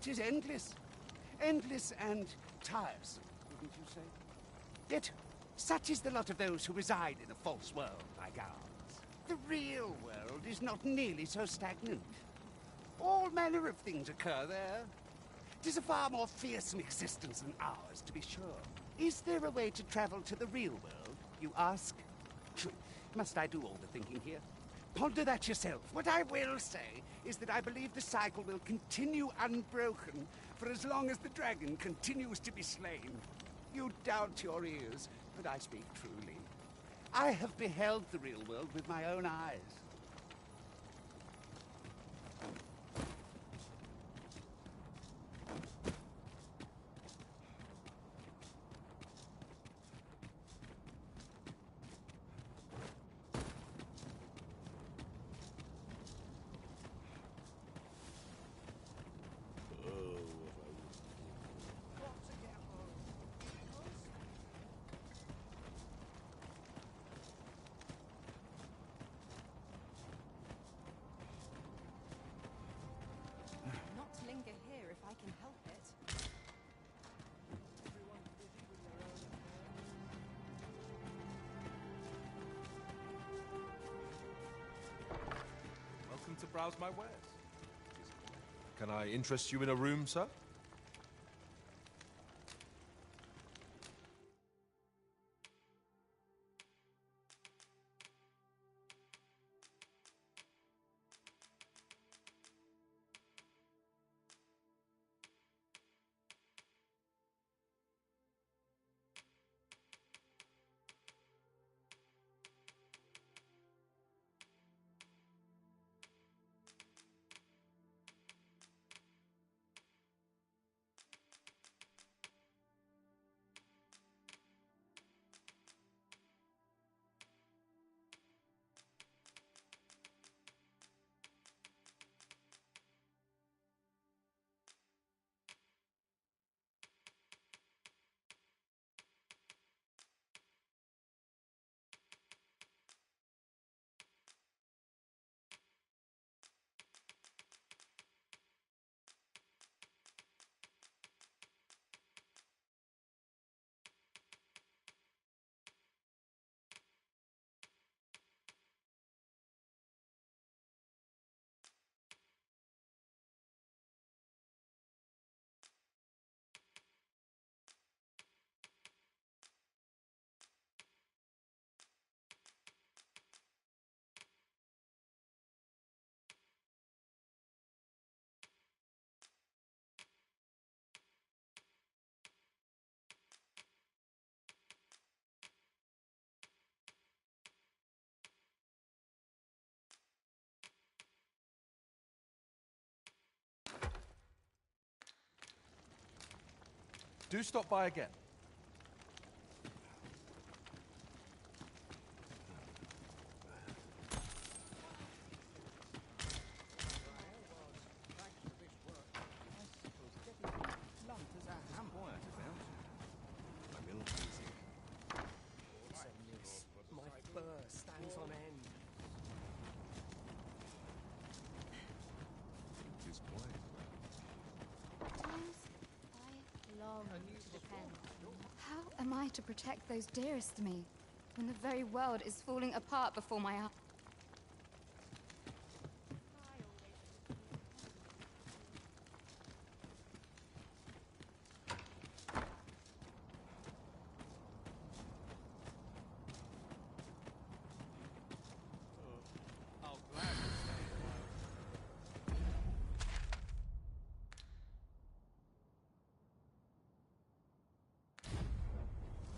'Tis endless. Endless and tiresome, wouldn't you say? Yet, such is the lot of those who reside in a false world like ours. The real world is not nearly so stagnant. All manner of things occur there. 'Tis a far more fearsome existence than ours, to be sure. Is there a way to travel to the real world, you ask? Must I do all the thinking here? Ponder that yourself. What I will say is that I believe the cycle will continue unbroken for as long as the dragon continues to be slain. You doubt your ears, but I speak truly. I have beheld the real world with my own eyes. Not to linger here if I can help it. Welcome to browse my wares. Can I interest you in a room, sir? Do stop by again. My fur stands on end. Long to defend. How am I to protect those dearest to me when the very world is falling apart before my eyes?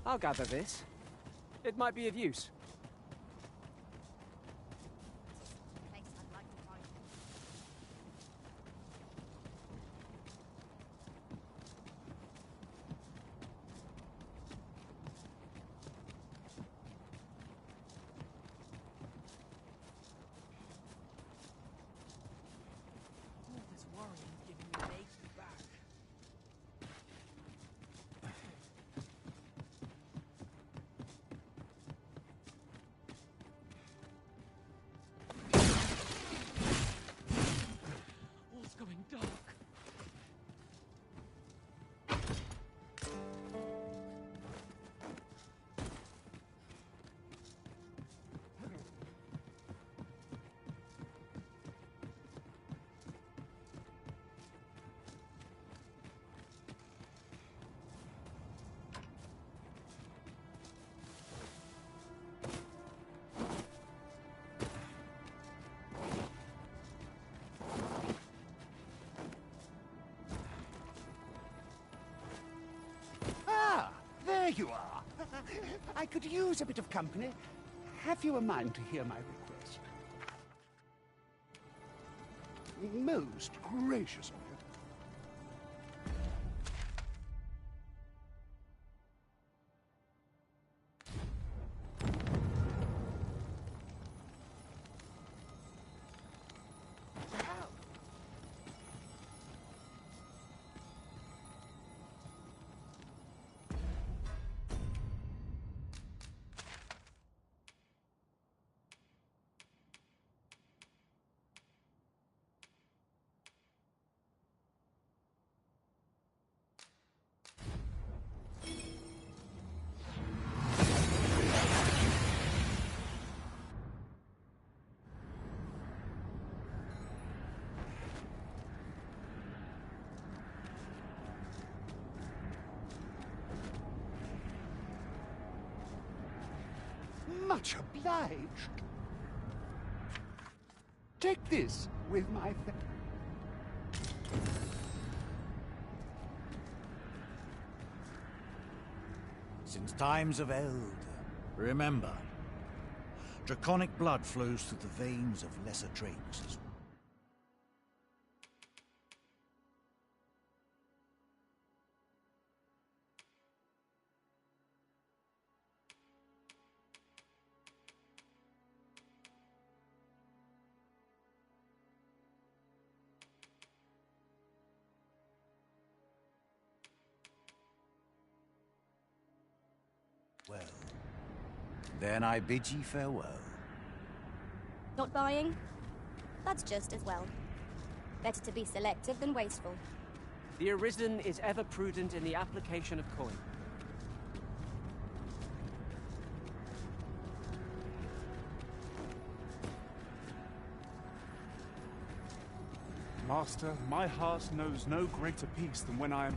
I'll gather this. It might be of use. you are. I could use a bit of company. Have you a mind to hear my request? Most gracious of you. Much obliged. Take this with my Since times of eld, remember, draconic blood flows through the veins of lesser drakes. Well, then I bid ye farewell. Not buying? That's just as well. Better to be selective than wasteful. The Arisen is ever prudent in the application of coin. Master, my heart knows no greater peace than when I am